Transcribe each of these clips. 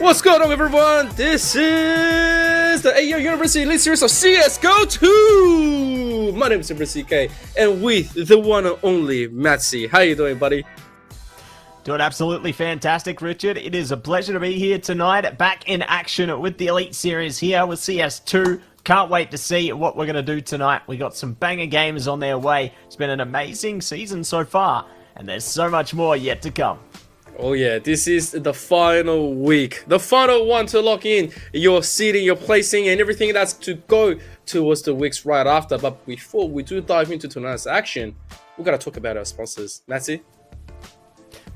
What's going on, everyone? This is the AEL University Elite Series of CSGO 2! My name is Super CK, and with the one and only Matsy. How you doing, buddy? Doing absolutely fantastic, Richard. It is a pleasure to be here tonight, back in action with the Elite Series here with CS2. Can't wait to see what we're going to do tonight. We got some banger games on their way. It's been an amazing season so far, and there's so much more yet to come. Oh yeah, this is the final week. The final one to lock in your seating, your placing, and everything that's to go towards the weeks right after. But before we do dive into tonight's action, we've got to talk about our sponsors. Matsy?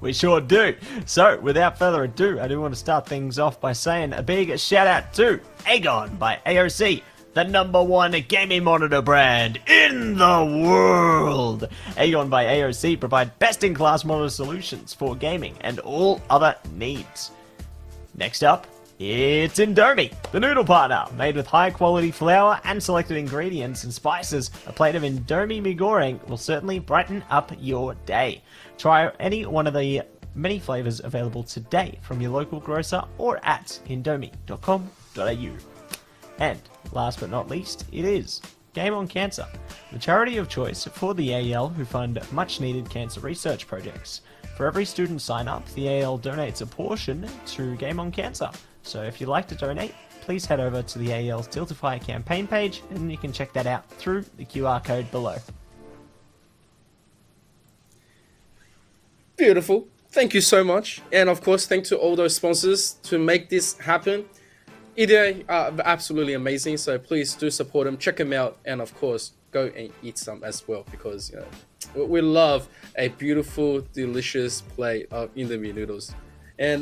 We sure do. So, without further ado, I do want to start things off by saying a big shout out to AGON by AOC the #1 gaming monitor brand in the world. AGON by AOC provide best-in-class monitor solutions for gaming and all other needs. Next up, it's Indomie, the noodle partner. Made with high-quality flour and selected ingredients and spices, a plate of Indomie mee goreng will certainly brighten up your day. Try any one of the many flavors available today from your local grocer or at indomie.com.au. And last but not least, it is Game on Cancer, the charity of choice for the AEL who fund much-needed cancer research projects. For every student sign-up, the AEL donates a portion to Game on Cancer. So if you'd like to donate, please head over to the AEL's Tiltify campaign page and you can check that out through the QR code below. Beautiful. Thank you so much. And of course, thanks to all those sponsors to make this happen. They are absolutely amazing. So please do support them, check them out, and of course, go and eat some as well because we love a beautiful, delicious plate of Indomie noodles. And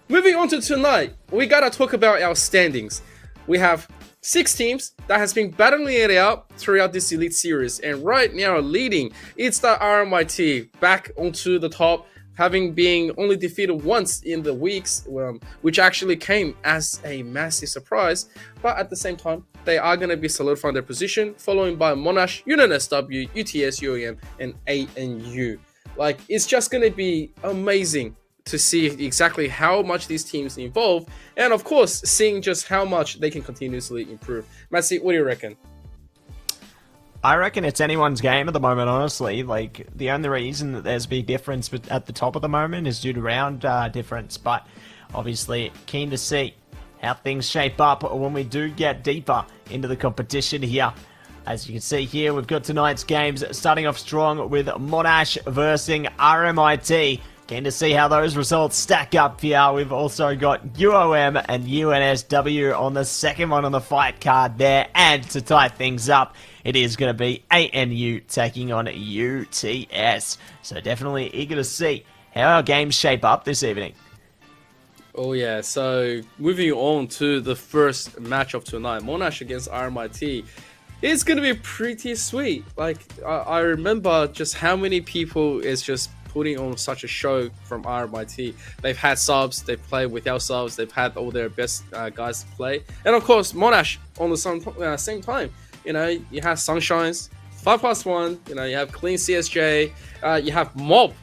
moving on to tonight, we gotta talk about our standings. We have 6 teams that has been battling it out throughout this Elite Series, and right now leading, it's the RMIT back onto the top, having been only defeated once in the weeks, which actually came as a massive surprise. But at the same time, they are going to be solidifying their position, following by Monash, UNSW, UTS, UAM, and ANU. Like, it's just going to be amazing to see exactly how much these teams involve, and of course, seeing just how much they can continuously improve. Matsi, what do you reckon? I reckon it's anyone's game at the moment, honestly. Like, the only reason that there's a big difference at the top of the moment is due to round difference, but obviously keen to see how things shape up when we do get deeper into the competition here. As you can see here, we've got tonight's games starting off strong with Monash versus RMIT. Keen to see how those results stack up here. We've also got UOM and UNSW on the second one on the fight card there. And to tie things up, it is going to be ANU taking on UTS. So definitely eager to see how our games shape up this evening. Oh yeah, so moving on to the first match of tonight, Monash against RMIT. It's going to be pretty sweet. Like, I remember just how many people is just putting on such a show from RMIT. They've had subs, they've played without subs, they've had all their best guys to play. And of course, Monash on the same time. You know, you have Sunshines, 5+1, you know, you have Clean CSJ, you have Mob,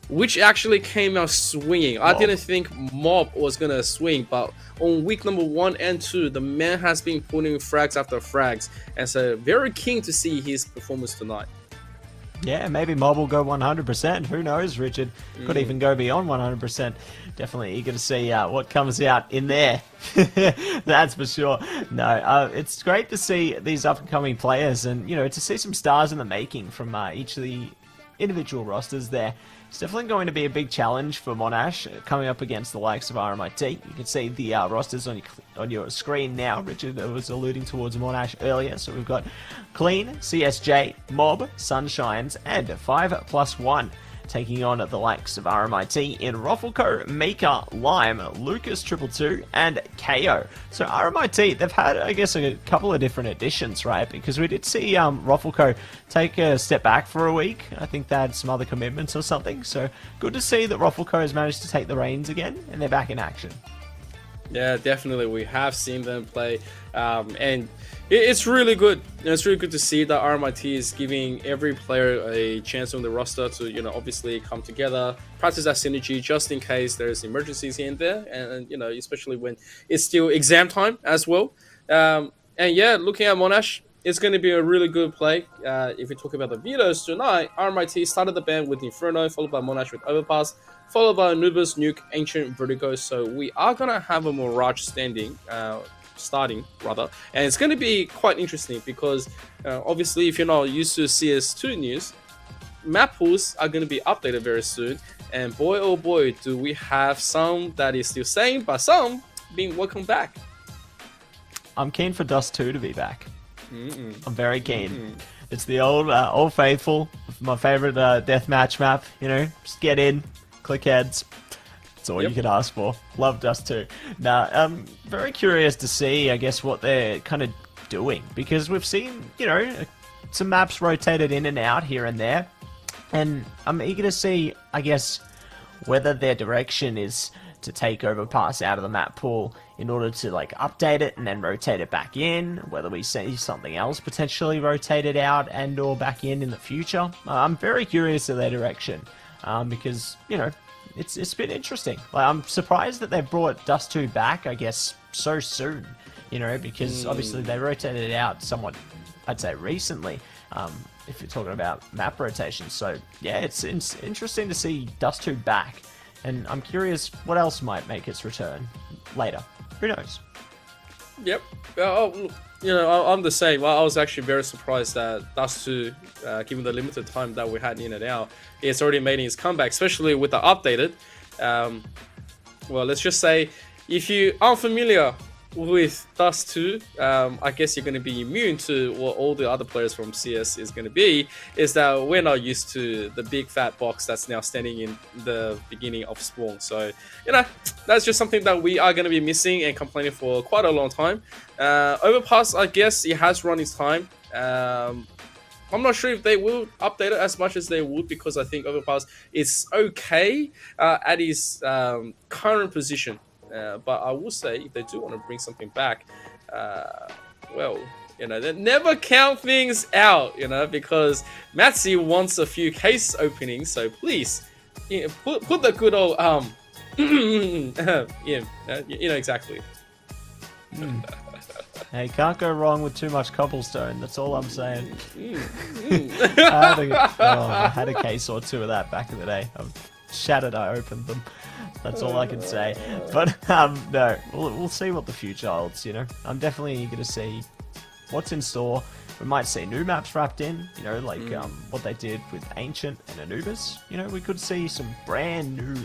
which actually came out swinging. I didn't think Mob was going to swing, but on week number 1 and 2, the man has been putting frags after frags. And so very keen to see his performance tonight. Yeah, maybe Mob will go 100%. Who knows, Richard? Could even go beyond 100%. Definitely eager to see what comes out in there. That's for sure. No, it's great to see these up-and-coming players and, you know, to see some stars in the making from each of the individual rosters there. It's definitely going to be a big challenge for Monash coming up against the likes of RMIT. You can see the rosters on your screen now. Richard was alluding towards Monash earlier. So we've got Clean, CSJ, Mob, Sunshines, and 5+1 taking on the likes of RMIT in Ruffleco, Maker, Lime, Lucas 222, and KO. So RMIT, they've had, I guess, a couple of different additions, right? Because we did see Ruffleco take a step back for a week. I think they had some other commitments or something. So good to see that Ruffleco has managed to take the reins again, and they're back in action. Yeah, definitely. We have seen them play, and it's really good. It's really good to see that RMIT is giving every player a chance on the roster to, you know, obviously come together, practice that synergy just in case there's emergencies here and there, and you know, especially when it's still exam time as well. And yeah, looking at Monash, it's going to be a really good play. If we talk about the vetoes tonight, RMIT started the band with Inferno, followed by Monash with Overpass, followed by Anubis, Nuke, Ancient, Vertigo. So we are going to have a Mirage starting, and it's going to be quite interesting because obviously if you're not used to CS2 news, map pools are going to be updated very soon, and boy oh boy do we have some that is still same, but some being welcome back. I'm keen for Dust 2 to be back. I'm very keen. It's the old faithful, my favorite deathmatch map. You know, just get in, click heads. That's all you can ask for. Love Dust 2. Now, I'm very curious to see, I guess, what they're kind of doing, because we've seen, you know, some maps rotated in and out here and there, and I'm eager to see, I guess, whether their direction is to take Overpass out of the map pool in order to like update it and then rotate it back in, whether we see something else potentially rotated out and or back in the future. I'm very curious of their direction, because, you know, it's been interesting. Like, I'm surprised that they brought Dust 2 back, I guess, so soon, you know, because obviously they rotated it out somewhat, I'd say, recently, if you're talking about map rotations. So yeah, it's interesting to see Dust 2 back, and I'm curious what else might make its return later. Who knows? Yep. You know, I'm the same. I was actually very surprised that Dust 2, given the limited time that we had in and out, it's already made its comeback, especially with the updated. Well, let's just say, if you aren't familiar with Dust 2, I guess you're going to be immune to what all the other players from CS is going to be, is that we're not used to the big fat box that's now standing in the beginning of spawn. So, you know, that's just something that we are going to be missing and complaining for quite a long time. Overpass, I guess it has run its time. I'm not sure if they will update it as much as they would, because I think Overpass is okay at its current position. But I will say, if they do want to bring something back, well, you know, they never count things out, you know, because Matsy wants a few case openings, so please, you know, put the good old, yeah, you know exactly. Hey, can't go wrong with too much cobblestone, that's all I'm saying. I had a case or two of that back in the day. I'm shattered, I opened them. That's all I can say. But no, we'll see what the future holds, you know. I'm definitely eager to see what's in store. We might see new maps wrapped in, you know, like what they did with Ancient and Anubis. You know, we could see some brand new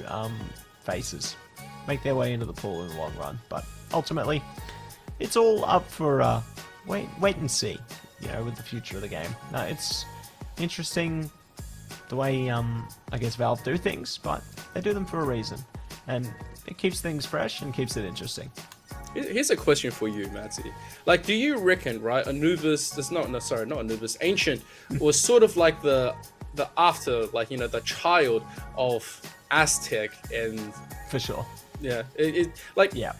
faces make their way into the pool in the long run. But ultimately, it's all up for wait and see, you know, with the future of the game. No, it's interesting the way, I guess, Valve do things, but they do them for a reason. And it keeps things fresh and keeps it interesting. Here's a question for you, Matsy. Like, do you reckon, right, Anubis, not Anubis, Ancient was sort of like the after, like, you know, the child of Aztec and... For sure. Yeah. Yeah.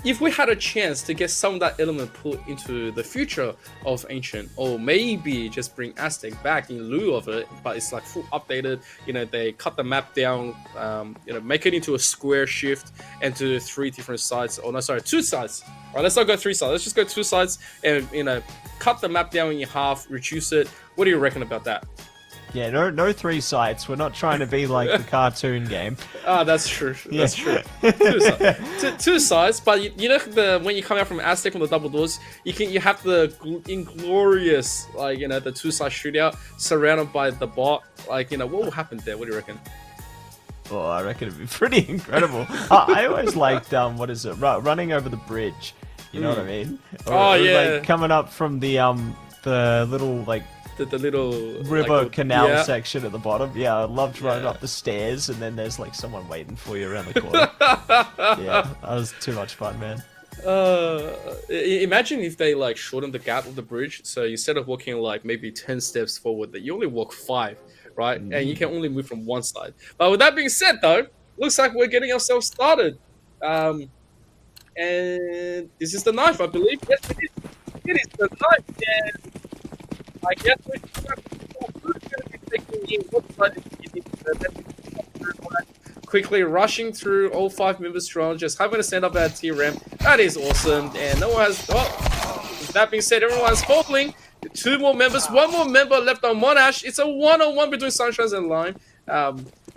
If we had a chance to get some of that element put into the future of Ancient, or maybe just bring Aztec back in lieu of it, but it's like full updated, you know, they cut the map down, you know, make it into a square shift and to 3 different sides, oh no, sorry, 2 sides. All right, let's not go 3 sides, let's just go 2 sides and, you know, cut the map down in half, reduce it. What do you reckon about that? Yeah, no 3 sides. We're not trying to be like the cartoon game. Ah, that's true. That's true. 2 sides. 2 sides, but you know, when you come out from Aztec from the double doors, you have the inglorious, like, you know, the 2-side shootout surrounded by the bot. Like, you know, what will happen there? What do you reckon? Oh, I reckon it'd be pretty incredible. I always liked running over the bridge. You know what I mean? Or yeah. Like coming up from the little like. The little river like, canal section at the bottom. Yeah, I loved running up the stairs, and then there's like someone waiting for you around the corner. Yeah, that was too much fun, man. Imagine if they like shortened the gap of the bridge, so instead of walking like maybe 10 steps forward, that you only walk 5, right? And you can only move from one side. But with that being said, though, looks like we're getting ourselves started. And this is the knife, I believe. Yes, it is. It is the knife, and I guess we're going to be taking in what side it is. Quickly rushing through all 5 members strong, just having to stand up at tier ramp. That is awesome. And no one has... With that being said, everyone's falling. 2 more members, 1 more member left on Monash. It's a 1-on-1 between Sunshines and Lime.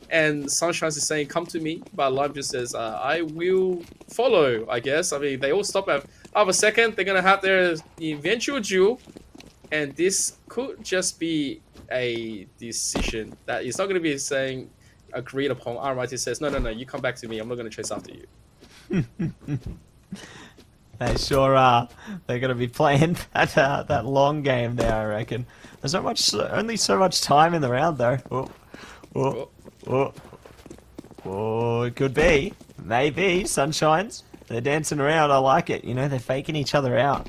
And Sunshines is saying, come to me. But Lime just says, I will follow, I guess. I mean, they all stop at half a second. They're going to have their eventual duel. And this could just be a decision that is not going to be saying agreed upon. RMIT says, no, you come back to me. I'm not going to chase after you. They sure are. They're going to be playing that long game there, I reckon. There's only so much time in the round, though. Oh. Oh, it could be. Maybe. Sunshines. They're dancing around. I like it. You know, they're faking each other out.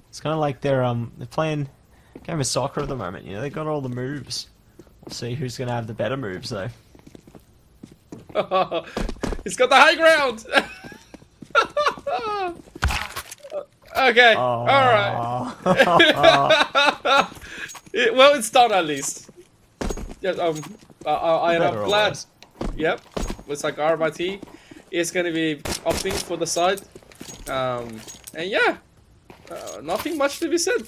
It's kind of like they're playing a game of soccer at the moment. You know, they got all the moves. We'll see who's going to have the better moves, though. He's got the high ground! Okay, alright. Well, it's done at least. Yes, I am glad. Yep, looks like RMIT is going to be opting for the side. And yeah, nothing much to be said.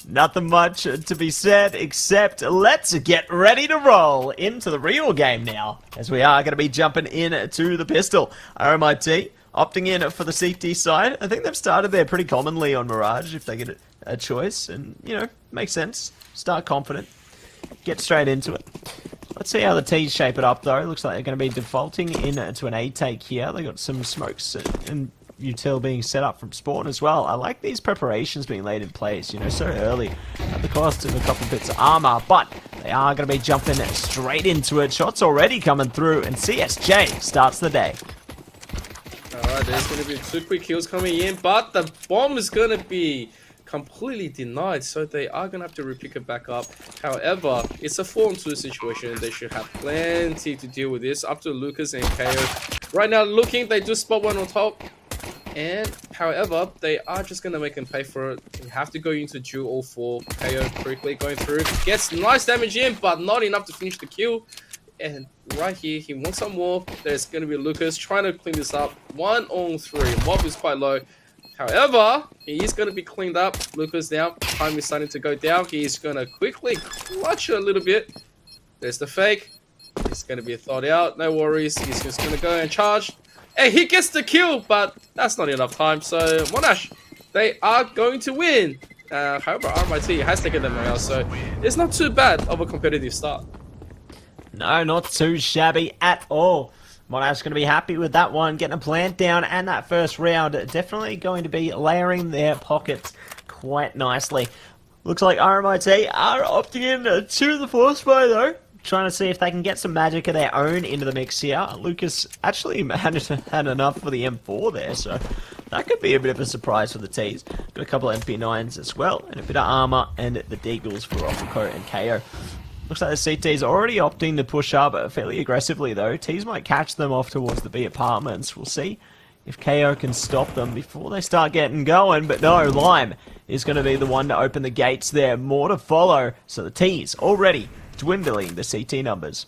Nothing much to be said, except let's get ready to roll into the real game now, as we are going to be jumping in to the pistol. RMIT opting in for the CT side. I think they've started there pretty commonly on Mirage if they get a choice, and, you know, makes sense. Start confident, get straight into it. Let's see how the T's shape it up, though. Looks like they're going to be defaulting into an A take here. They got some smokes and util being set up from spawn as well. I like these preparations being laid in place, you know, so early at the cost of a couple bits of armor, but they are going to be jumping straight into it. Shots already coming through, and CSJ starts the day. Alright, there's going to be 2 quick kills coming in, but the bomb is going to be completely denied, so they are going to have to repick it back up. However, it's a 4-on-2 situation. They should have plenty to deal with this. Up to Lucas and KO. Right now, looking, they do spot one on top. And, however, they are just going to make him pay for it. They have to go into duel all 4. KO quickly going through. Gets nice damage in, but not enough to finish the kill. And right here, he wants some more. There's going to be Lucas trying to clean this up. 1 on 3. Mob is quite low. However, he is going to be cleaned up. Lucas now, time is starting to go down. He's going to quickly clutch a little bit. There's the fake. He's going to be thawed out. No worries. He's just going to go and charge. And he gets the kill, but that's not enough time. So, Monash, they are going to win. However, RMIT has taken them out, so it's not too bad of a competitive start. No, not too shabby at all. Monash going to be happy with that one, getting a plant down, and that first round definitely going to be layering their pockets quite nicely. Looks like RMIT are opting in to the force fire, though. Trying to see if they can get some magic of their own into the mix here. Lucas actually had enough for the M4 there, so that could be a bit of a surprise for the T's. Got a couple of MP9s as well, and a bit of armor, and the Deagles for Offencoat and KO. Looks like the CT's already opting to push up fairly aggressively, though. T's might catch them off towards the B apartments. We'll see if KO can stop them before they start getting going. But no, Lime is going to be the one to open the gates there. More to follow. So the T's already dwindling the CT numbers.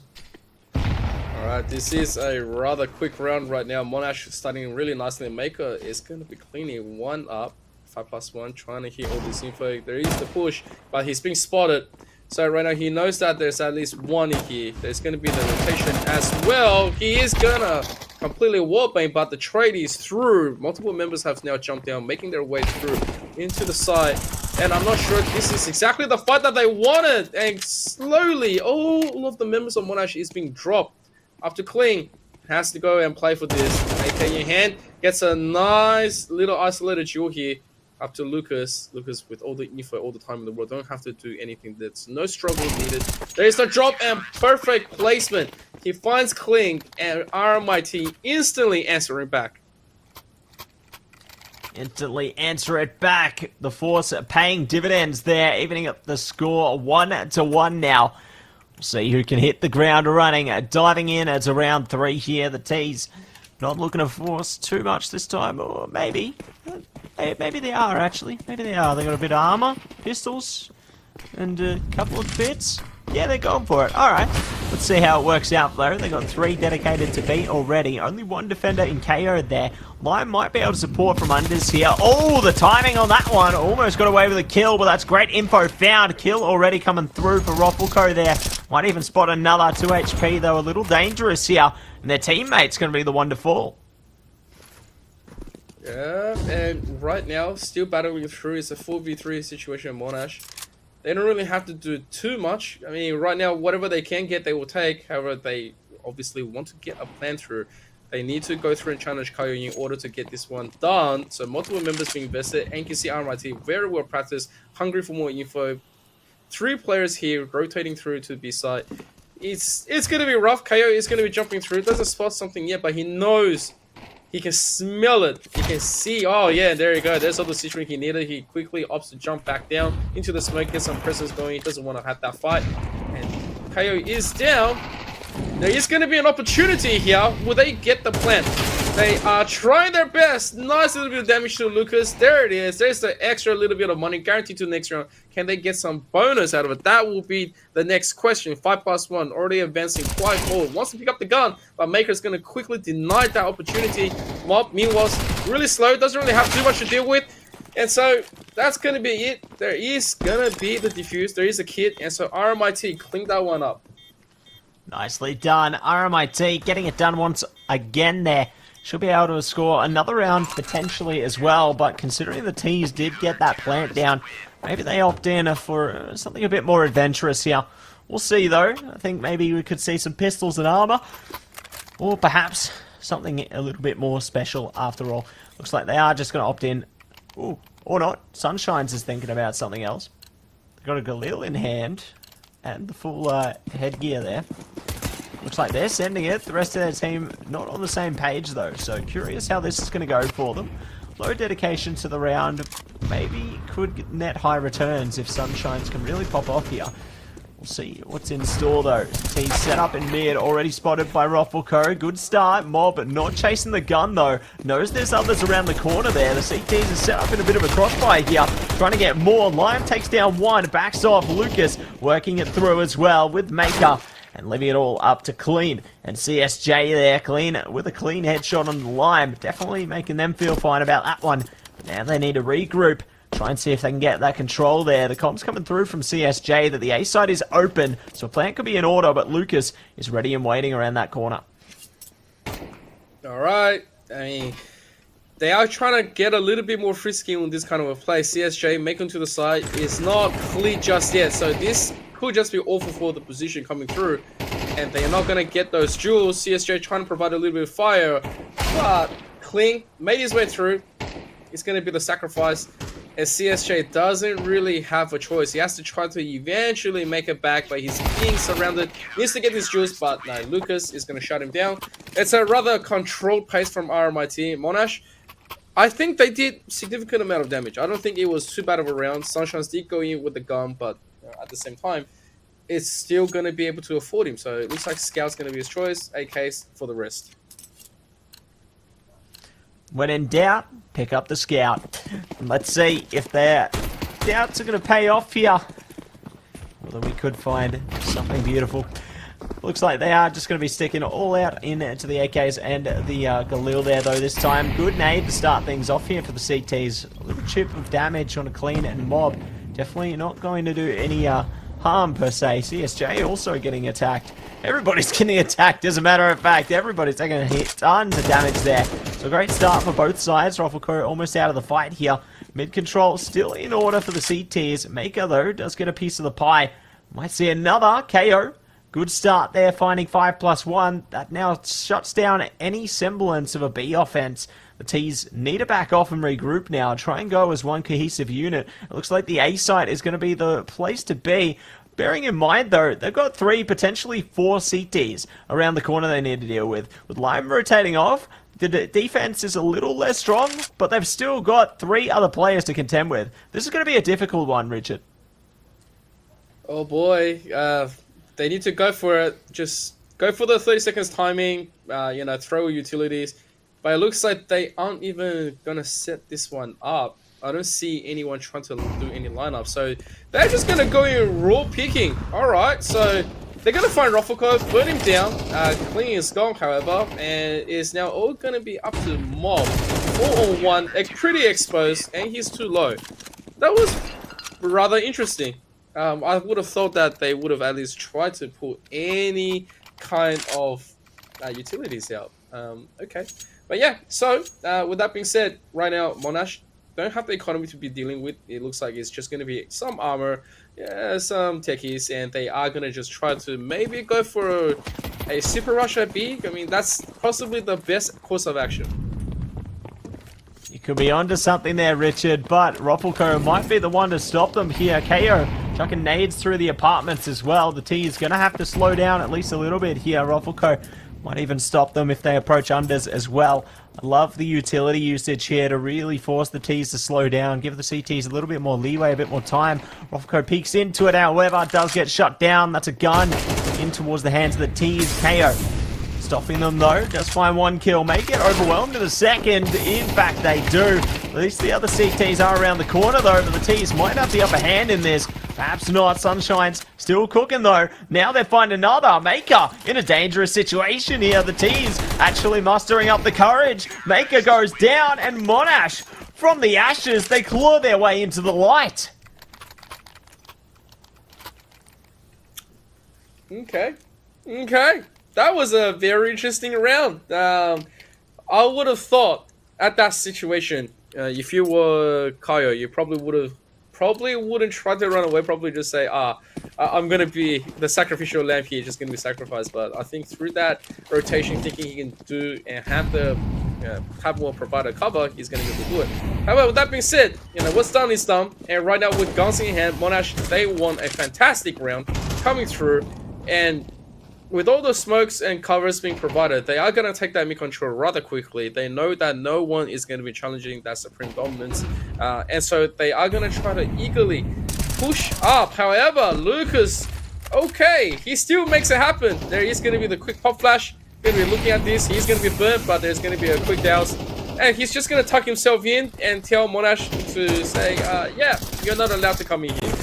Alright, this is a rather quick round right now. Monash starting really nicely. Maker is going to be cleaning one up. 5+1, trying to hit all this info. There is the push, but he's being spotted. So right now he knows that there's at least one in here. There's going to be the rotation as well. He is going to completely wallbang, but the trade is through. Multiple members have now jumped down, making their way through into the side. And I'm not sure if this is exactly the fight that they wanted. And slowly, all of the members of Monash is being dropped. After Kling has to go and play for this. AK in hand, gets a nice little isolated duel here. Up to Lucas. Lucas with all the info all the time in the world. Don't have to do anything. There's no struggle needed. There is a drop and perfect placement. He finds Kling and RMIT instantly answering back. Instantly answer it back. The Force paying dividends there, evening up the score 1-1 now. We'll see who can hit the ground running. Diving in at round 3 here. The T's not looking to force too much this time, or maybe. Maybe they are, actually. Maybe they are. They got a bit of armor, pistols, and a couple of bits. Yeah, they're going for it. Alright. Let's see how it works out, though. They got 3 dedicated to B already. Only 1 defender in KO there. Lime might be able to support from unders here. Oh, the timing on that one. Almost got away with a kill, but that's great info found. Kill already coming through for Roffleco there. Might even spot another 2 HP, though. A little dangerous here. And their teammate's going to be the one to fall. Yeah, and right now, still battling through. It's a 4v3 situation, Monash. They don't really have to do too much. I mean, right now, whatever they can get, they will take. However, they obviously want to get a plan through. They need to go through and challenge Kayo in order to get this one done. So multiple members being invested. And you can see RMIT very well practiced, hungry for more info. 3 players here rotating through to B side. it's gonna be rough. KO is gonna be jumping through. Doesn't spot something yet, but he knows. He can smell it. He can see. Oh yeah, there you go. There's all the situation he needed. He quickly opts to jump back down into the smoke, get some presence going. He doesn't want to have that fight. And KO is down. There is going to be an opportunity here. Will they get the plant? They are trying their best. Nice little bit of damage to Lucas. There it is. There's the extra little bit of money guaranteed to the next round. Can they get some bonus out of it? That will be the next question. 5+1 already advancing quite forward. Wants to pick up the gun, but Maker's going to quickly deny that opportunity. Mob, meanwhile, really slow. Doesn't really have too much to deal with. And so that's going to be it. There is going to be the defuse. There is a kit. And so RMIT cleaned that one up. Nicely done. RMIT getting it done once again there. Should be able to score another round potentially as well, but considering the T's did get that plant down, maybe they opt in for something a bit more adventurous here. We'll see though. I think maybe we could see some pistols and armor, or perhaps something a little bit more special after all. Looks like they are just going to opt in. Ooh, or not. Sunshines is thinking about something else. They've got a Galil in hand, and the full headgear there. Looks like they're sending it. The rest of their team not on the same page though, so curious how this is going to go for them. Low dedication to the round, maybe could net high returns if Sunshines can really pop off here. We'll see what's in store though. T set up in mid, already spotted by Roffelco. Good start. Mob not chasing the gun though. Knows there's others around the corner there. The CTs are set up in a bit of a crossfire here. Trying to get more. Lime takes down one. Backs off. Lucas working it through as well with Maker. And leaving it all up to Clean. And CSJ there, Clean with a clean headshot on the Lime. Definitely making them feel fine about that one. But now they need to regroup. Try and see if they can get that control there. The comp's coming through from CSJ that the A side is open. So a plant could be in order, but Lucas is ready and waiting around that corner. Alright. I mean, they are trying to get a little bit more frisky on this kind of a play. CSJ making to the side is not clear just yet. So this could just be awful for the position coming through, and they are not going to get those jewels. CSJ trying to provide a little bit of fire, but Kling made his way through. It's going to be the sacrifice, and CSJ doesn't really have a choice. He has to try to eventually make it back, but he's being surrounded. He needs to get his jewels, but no, Lucas is going to shut him down. It's a rather controlled pace from RMIT. Monash, I think they did significant amount of damage. I don't think it was too bad of a round. Sunshines did go in with the gun, but at the same time, it's still going to be able to afford him. So it looks like Scout's going to be his choice. AKs for the rest. When in doubt, pick up the Scout. And let's see if their doubts are going to pay off here. Although we could find something beautiful. Looks like they are just going to be sticking all out into the AKs and the Galil there though this time. Good nade to start things off here for the CTs. A little chip of damage on a Clean and Mob. Definitely not going to do any harm per se. CSJ also getting attacked. Everybody's getting attacked, as a matter of fact. Everybody's taking a hit. Tons of damage there. So great start for both sides. Roffelco almost out of the fight here. Mid control still in order for the CTs. Maker, though, does get a piece of the pie. Might see another KO. Good start there, finding 5+1. That now shuts down any semblance of a B offense. The T's need to back off and regroup now. Try and go as one cohesive unit. It looks like the A site is going to be the place to be. Bearing in mind, though, they've got 3, potentially 4 CTs around the corner they need to deal with. With Lime rotating off, the defense is a little less strong, but they've still got 3 other players to contend with. This is going to be a difficult one, Richard. Oh boy, they need to go for it. Just go for the 30 seconds timing, throw utilities. But it looks like they aren't even going to set this one up. I don't see anyone trying to do any lineup. So they're just going to go in raw picking. Alright, so they're going to find Roffelco, burn him down. Cleaning his skull, however, and is now all going to be up to Mob. 4-on-1, pretty exposed, and he's too low. That was rather interesting. I would have thought that they would have at least tried to put any kind of utilities out. Okay. But yeah, so with that being said, right now, Monash don't have the economy to be dealing with. It looks like it's just going to be some armor, some techies, and they are going to just try to maybe go for a super rush at B. I mean, that's possibly the best course of action. You could be onto something there, Richard, but Roffelco might be the one to stop them here. KO trying chucking nades through the apartments as well. The T is going to have to slow down at least a little bit here. Ruffleco might even stop them if they approach unders as well. I love the utility usage here to really force the T's to slow down, give the CTs a little bit more leeway, a bit more time. Ruffleco peeks into it, however, does get shut down. That's a gun in towards the hands of the T's. KO stopping them though, just find one kill. May get overwhelmed in a second. In fact, they do. At least the other CTs are around the corner though, but the T's might have the upper hand in this. Perhaps not. Sunshine's still cooking though. Now they find another. Maker in a dangerous situation here. The T's actually mustering up the courage. Maker goes down, and Monash from the ashes, they claw their way into the light. Okay. That was a very interesting round. I would have thought at that situation, if you were Kaio, you probably wouldn't try to run away. Probably just say, I'm gonna be the sacrificial lamb here, just gonna be sacrificed. But I think through that rotation, thinking he can do and have more provider cover, he's gonna be able to do it. However, with that being said, what's done is done. And right now with guns in hand, Monash, they won a fantastic round coming through, and with all the smokes and covers being provided, they are going to take that mid control rather quickly. They know that no one is going to be challenging that supreme dominance. And so they are going to try to eagerly push up. However, Lucas, okay, he still makes it happen. There is going to be the quick pop flash. Going to be looking at this. He's going to be burnt, but there's going to be a quick douse. And he's just going to tuck himself in and tell Monash to say, yeah, you're not allowed to come in here.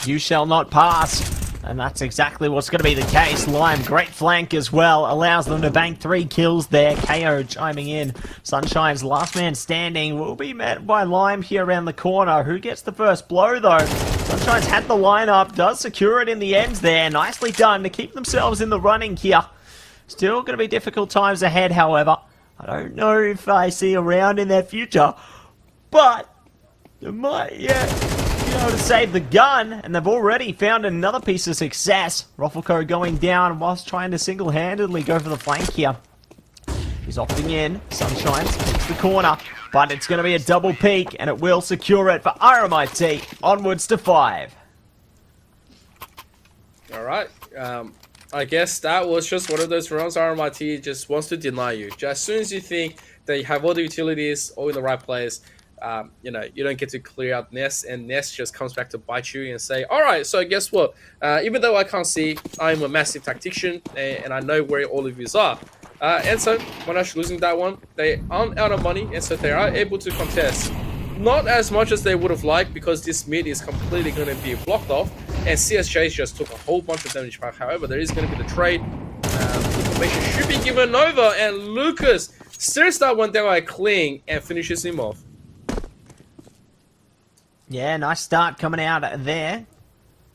You shall not pass. And that's exactly what's going to be the case. Lime, great flank as well, allows them to bank 3 kills there. KO chiming in. Sunshine's last man standing will be met by Lime here around the corner. Who gets the first blow though? Sunshine's had the lineup, does secure it in the ends there. Nicely done to keep themselves in the running here. Still going to be difficult times ahead, however. I don't know if I see a round in their future, but it might, be able to save the gun, and they've already found another piece of success. Ruffleco going down whilst trying to single-handedly go for the flank here. He's opting in. Sunshine takes the corner, but it's going to be a double peak, and it will secure it for RMIT. Onwards to 5. All right. I guess that was just one of those rounds RMIT just wants to deny you. Just as soon as you think that you have all the utilities all in the right place, you don't get to clear out Nest, and Nest just comes back to bite you and say, all right, so guess what? Even though I can't see, I'm a massive tactician, and I know where all of you are. And so, Monash losing that one, they aren't out of money, and so they are able to contest. Not as much as they would have liked, because this mid is completely going to be blocked off, and CSJ just took a whole bunch of damage back. However, there is going to be the trade. Information should be given over, and Lucas steers that one down by Kling and finishes him off. Yeah, nice start coming out there.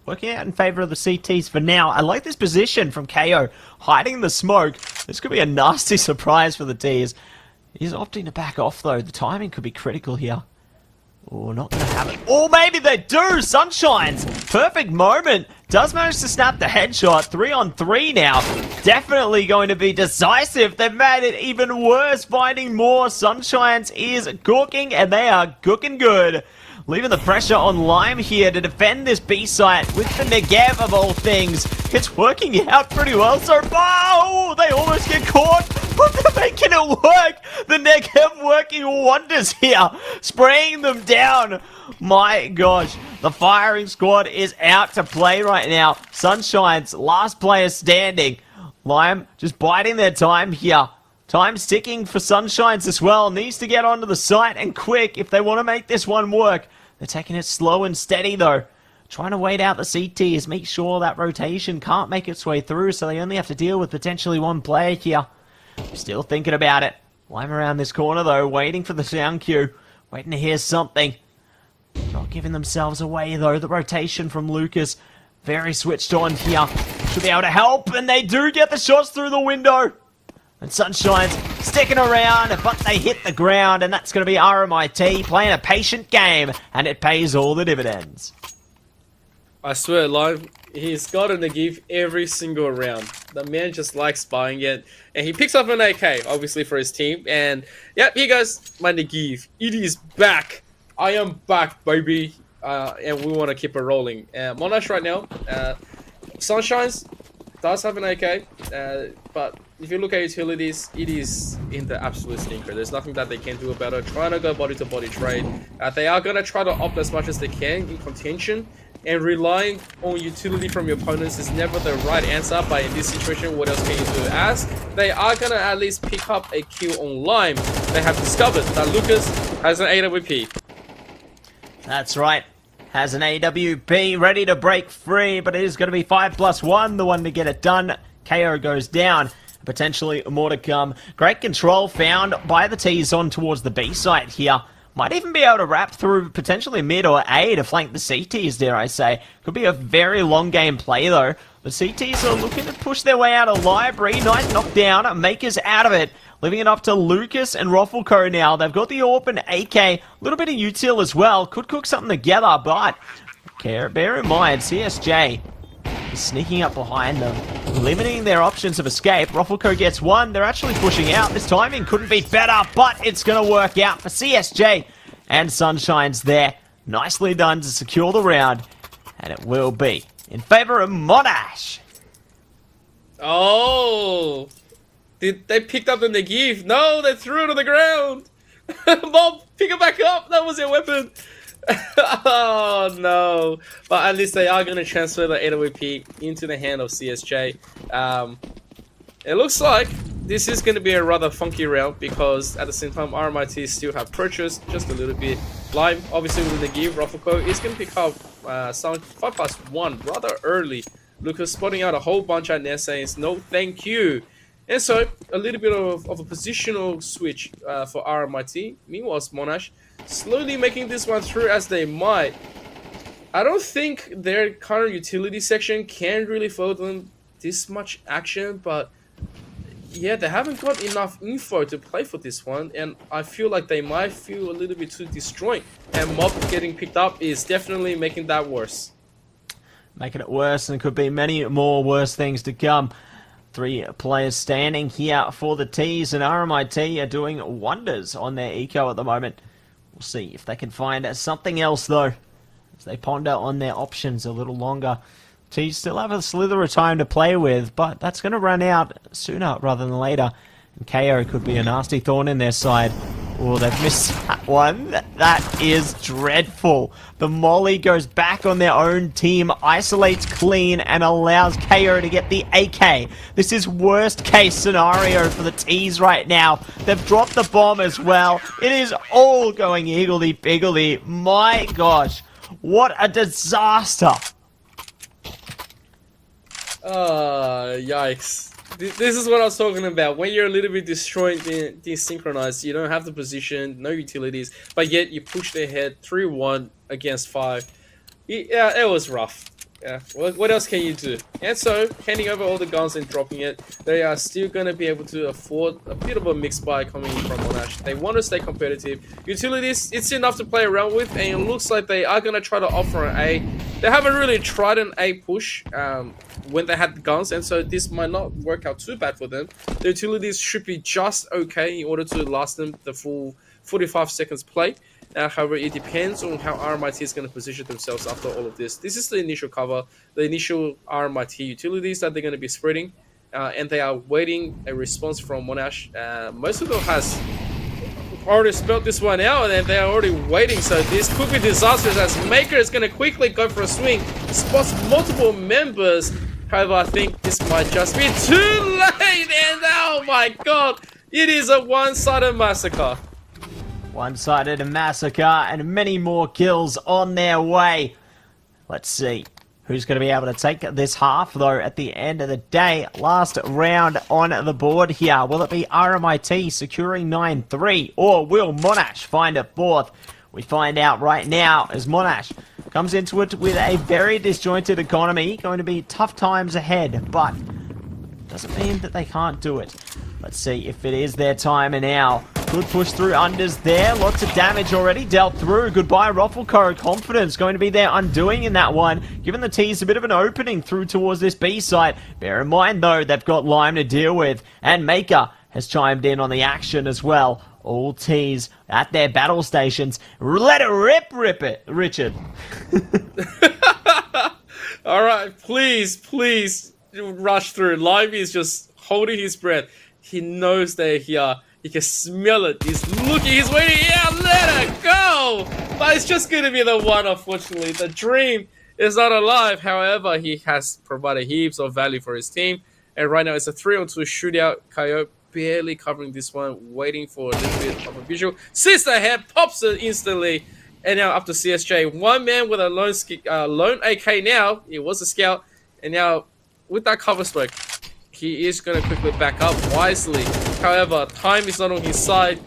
Working out in favor of the CTs for now. I like this position from KO. Hiding the smoke. This could be a nasty surprise for the T's. He's opting to back off though. The timing could be critical here. Oh, not going to have it. Oh, maybe they do! Sunshine's perfect moment. Does manage to snap the headshot. 3-on-3 now. Definitely going to be decisive. They've made it even worse. Finding more. Sunshine's is cooking, and they are cooking good. Leaving the pressure on Lime here to defend this B site with the Negev of all things. It's working out pretty well so far. Oh, they almost get caught, but they're making it work. The Negev working wonders here, spraying them down. My gosh, the firing squad is out to play right now. Sunshine's last player standing. Lime just biding their time here. Time's ticking for Sunshines as well. Needs to get onto the site and quick if they want to make this one work. They're taking it slow and steady though. Trying to wait out the CTs, make sure that rotation can't make its way through, so they only have to deal with potentially one player here. Still thinking about it. Lime around this corner though, waiting for the sound cue. Waiting to hear something. Not giving themselves away though. The rotation from Lucas. Very switched on here. Should be able to help, and they do get the shots through the window. And Sunshine's sticking around, but they hit the ground, and that's going to be RMIT playing a patient game, and it pays all the dividends. I swear, Lime, he's gotten to give every single round. The man just likes buying it, and he picks up an AK, obviously, for his team, and yep, here goes my Negev. It is back. I am back, baby. and we want to keep it rolling. Monash right now, Sunshines does have an AK, but if you look at utilities, it is in the absolute stinker. There's nothing that they can do about it. Trying to go body to body trade, they are gonna try to opt as much as they can in contention. And relying on utility from your opponents is never the right answer, but in this situation, what else can you do? As they are gonna at least pick up a kill on Lime, they have discovered that Lucas has an AWP. That's right. Has an AWP ready to break free, but it is going to be 5+1, the one to get it done. KO goes down. Potentially more to come. Great control found by the T's on towards the B site here. Might even be able to wrap through potentially mid or A to flank the CTs, dare I say. Could be a very long game play, though. The CTs are looking to push their way out of library. Nice knockdown. Maker's out of it. Leaving it up to Lucas and Roffelco now. They've got the AWP and AK. A little bit of util as well. Could cook something together, but bear in mind, CSJ is sneaking up behind them, limiting their options of escape. Roffelco gets one. They're actually pushing out. This timing couldn't be better, but it's going to work out for CSJ. And Sunshine's there. Nicely done to secure the round. And it will be in favor of Monash. Oh, they picked up the Negev. No, they threw it on the ground. Bob, pick it back up. That was your weapon. Oh no, but at least they are going to transfer the AWP into the hand of CSJ. It looks like this is going to be a rather funky round because at the same time RMIT still have purchased just a little bit. Lime, obviously with the Negev, Roffelco is going to pick up some 5+1 rather early. Lucas spotting out a whole bunch at net saying no thank you. And so a little bit of a positional switch for RMIT. Meanwhile, Monash slowly making this one through as they might. I don't think their current utility section can really afford them this much action, but yeah, they haven't got enough info to play for this one, and I feel like they might feel a little bit too disjoint, and Mob getting picked up is definitely making that worse. Making it worse, and could be many more worse things to come. 3 players standing here for the T's, and RMIT are doing wonders on their eco at the moment. We'll see if they can find something else, though, as they ponder on their options a little longer. T's still have a slither of time to play with, but that's going to run out sooner rather than later. And KO could be a nasty thorn in their side. Oh, they've missed that one. That is dreadful. The Molly goes back on their own team, isolates clean, and allows KO to get the AK. This is worst case scenario for the T's right now. They've dropped the bomb as well. It is all going higgledy-piggledy. My gosh, what a disaster. Yikes. This is what I was talking about. When you're a little bit destroyed, desynchronized, you don't have the position, no utilities, but yet you push their head 3-1 against 5. Yeah, it was rough. Yeah, what else can you do? And so, handing over all the guns and dropping it, they are still going to be able to afford a bit of a mixed buy coming in from Monash. They want to stay competitive. Utilities, it's enough to play around with, and it looks like they are going to try to offer an A. They haven't really tried an A push when they had the guns, and so this might not work out too bad for them. The utilities should be just okay in order to last them the full 45 seconds play. However, it depends on how RMIT is going to position themselves after all of this. This is the initial cover, the initial RMIT utilities that they're going to be spreading, and they are waiting a response from Monash. Most of them has already spelled this one out, and they are already waiting, so this could be disastrous as Maker is going to quickly go for a swing, spots multiple members. However, I think this might just be too late, and oh my god, it is a one-sided massacre. One-sided massacre and many more kills on their way. Let's see who's going to be able to take this half, though, at the end of the day. Last round on the board here. Will it be RMIT securing 9-3, or will Monash find a fourth? We find out right now as Monash comes into it with a very disjointed economy. Going to be tough times ahead, but doesn't mean that they can't do it. Let's see if it is their time now. Good push through unders there. Lots of damage already dealt through. Goodbye, Roffelco. Confidence going to be their undoing in that one. Giving the T's a bit of an opening through towards this B site. Bear in mind, though, they've got Lime to deal with. And Maker has chimed in on the action as well. All T's at their battle stations. Let it rip it, Richard. All right, please rush through. Lively is just holding his breath. He knows they're here. He can smell it. He's looking. He's waiting. Yeah, let it go. But it's just going to be the one, unfortunately. The dream is not alive. However, he has provided heaps of value for his team. And right now, it's a 3-on-2 shootout. Coyote barely covering this one, waiting for a little bit of a visual. Sees the head, pops it instantly. And now up to CSJ. One man with a lone AK now. He was a scout. And now, with that cover smoke, he is going to quickly back up wisely. However, time is not on his side.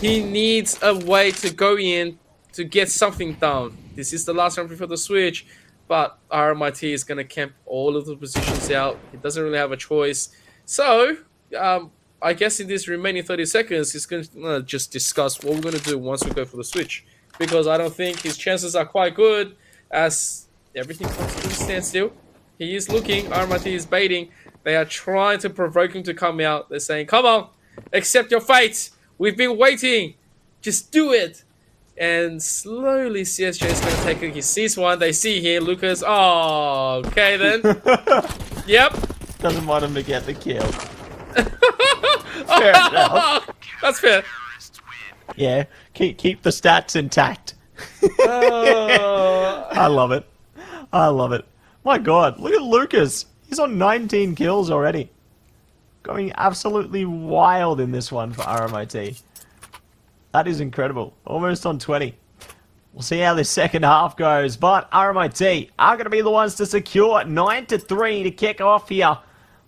He needs a way to go in to get something done. This is the last round before the switch, but RMIT is going to camp all of the positions out. He doesn't really have a choice. So, I guess in this remaining 30 seconds, he's going to just discuss what we're going to do once we go for the switch. Because I don't think his chances are quite good as everything comes to a standstill. He is looking, RMIT is baiting. They are trying to provoke him to come out. They're saying, come on, accept your fate. We've been waiting. Just do it. And slowly CSJ is going to take it. He sees one. They see here. Lucas. Oh, okay then. Yep. Doesn't want him to get the kill. Fair enough. That's fair. Yeah, keep the stats intact. I love it. I love it. My God, look at Lucas. He's on 19 kills already. Going absolutely wild in this one for RMIT. That is incredible. Almost on 20. We'll see how this second half goes. But RMIT are going to be the ones to secure 9-3 to kick off here.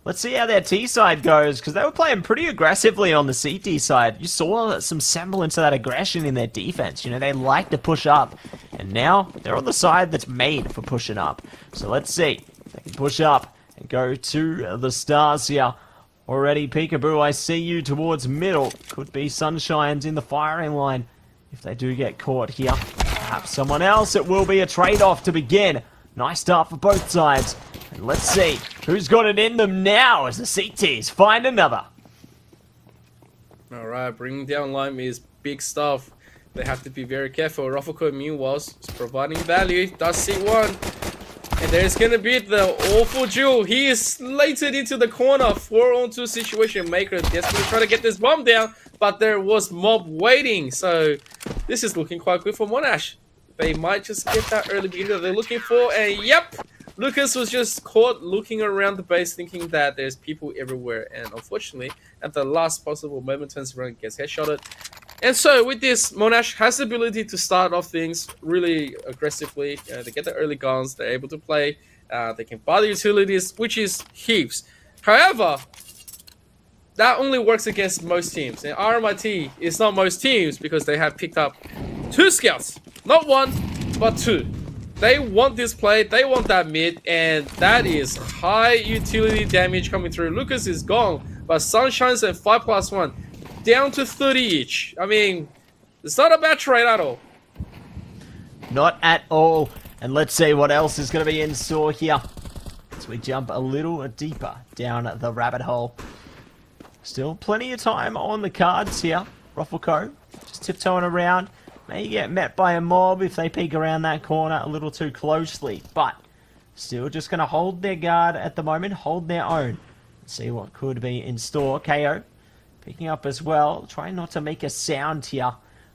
Let's see how their T side goes, because they were playing pretty aggressively on the CT side. You saw some semblance of that aggression in their defense. You know, they like to push up. And now they're on the side that's made for pushing up. So let's see if they can push up and go to the stars here. Already, Peekaboo, I see you towards middle. Could be Sunshine's in the firing line. If they do get caught here, perhaps someone else. It will be a trade-off to begin. Nice start for both sides. And let's see who's got it in them now as the CTs find another. Alright, bringing down Lime is big stuff. They have to be very careful. Rufflecoat meanwhile is providing value. Does see one. And there's going to be the awful duel. He is slated into the corner. 4-on-2 situation maker. Desperately trying to get this bomb down. But there was mob waiting. So this is looking quite good for Monash. They might just get that early beginning that they're looking for. And yep, Lucas was just caught looking around the base thinking that there's people everywhere. And unfortunately, at the last possible moment, turns around and gets headshotted. And so with this, Monash has the ability to start off things really aggressively. They get the early guns, they're able to play, they can buy the utilities, which is heaps. However, that only works against most teams. And RMIT is not most teams because they have picked up 2 scouts. Not 1, but 2. They want this play, they want that mid, and that is high utility damage coming through. Lucas is gone, but Sunshine's at 5+1. Down to 30 each. I mean, it's not a bad trade at all. Not at all. And let's see what else is going to be in store here as we jump a little deeper down the rabbit hole. Still plenty of time on the cards here. Rufflecoat just tiptoeing around. May get met by a mob if they peek around that corner a little too closely. But still just going to hold their guard at the moment. Hold their own. See what could be in store. KO picking up as well. Trying not to make a sound here.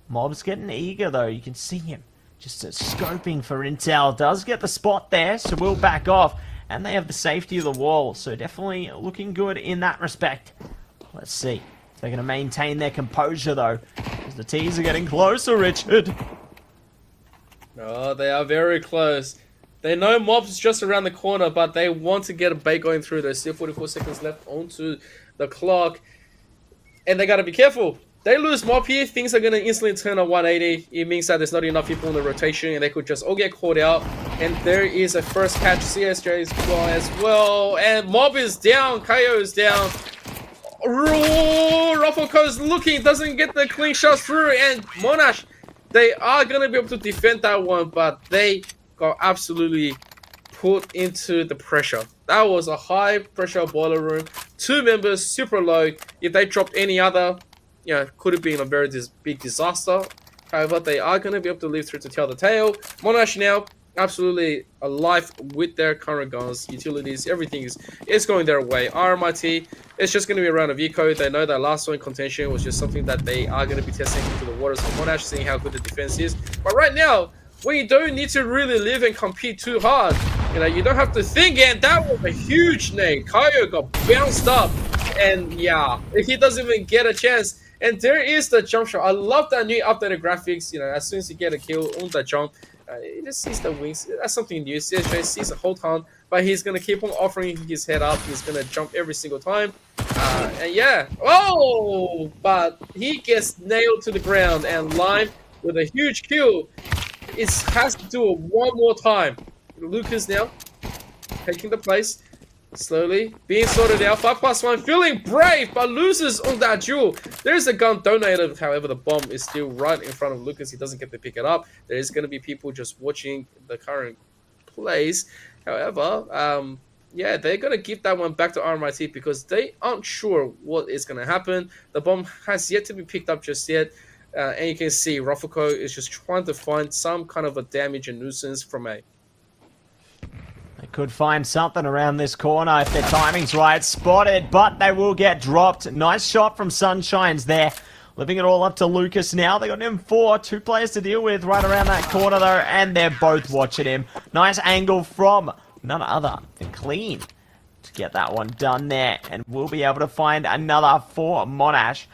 Mob's getting eager though. You can see him just scoping for intel. Does get the spot there, so we'll back off. And they have the safety of the wall. So definitely looking good in that respect. Let's see if they're going to maintain their composure though. As the T's are getting closer, Richard. Oh, they are very close. They know mob's just around the corner, but they want to get a bait going through. There's still 44 seconds left onto the clock. And they got to be careful. They lose mob here, things are going to instantly turn a 180. It means that there's not enough people in the rotation and they could just all get caught out. And there is a first catch. CSJ is gone as well. And mob is down. KO is down. Rufflecoat is looking. Doesn't get the clean shots through. And Monash, they are going to be able to defend that one. But they got absolutely put into the pressure. That was a high pressure boiler room. 2 members super low. If they dropped any other could have been a very big disaster. However, they are going to be able to live through to tell the tale. Monash now absolutely alive with their current guns, utilities, everything is going their way. RMIT, it's just going to be a round of eco. They know that last one contention was just something that they are going to be testing into the waters of Monash, seeing how good the defense is. But right now, we don't need to really live and compete too hard. You don't have to think, and that was a huge nade. Kaio got bounced up, and yeah, he doesn't even get a chance. And there is the jump shot. I love that new updated graphics. As soon as you get a kill on that jump, he just sees the wings. That's something new. CSJ sees the whole time, but he's gonna keep on offering his head up. He's gonna jump every single time. And yeah, oh, but he gets nailed to the ground, and Lime with a huge kill. It has to do it one more time. Lucas now taking the place. Slowly being sorted out. 5+1 feeling brave, but loses on that duel. There's a gun donated, however the bomb is still right in front of Lucas. He doesn't get to pick it up. There is going to be people just watching the current plays. However, yeah, they're going to give that one back to RMIT because they aren't sure what is going to happen. The bomb has yet to be picked up just yet. And you can see Rafuko is just trying to find some kind of a damage and nuisance from A. They could find something around this corner if their timing's right. Spotted, but they will get dropped. Nice shot from Sunshine's there. Living it all up to Lucas now. They got him 4. 2 players to deal with right around that corner though, and they're both watching him. Nice angle from none other than Clean to get that one done there, and we'll be able to find another for Monash.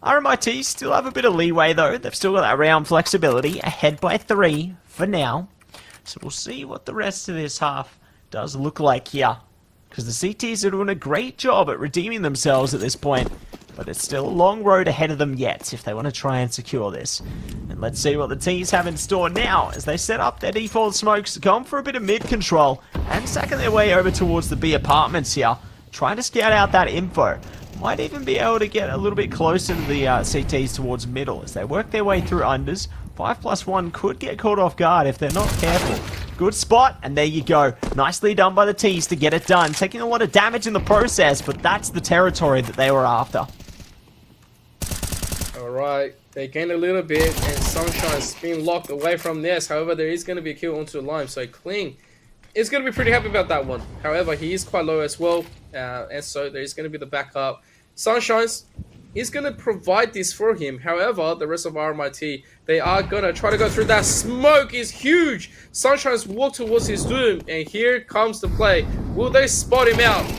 RMIT still have a bit of leeway though. They've still got that round flexibility, ahead by 3 for now. So we'll see what the rest of this half does look like here. Because the CTs are doing a great job at redeeming themselves at this point. But it's still a long road ahead of them yet if they want to try and secure this. And let's see what the Ts have in store now as they set up their default smokes, going for a bit of mid control and sacking their way over towards the B apartments here. Trying to scout out that info. Might even be able to get a little bit closer to the CTs towards middle as they work their way through unders. 5+1 could get caught off guard if they're not careful. Good spot, and there you go. Nicely done by the Ts to get it done. Taking a lot of damage in the process, but that's the territory that they were after. Alright, they gained a little bit, and Sunshine's being locked away from this. However, there is going to be a kill onto Lime, so Kling is going to be pretty happy about that one. However, he is quite low as well, and so there is going to be the backup. Sunshine's is going to provide this for him. However, the rest of RMIT, they are going to try to go through. That smoke is huge. Sunshine's walk towards his doom, and here comes the play. Will they spot him out?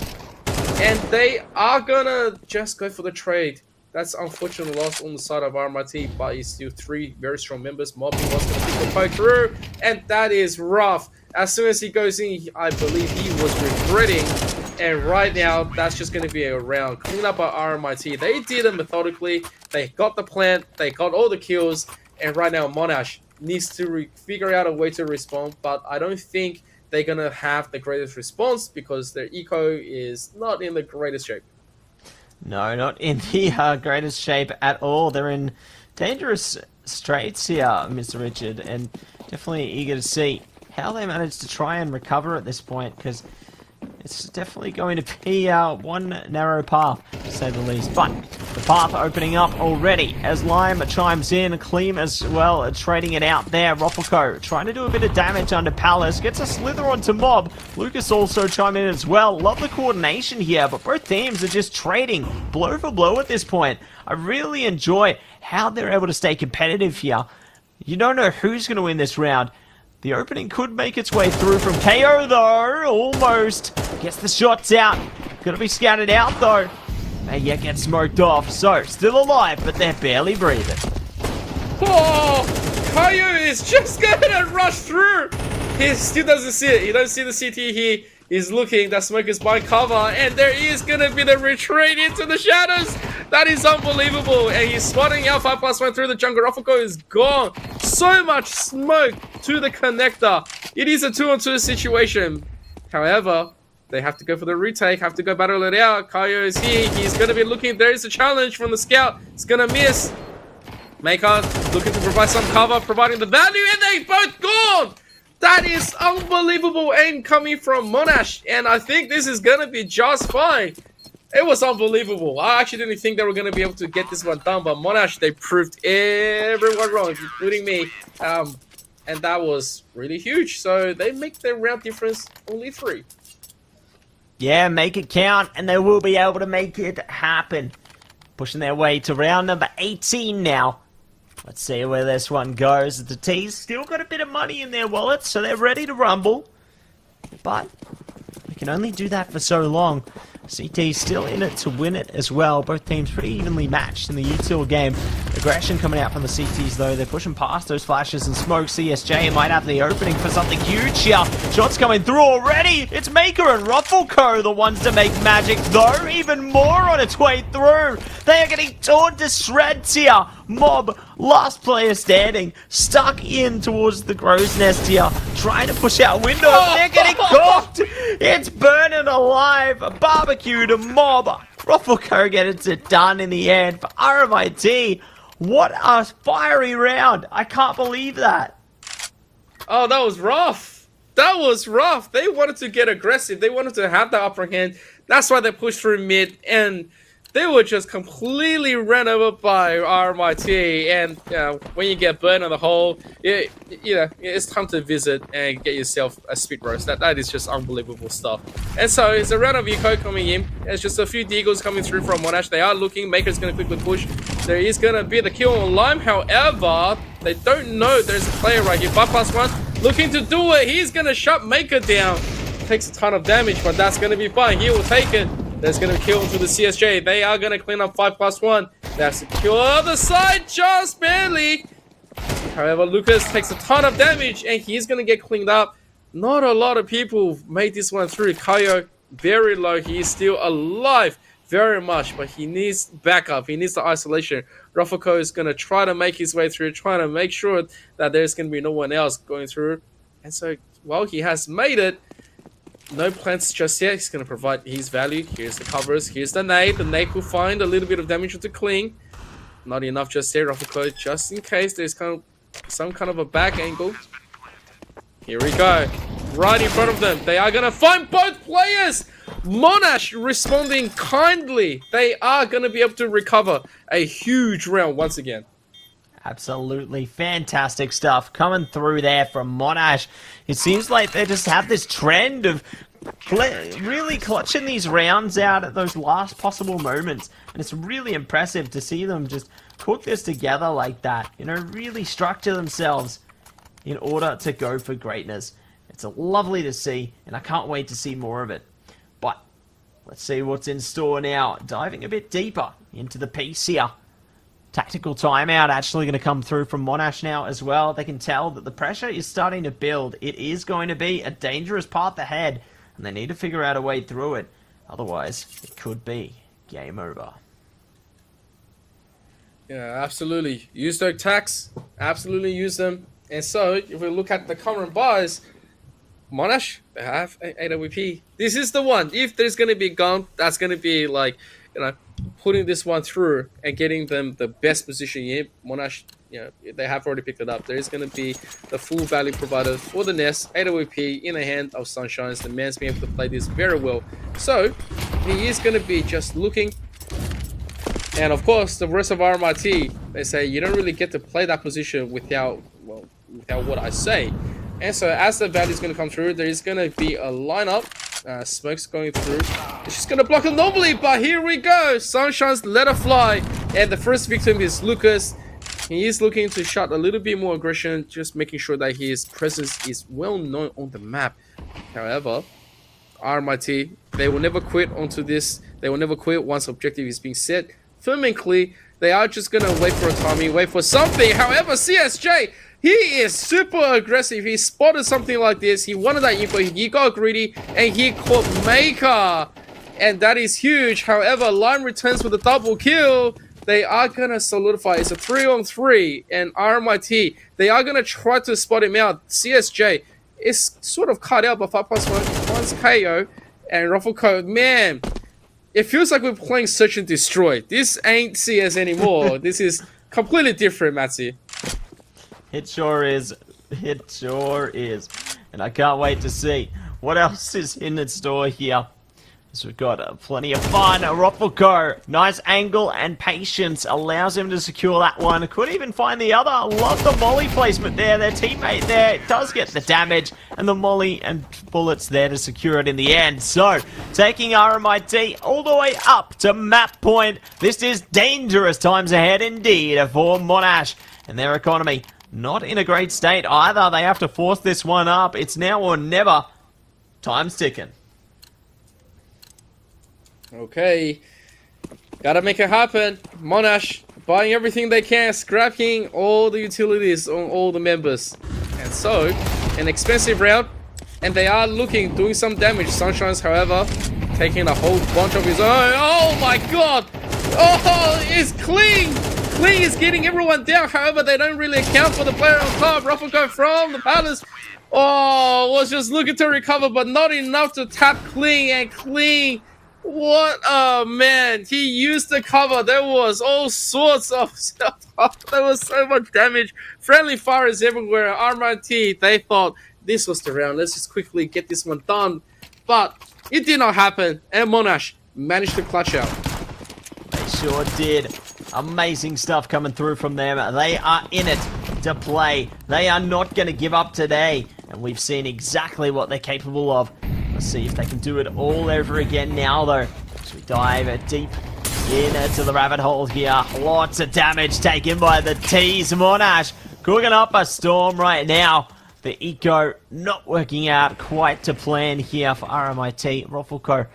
And they are going to just go for the trade. That's unfortunate loss on the side of RMIT, but it's still 3 very strong members. Mobbing was going to pick the poke through, and that is rough. As soon as he goes in, I believe he was regretting. And right now, that's just going to be a round. Clean up by RMIT. They did it methodically. They got the plant. They got all the kills. And right now, Monash needs to figure out a way to respond. But I don't think they're going to have the greatest response because their eco is not in the greatest shape. No, not in the greatest shape at all. They're in dangerous straits here, Mr. Richard. And definitely eager to see how they manage to try and recover at this point, because it's definitely going to be one narrow path, to say the least. But the path opening up already as Lime chimes in. Clean as well, trading it out there. Ropoco trying to do a bit of damage under Palace. Gets a slither onto Mob. Lucas also chiming in as well. Love the coordination here, but both teams are just trading blow for blow at this point. I really enjoy how they're able to stay competitive here. You don't know who's going to win this round. The opening could make its way through from KO though, almost. Gets the shots out. Gonna be scouted out though. May yet get smoked off, so still alive, but they're barely breathing. Oh, Kaio is just gonna rush through. He still doesn't see it. He doesn't see the CT here. He's looking. That smoke is by cover, and there is gonna be the retreat into the shadows. That is unbelievable. And he's spotting out 5+1 through the jungle. Rafuko is gone. So much smoke to the connector. It is a 2-on-2 situation. However, they have to go for the retake, have to go battle it out. Kaio is here. He's gonna be looking. There is a challenge from the scout. It's gonna miss. Maker looking to provide some cover, providing the value, and they both gone. That is unbelievable aim coming from Monash, and I think this is going to be just fine. It was unbelievable. I actually didn't think they were going to be able to get this one done, but Monash, they proved everyone wrong, including me. And that was really huge. So they make their round difference only 3. Yeah, make it count, and they will be able to make it happen. Pushing their way to round number 18 now. Let's see where this one goes. The T's still got a bit of money in their wallets, so they're ready to rumble. But they can only do that for so long. CT's still in it to win it as well. Both teams pretty evenly matched in the util game. Aggression coming out from the CTs though. They're pushing past those flashes and smoke. CSJ might have the opening for something huge here. Shots coming through already. It's Maker and Ruffleco, the ones to make magic though. Even more on its way through. They are getting torn to shreds here. Mob, last player standing, stuck in towards the crow's nest here, trying to push out windows. They're getting cooked. It's burning alive. Barbecue to Mob. Ruffleco gets it done in the end for RMIT. What a fiery round. I can't believe that. Oh, that was rough. That was rough. They wanted to get aggressive. They wanted to have the upper hand. That's why they pushed through mid, and they were just completely ran over by RMIT. And when you get burned on the hole, it's time to visit and get yourself a spit roast. That is just unbelievable stuff. And so it's a round of Eco coming in. There's just a few deagles coming through from Monash. They are looking. Maker's going to quickly push. There is going to be the kill on Lime. However, they don't know there's a player right here. 5+1 looking to do it. He's going to shut Maker down. Takes a ton of damage, but that's going to be fine. He will take it. There's going to kill into the CSJ. They are going to clean up 5+1. That's a kill on the side, just barely. However, Lucas takes a ton of damage, and he's going to get cleaned up. Not a lot of people made this one through. Kayo, very low. He is still alive very much, but he needs backup. He needs the isolation. Ruffleco is going to try to make his way through, trying to make sure that there's going to be no one else going through. And so, while he has made it, no plants just yet. He's going to provide his value. Here's the covers. Here's the nade. The nade will find a little bit of damage with the cling. Not enough just there. Ruffleco, just in case there's some kind of a back angle. Here we go. Right in front of them. They are going to find both players. Monash responding kindly. They are going to be able to recover a huge round once again. Absolutely fantastic stuff coming through there from Monash. It seems like they just have this trend of really clutching these rounds out at those last possible moments. And it's really impressive to see them just put this together like that. You know, really structure themselves in order to go for greatness. It's lovely to see, and I can't wait to see more of it. But let's see what's in store now. Diving a bit deeper into the piece here. Tactical timeout actually going to come through from Monash now as well. They can tell that the pressure is starting to build. It is going to be a dangerous path ahead, and they need to figure out a way through it. Otherwise, it could be game over. Yeah, absolutely. Use their attacks. Absolutely use them. And so, if we look at the current buys, Monash, they have AWP. This is the one. If there's going to be a gun, that's going to be like, putting this one through and getting them the best position in. Monash, they have already picked it up. There is going to be the full value provided for the nest. AWP in the hand of Sunshines. The man's been able to play this very well. So, he is going to be just looking. And of course, the rest of RMIT, they say you don't really get to play that position without what I say. And so as the value is going to come through, there is going to be a lineup. Smoke's going through. It's just going to block it normally, but here we go. Sunshine's let her fly. And the first victim is Lucas. He is looking to shut a little bit more aggression, just making sure that his presence is well known on the map. However, RMIT, they will never quit onto this. They will never quit once objective is being set firm and clear. They are just going to wait for a timing, wait for something. However, CSJ, he is super aggressive. He spotted something like this. He wanted that info. He got greedy and he caught Maker. And that is huge. However, Lime returns with a double kill. They are going to solidify. It's a 3-on-3. And RMIT, they are going to try to spot him out. CSJ is sort of cut out by 5+1. One's KO. And Ruffleco, man, it feels like we're playing Search and Destroy. This ain't CS anymore. This is completely different, Matzy. It sure is. It sure is. And I can't wait to see what else is in the store here. So we've got plenty of fun. Ruffleco, nice angle and patience allows him to secure that one. Could even find the other. Love the molly placement there. Their teammate there does get the damage, and the molly and bullets there to secure it in the end. So taking RMIT all the way up to map point. This is dangerous times ahead indeed for Monash and their economy. Not in a great state either. They have to force this one up. It's now or never. Time's ticking. Okay, gotta make it happen. Monash buying everything they can, scrapping all the utilities on all the members. And so, an expensive round, and they are doing some damage. Sunshine's, however, taking a whole bunch of his own. Oh my god! Oh, it's Kling! Kling is getting everyone down, however, they don't really account for the player on top. Ruffleco from the Palace. Oh, was just looking to recover, but not enough to tap Kling, and Kling... What a man! He used the cover. There was all sorts of stuff. There was so much damage. Friendly fires everywhere. RMIT, they thought this was the round. Let's just quickly get this one done. But it did not happen. And Monash managed to clutch out. They sure did. Amazing stuff coming through from them. They are in it to play. They are not going to give up today. And we've seen exactly what they're capable of. Let's see if they can do it all over again now, though. As we dive deep into the rabbit hole here. Lots of damage taken by the T's. Monash cooking up a storm right now. The eco not working out quite to plan here for RMIT. Ruffleco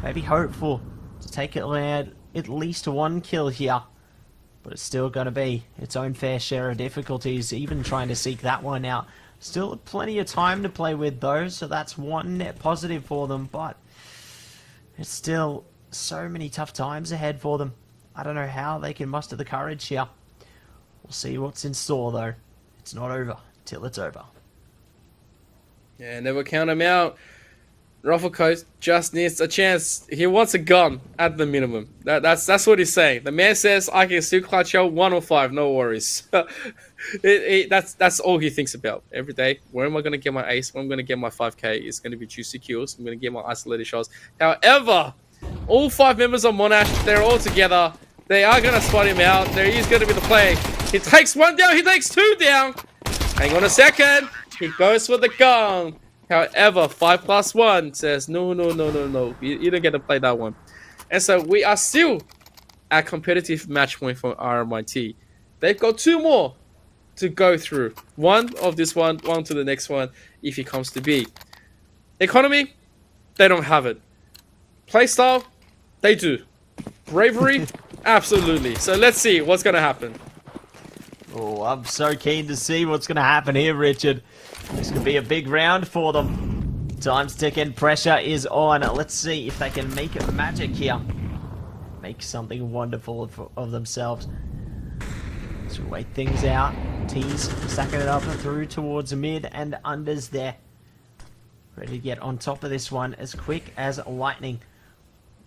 maybe hopeful to take it at least one kill here. But it's still going to be its own fair share of difficulties, even trying to seek that one out. Still plenty of time to play with though, so that's one net positive for them, but it's still so many tough times ahead for them. I don't know how they can muster the courage here. We'll see what's in store though. It's not over till it's over. Yeah, never count him out. Ruffleco just needs a chance. He wants a gun at the minimum. That's what he's saying. The man says, I can still clutch out 1 or 5, no worries. That's all he thinks about every day. Where am I going to get my ace? Where am I going to get my 5k? It's going to be juicy kills. I'm going to get my isolated shots. However, all 5 members of Monash, they're all together. They are going to spot him out. There is going to be the play. He takes 1 down. He takes 2 down. Hang on a second. He goes for the gun. However, 5+1 says, no. You don't get to play that one. And so we are still at competitive match point for RMIT. They've got 2 more to go through. One of this one to the next one, if it comes to be. Economy, they don't have it. Playstyle, they do. Bravery, absolutely. So let's see what's going to happen. Oh, I'm so keen to see what's going to happen here, Richard. This could be a big round for them. Time's ticking, pressure is on. Let's see if they can make it magic here. Make something wonderful of themselves. Let's wait things out. T's stacking it up through towards mid and unders there. Ready to get on top of this one as quick as lightning.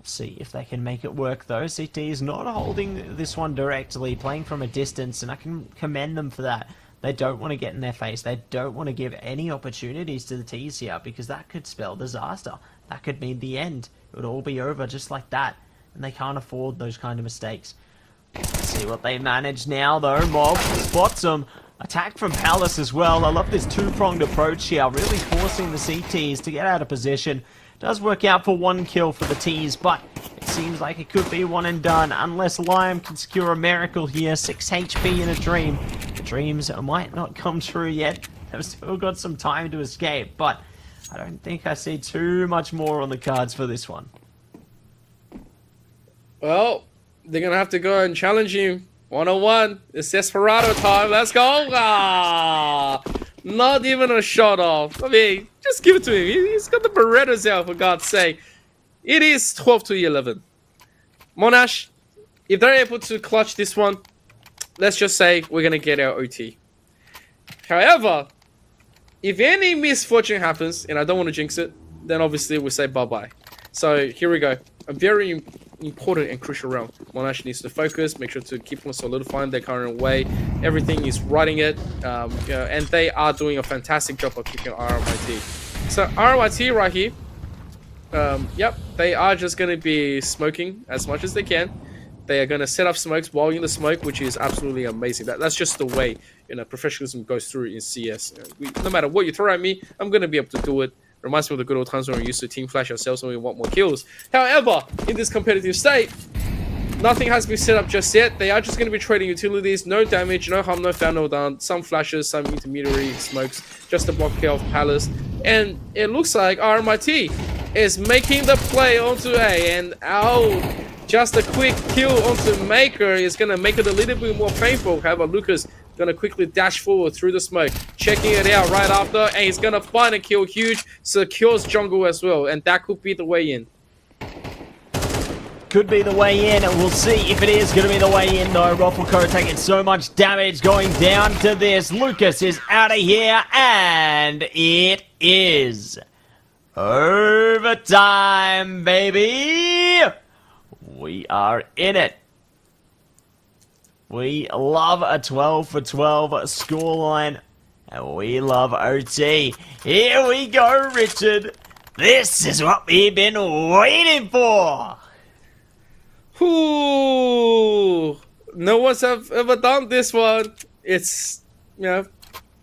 See if they can make it work though. CT is not holding this one directly, playing from a distance, and I can commend them for that. They don't want to get in their face. They don't want to give any opportunities to the T's here, because that could spell disaster. That could mean the end. It would all be over just like that, and they can't afford those kind of mistakes. Let's see what they manage now though. Mob spots them. Attack from Palace as well. I love this 2-pronged approach here, really forcing the CTs to get out of position. Does work out for 1 kill for the T's, but it seems like it could be one and done unless Liam can secure a miracle here. 6 HP in a dream. The dreams might not come true yet. They've still got some time to escape, but I don't think I see too much more on the cards for this one. Well, they're going to have to go and challenge him 1-on-1. It's Desperado time. Let's go. Ah, not even a shot off. I mean, just give it to him. He's got the Berettas out, for God's sake. It is 12-11. Monash, if they're able to clutch this one, let's just say we're going to get our OT. However, if any misfortune happens, and I don't want to jinx it, then obviously we'll say bye-bye. So here we go. A very important and crucial round. Monash needs to focus, make sure to keep on solidifying their current way. Everything is riding it, and they are doing a fantastic job of keeping RMIT. So RMIT right here, Yep, they are just going to be smoking as much as they can. They are going to set up smokes while in the smoke, which is absolutely amazing. That's just the way, professionalism goes through in CS. No matter what you throw at me, I'm going to be able to do it. Reminds me of the good old times when we used to team flash ourselves when we want more kills. However, in this competitive state, nothing has been set up just yet. They are just going to be trading utilities. No damage, no harm, no foul, no done. Some flashes, some intermediary smokes, just to block care of Palace. And it looks like RMIT is making the play onto A. And just a quick kill onto Maker is going to make it a little bit more painful. However, Lucas going to quickly dash forward through the smoke, checking it out right after, and he's going to find a kill. Huge, secures jungle as well, and that could be the way in. Could be the way in, and we'll see if it is going to be the way in though. Roffelco taking so much damage going down to this. Lucas is out of here, and it is overtime, baby! We are in it. We love a 12 for 12 scoreline, and we love OT. Here we go, Richard. This is what we've been waiting for. Ooh, no one's ever done this one. It's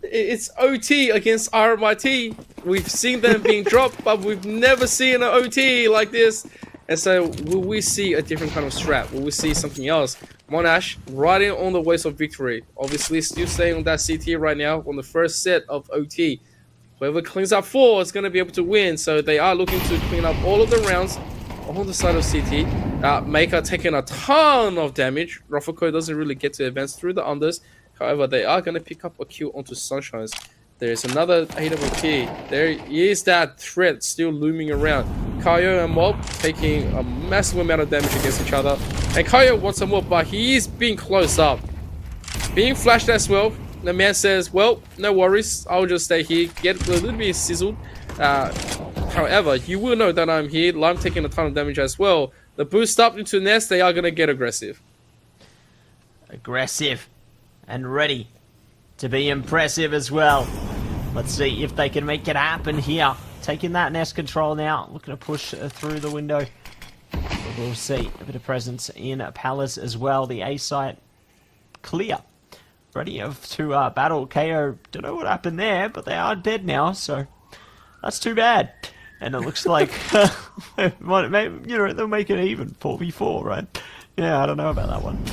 it's OT against RMIT. We've seen them being dropped, but we've never seen an OT like this. And so, will we see a different kind of strat? Will we see something else? Monash riding on the waves of victory. Obviously, still staying on that CT right now on the first set of OT. Whoever cleans up 4 is going to be able to win. So they are looking to clean up all of the rounds on the side of CT. Maker taking a ton of damage. Roffelco doesn't really get to advance through the unders. However, they are going to pick up a kill onto Sunshines. There's another AWP. There is that threat still looming around. Kaio and Mob taking a massive amount of damage against each other. And Kaio wants some more, but he is being closed up. Being flashed as well. The man says, well, no worries. I'll just stay here, get a little bit sizzled. However, you will know that I'm here. I'm taking a ton of damage as well. The boost up into Nest, they are going to get aggressive. Aggressive and ready to be impressive as well. Let's see if they can make it happen here. Taking that Nest control now. Looking to push through the window. We'll see a bit of presence in Palace as well. The A site clear. Ready to battle KO. Don't know what happened there, but they are dead now, so that's too bad. And it looks like maybe, they'll make it even 4v4, right? Yeah, I don't know about that one.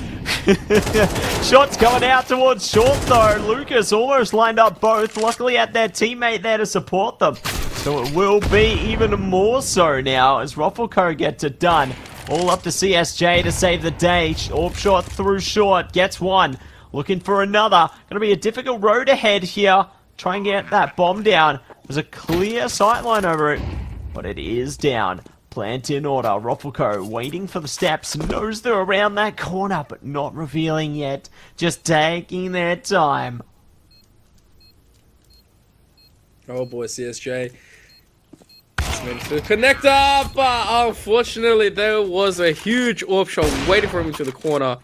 Shots going out towards short though. Lucas almost lined up both. Luckily had their teammate there to support them. So it will be even more so now as Roffelco gets it done. All up to CSJ to save the day. Orb shot through short. Gets one. Looking for another. Gonna be a difficult road ahead here. Try and get that bomb down. There's a clear sightline over it, but it is down. Plant in order. Roffelco waiting for the steps. Knows they're around that corner, but not revealing yet. Just taking their time. Oh boy, CSJ. It's meant to connect up, but unfortunately there was a huge orb shot waiting for him into the corner.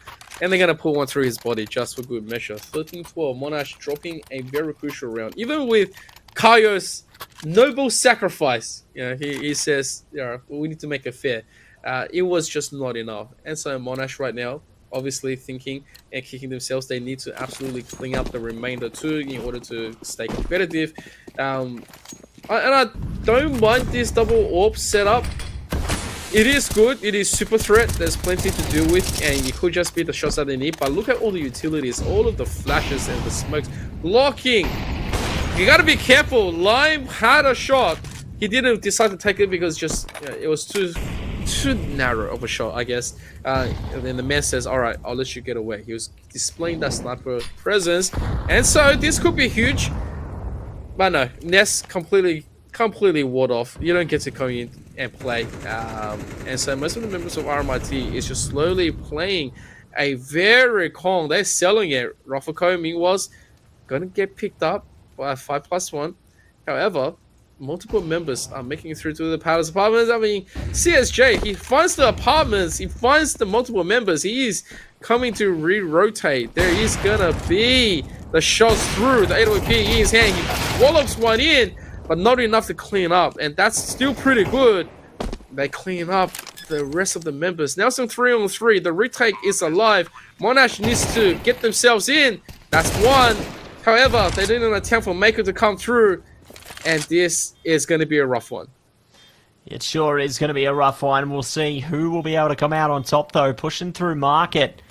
And they're going to pull one through his body just for good measure. 13-12. Monash dropping a very crucial round. Even with Kaio's noble sacrifice, he says, we need to make it fair. It was just not enough. And so Monash right now, obviously thinking and kicking themselves, they need to absolutely clean up the remainder too in order to stay competitive. And I don't mind this double orb setup. It is good. It is super threat. There's plenty to deal with, and it could just be the shots that they need. But look at all the utilities, all of the flashes and the smokes. Blocking. You gotta be careful. Lime had a shot. He didn't decide to take it because it was too narrow of a shot, I guess. And then the man says, all right, I'll let you get away. He was displaying that sniper presence. And so this could be huge. But no, Nest completely ward off. You don't get to come in and play. And so most of the members of RMIT is just slowly playing a very calm. They're selling it. Roffelco, meanwhile, going to get picked up by a 5+1. However, multiple members are making it through to the Palace apartments. I mean, CSJ, he finds the apartments. He finds the multiple members. He is coming to re-rotate. There is going to be the shots through the AWP in his hand. He wallops one in, but not enough to clean up, and that's still pretty good. They clean up the rest of the members. Now some 3-on-3. The retake is alive. Monash needs to get themselves in. That's one. However, they didn't attempt for Maker to come through. And this is going to be a rough one. It sure is going to be a rough one. We'll see who will be able to come out on top, though. Pushing through Market.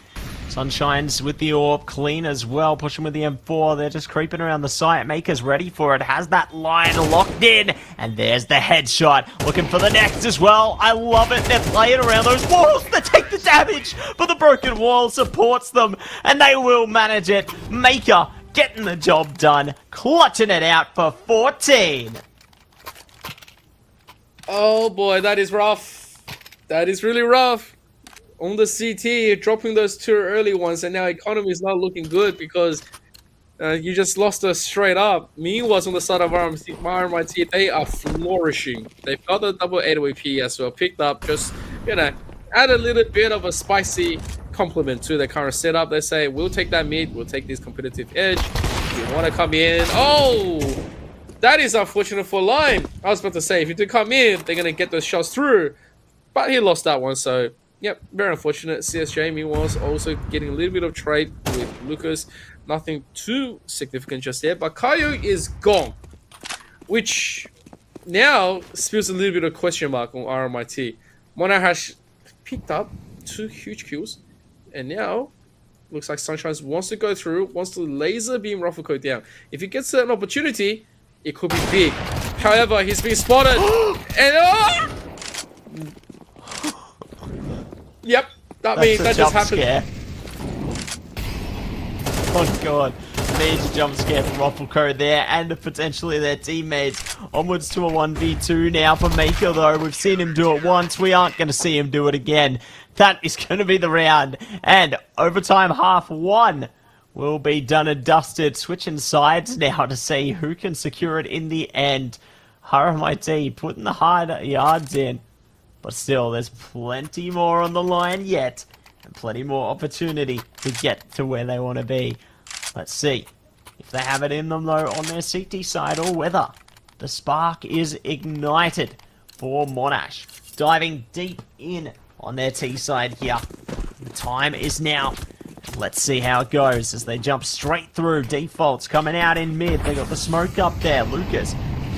Sunshine's with the AWP, clean as well, pushing with the M4. They're just creeping around the site. Maker's ready for it, has that line locked in, and there's the headshot. Looking for the next as well. I love it. They're playing around those walls. They take the damage, but the broken wall supports them, and they will manage it. Maker getting the job done, clutching it out for 14. Oh boy, that is rough. That is really rough. On the CT, dropping those 2 early ones, and now economy is not looking good because you just lost us straight up. Meanwhile, on the side of RMIT, they are flourishing. They've got the double AWP as well, picked up, just, add a little bit of a spicy complement to the current setup. They say, we'll take that mid, we'll take this competitive edge. If you want to come in, oh, that is unfortunate for Lime. I was about to say, if you do come in, they're going to get those shots through. But he lost that one, so... Yep, very unfortunate. CSJ meanwhile also getting a little bit of trade with Lucas. Nothing too significant just yet, but Kaio is gone, which now spills a little bit of question mark on RMIT. Mona has picked up 2 huge kills, and now looks like Sunshine wants to go through, wants to laser beam Rufflecoat down. If he gets an opportunity, it could be big. However, he's being spotted, and yep, that just happened. Scare. Oh god, major jump scare from Rufflecoat there, and potentially their teammates. Onwards to a 1v2 now for Maker, though. We've seen him do it once, we aren't going to see him do it again. That is going to be the round, and overtime half 1 will be done and dusted. Switching sides now to see who can secure it in the end. RMIT putting the hard yards in. But still, there's plenty more on the line yet, and plenty more opportunity to get to where they want to be. Let's see if they have it in them, though, on their CT side, or whether the spark is ignited for Monash. Diving deep in on their T side here. The time is now. Let's see how it goes as they jump straight through. Defaults coming out in mid. They got the smoke up there. Lucas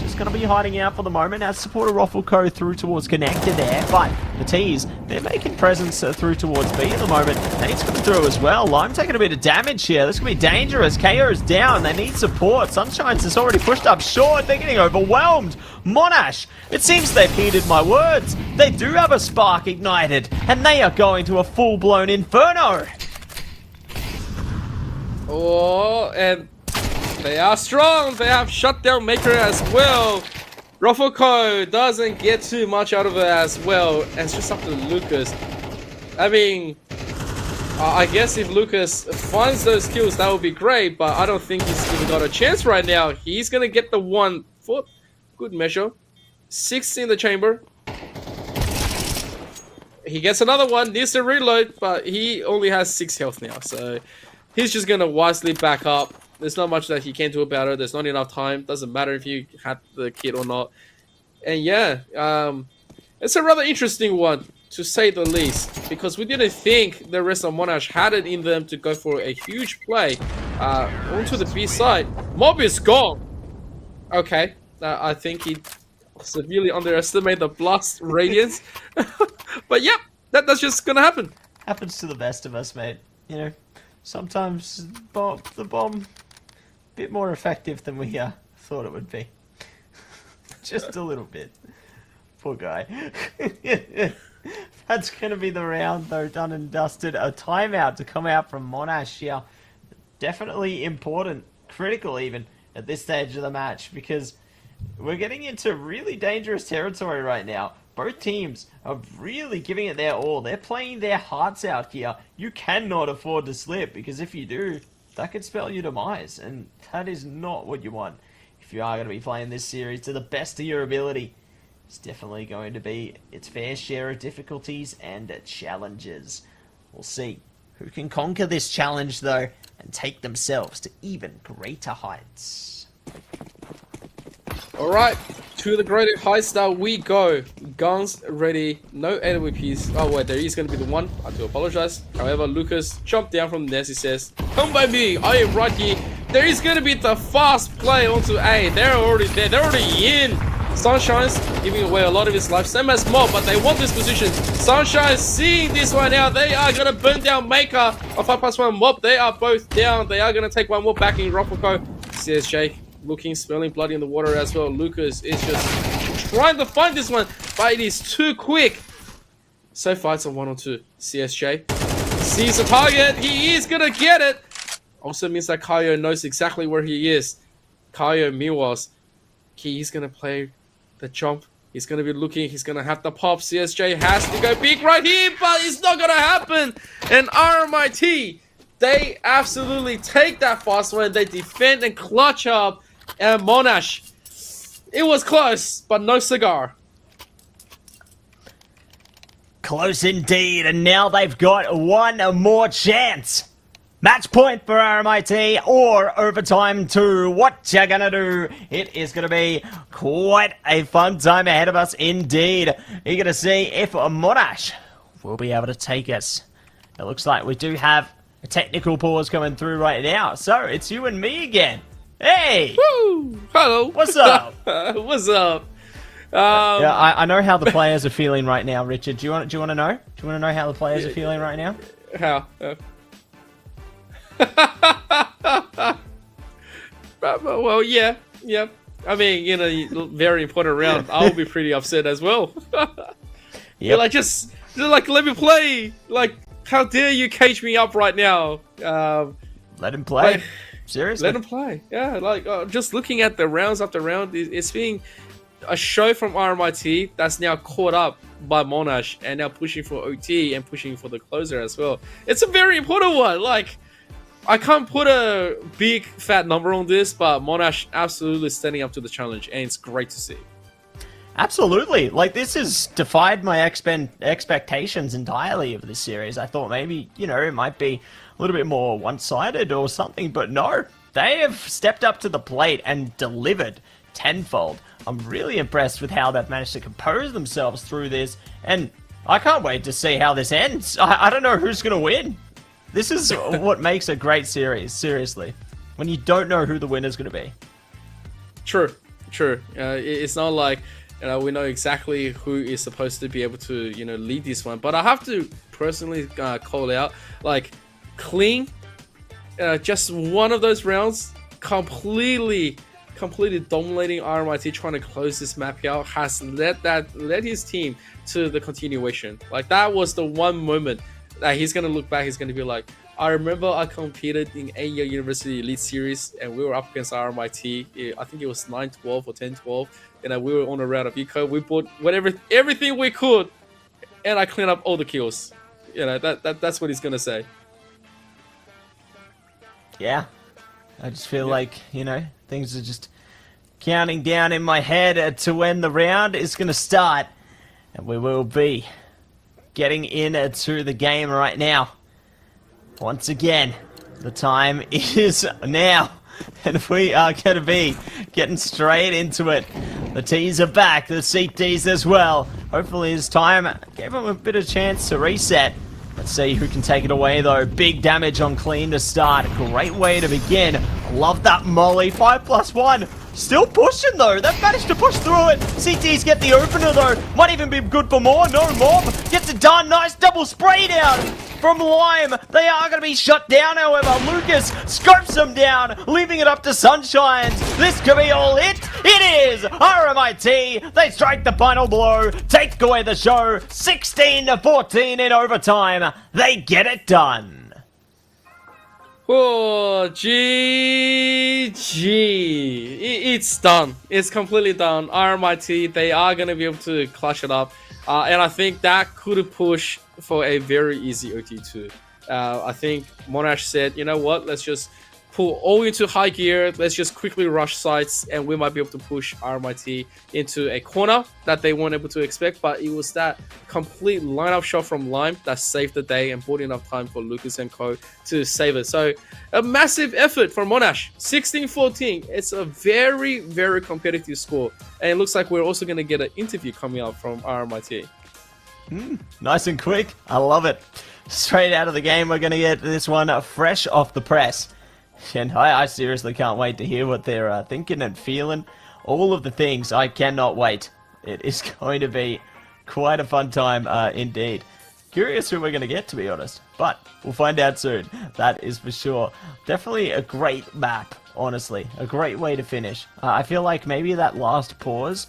just going to be hiding out for the moment as supporter Rufflecoat through towards connector there, but the T's, they're making presence through towards B at the moment. Nate's coming through as well. Lime taking a bit of damage here. This could be dangerous. KO's down. They need support. Sunshine's has already pushed up short. They're getting overwhelmed. Monash, it seems they've heeded my words. They do have a spark ignited, and they are going to a full-blown inferno. Oh, and they are strong. They have shut down Maker as well. Rufflecoat doesn't get too much out of it as well. And it's just up to Lucas. I mean, I guess if Lucas finds those kills, that would be great. But I don't think he's even got a chance right now. He's going to get the 1 for good measure. 6 in the chamber. He gets another one. Needs to reload. But he only has 6 health now. So he's just going to wisely back up. There's not much that he can do about it. There's not enough time. Doesn't matter if you had the kit or not. And yeah, it's a rather interesting one, to say the least. Because we didn't think the rest of Monash had it in them to go for a huge play onto the B side. Mob is gone. Okay, I think he severely underestimated the blast radiance. But yeah, that's just going to happen. Happens to the best of us, mate. You know, sometimes the bomb... bit more effective than we thought it would be. Just a little bit. Poor guy. That's going to be the round, though, done and dusted. A timeout to come out from Monash here. Definitely important, critical even, at this stage of the match, because we're getting into really dangerous territory right now. Both teams are really giving it their all. They're playing their hearts out here. You cannot afford to slip, because if you do, that could spell your demise, and that is not what you want. If you are going to be playing this series to the best of your ability, it's definitely going to be its fair share of difficulties and challenges. We'll see who can conquer this challenge, though, and take themselves to even greater heights. Alright, to the greater heights that we go. Guns ready, no AWPs. Oh wait, there is going to be the one. I do apologize. However, Lucas jumped down from the nest. He says, "Come by me, I am right here." There is going to be the fast play onto A. They're already there. They're already in. Sunshine's giving away a lot of his life. Same as Mob, but they want this position. Sunshine seeing this one out. They are going to burn down Maker of 5+1 Mob. They are both down. They are going to take one more back in Rocco. CSJ looking, smelling bloody in the water as well. Lucas is just trying to find this one, but it is too quick. So far, it's a 1-on-2. CSJ sees the target. He is going to get it. Also means that Kaio knows exactly where he is. Kaio, meanwhile, he's going to play the jump. He's going to be looking. He's going to have the pop. CSJ has to go big right here, but it's not going to happen. And RMIT, they absolutely take that fast one. They defend and clutch up. And Monash, it was close, but no cigar. Close indeed, and now they've got one more chance. Match point for RMIT or overtime 2. What you gonna do? It is gonna be quite a fun time ahead of us indeed. You're gonna see if Monash will be able to take us. It looks like we do have a technical pause coming through right now. So it's you and me again. Hey! Woo! Hello. What's up? What's up? Yeah, I know how the players are feeling right now, Richard. Do you want to know? Do you want to know how the players are feeling right now? How? Well, yeah. I mean, you know, very important round. I'll be pretty upset as well. Yeah, like just like let me play. Like, how dare you cage me up right now? Let him play. Like, seriously, let him play. Yeah, like just looking at the rounds after round, it's being a show from RMIT that's now caught up by Monash and now pushing for OT and pushing for the closer as well. It's a very important one. Like, I can't put a big fat number on this, but Monash absolutely standing up to the challenge, and it's great to see. Absolutely. Like, this has defied my expectations entirely of this series. I thought maybe, you know, it might be a little bit more one-sided or something, but no. They have stepped up to the plate and delivered tenfold. I'm really impressed with how they've managed to compose themselves through this, and I can't wait to see how this ends. I don't know who's going to win. This is what makes a great series, seriously. When you don't know who the winner's going to be. True. It's not like, you know, we know exactly who is supposed to be able to, you know, lead this one. But I have to personally call out, like, Clean, just one of those rounds, completely dominating RMIT, trying to close this map out, has led his team to the continuation. Like, that was the one moment that he's going to look back, he's going to be like, I remember I competed in AEL University Elite Series and we were up against RMIT. I think it was 9-12 or 10-12. And we were on a round of eco. We bought everything we could and I cleaned up all the kills. You know, that's what he's going to say. Yeah. I just feel like, you know, things are just counting down in my head to when the round is going to start. And we will be getting into the game right now. Once again, the time is now. And we are going to be getting straight into it. The T's are back, the CTs as well. Hopefully this time gave them a bit of chance to reset. Let's see who can take it away though. Big damage on Clean to start. Great way to begin. Love that molly. 5+1. Still pushing though. They've managed to push through it. CTs get the opener though. Might even be good for more. No Mob gets it done. Nice double spray down from Lime. They are going to be shut down however. Lucas scopes them down, leaving it up to Sunshines. This could be all it. It is RMIT. They strike the final blow. Take away the show. 16-14 in overtime. They get it done. Oh, GG. It's done. It's completely done. RMIT, they are going to be able to clutch it up. And I think that could push for a very easy OT2. I think Monash said, you know what, let's just pull all into high gear. Let's just quickly rush sites, and we might be able to push RMIT into a corner that they weren't able to expect. But it was that complete lineup shot from Lime that saved the day and bought enough time for Lucas and co to save it. So a massive effort from Monash. 16-14. It's a very, very competitive score. And it looks like we're also going to get an interview coming up from RMIT. Nice and quick. I love it. Straight out of the game, we're going to get this one fresh off the press. And I seriously can't wait to hear what they're thinking and feeling. All of the things. I cannot wait. It is going to be quite a fun time indeed. Curious who we're going to get, to be honest. But we'll find out soon. That is for sure. Definitely a great map, honestly. A great way to finish. I feel like maybe that last pause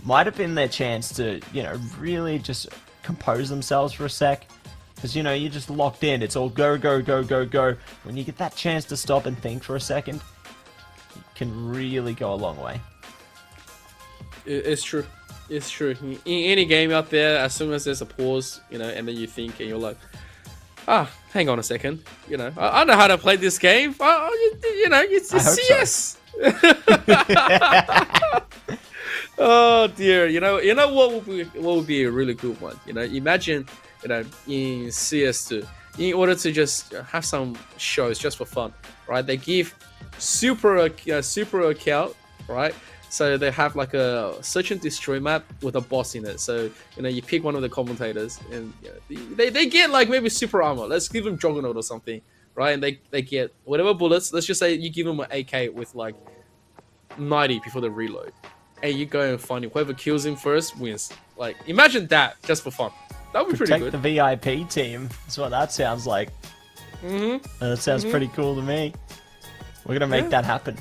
might have been their chance to, really just compose themselves for a sec. Because, you're just locked in. It's all go, go, go, go, go. When you get that chance to stop and think for a second, it can really go a long way. It's true. It's true. In any game out there, as soon as there's a pause, and then you think and you're like, hang on a second. I know how to play this game. It's CS. So. Oh dear. What would be a really good one? Imagine, in CS2, in order to just have some shows just for fun, right? They give super account, right? So they have like a search and destroy map with a boss in it. So you pick one of the commentators, and they get like maybe super armor. Let's give them Juggernaut or something, right? And they get whatever bullets. Let's just say you give them an AK with like 90 before they reload, and you go and find him. Whoever kills him first wins. Like, imagine that just for fun. That would be pretty good. Protect the VIP team. That's what that sounds like. That sounds pretty cool to me. We're gonna make that happen.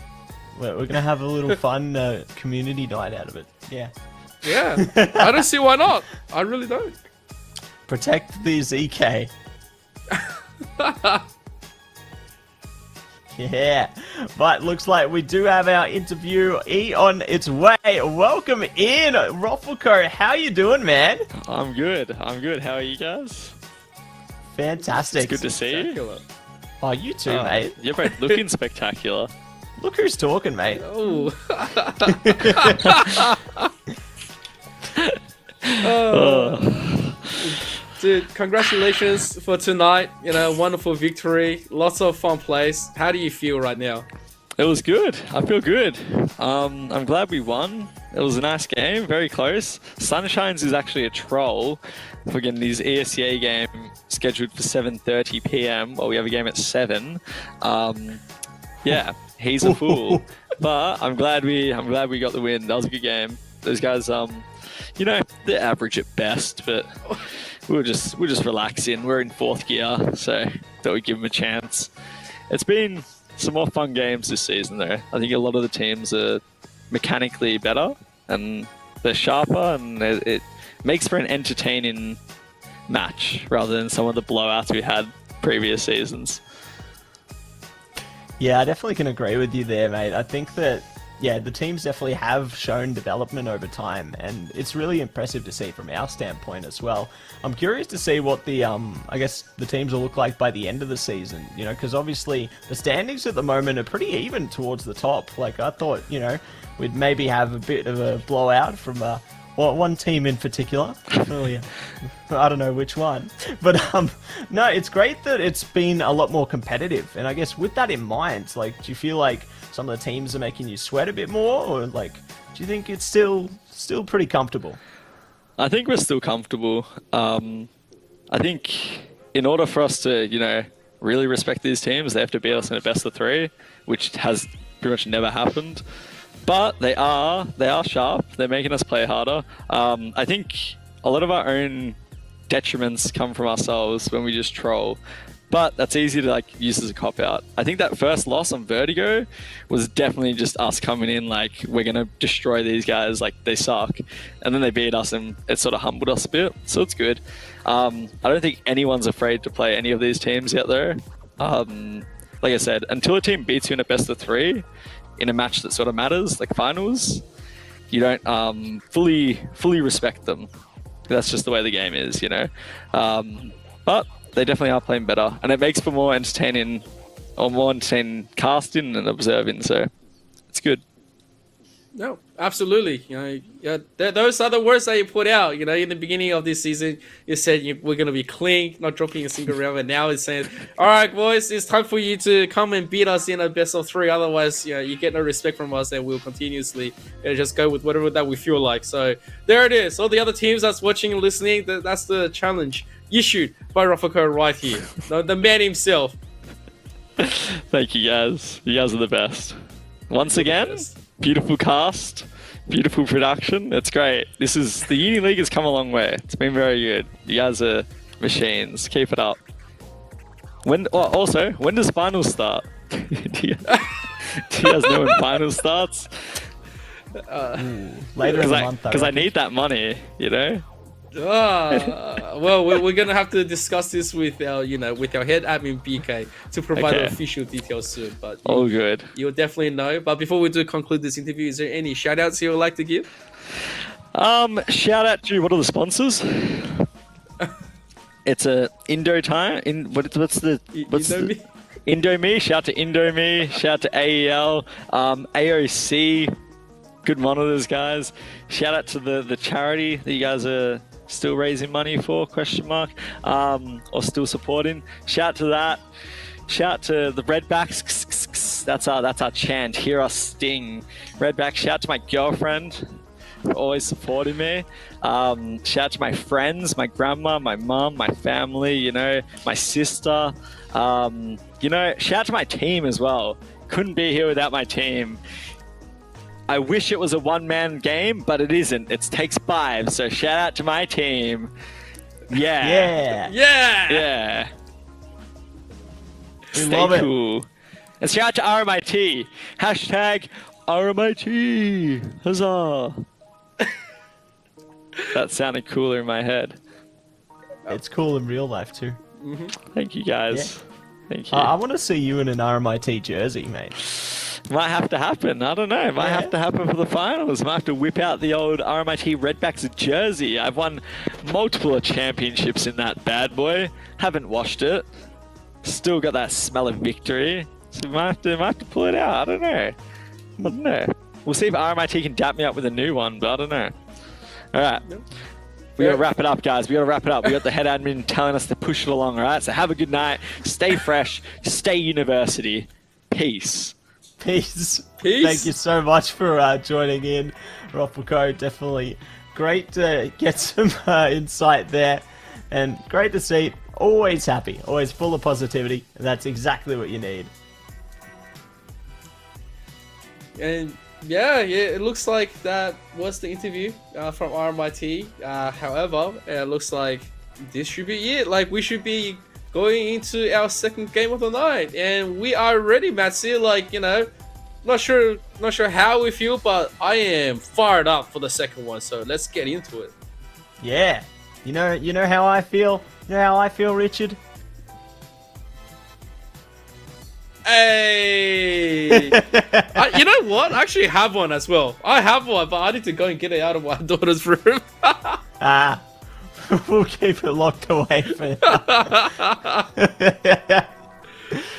We're gonna have a little fun community night out of it. Yeah. Yeah. I don't see why not. I really don't. Protect the ZK. Yeah, but looks like we do have our interview on its way. Welcome in, Rufflecoat. How you doing, man? I'm good. How are you guys? Fantastic. It's good to see you. Oh, you too, mate. You're both looking spectacular. Look who's talking, mate. Oh. Dude, congratulations for tonight. Wonderful victory. Lots of fun plays. How do you feel right now? It was good. I feel good. I'm glad we won. It was a nice game, very close. Sunshines is actually a troll for getting his ESCA game scheduled for 7:30 p.m. while we have a game at 7. Yeah, he's a fool. But I'm glad we got the win. That was a good game. Those guys, they're average at best, but we're just relaxing. We're in 4th gear, so thought we'd give them a chance. It's been some more fun games this season, though. I think a lot of the teams are mechanically better and they're sharper, and it makes for an entertaining match rather than some of the blowouts we had previous seasons. Yeah, I definitely can agree with you there, mate. I think that, the teams definitely have shown development over time, and it's really impressive to see from our standpoint as well. I'm curious to see what the, the teams will look like by the end of the season, because obviously the standings at the moment are pretty even towards the top. Like, I thought, we'd maybe have a bit of a blowout from one team in particular. Oh, yeah. I don't know which one. But, no, it's great that it's been a lot more competitive. And I guess with that in mind, like, do you feel like some of the teams are making you sweat a bit more? Or, like, do you think it's still pretty comfortable? I think we're still comfortable. I think in order for us to, really respect these teams, they have to beat us in a best of 3, which has pretty much never happened. But they are sharp. They're making us play harder. I think a lot of our own detriments come from ourselves when we just troll. But that's easy to use as a cop-out. I think that first loss on Vertigo was definitely just us coming in like, we're going to destroy these guys, like they suck. And then they beat us and it sort of humbled us a bit. So it's good. I don't think anyone's afraid to play any of these teams yet though. Like I said, until a team beats you in a best of 3, in a match that sort of matters, like finals, you don't fully respect them. That's just the way the game is, But they definitely are playing better, and it makes for more entertaining or more entertaining casting and observing. So it's good. No, absolutely. You know, yeah, those are the words that you put out. You know, in the beginning of this season, you said we're going to be clean, not dropping a single round, and now it's saying, "All right, boys, it's time for you to come and beat us in a best of 3. Otherwise, you know, you get no respect from us, and we'll continuously just go with whatever that we feel like." So there it is. All the other teams that's watching and listening, that's the challenge issued by Rofako right here, the man himself. Thank you guys. You guys are the best. Once again. Beautiful cast, beautiful production. It's great. The Uni League has come a long way. It's been very good. You guys are machines. Keep it up. When does finals start? do you guys know when finals starts? Later in the month. Because I need that money, you know. Well, we're gonna have to discuss this with our head admin BK to provide the official details soon. But all good. You'll definitely know. But before we do conclude this interview, is there any shout outs you would like to give? Shout out to what are the sponsors? It's a Indomie. Indomie. Shout out to Indomie. Shout out to AEL. AOC. Good monitors, guys. Shout out to the charity that you guys are still raising money for, or still supporting. Shout out to that. Shout out to the Redbacks. That's our chant. Hear us sting. Redback. Shout out to my girlfriend for always supporting me. Shout out to my friends, my grandma, my mum, my family, you know, my sister. Shout out to my team as well. Couldn't be here without my team. I wish it was a one-man game, but it isn't. It takes 5. So shout out to my team. Yeah. We love it. Cool. And shout out to RMIT. Hashtag RMIT. Huzzah. That sounded cooler in my head. It's cool in real life too. Mm-hmm. Thank you, guys. Yeah. Thank you. I want to see you in an RMIT jersey, mate. Might have to happen. I don't know. Might have to happen for the finals. Might have to whip out the old RMIT Redbacks jersey. I've won multiple championships in that bad boy. Haven't washed it. Still got that smell of victory. So might have to pull it out. I don't know. We'll see if RMIT can dap me up with a new one, but I don't know. All right. We gotta wrap it up, guys. We got the head admin telling us to push it along, all right? So have a good night. Stay fresh. Stay university. Peace. Peace. Thank you so much for joining in, Rofako. Definitely great to get some insight there, and great to see. Always happy, always full of positivity, and that's exactly what you need. And yeah, it looks like that was the interview from RMIT. However, it looks like this should be it. Like, we should be going into our second game of the night, and we are ready, Matsi. Like, you know, not sure how we feel, but I am fired up for the second one. So let's get into it. Yeah, you know how I feel. You know how I feel, Richard. Hey, you know what? I actually have one as well. I have one, but I need to go and get it out of my daughter's room. We'll keep it locked away for now.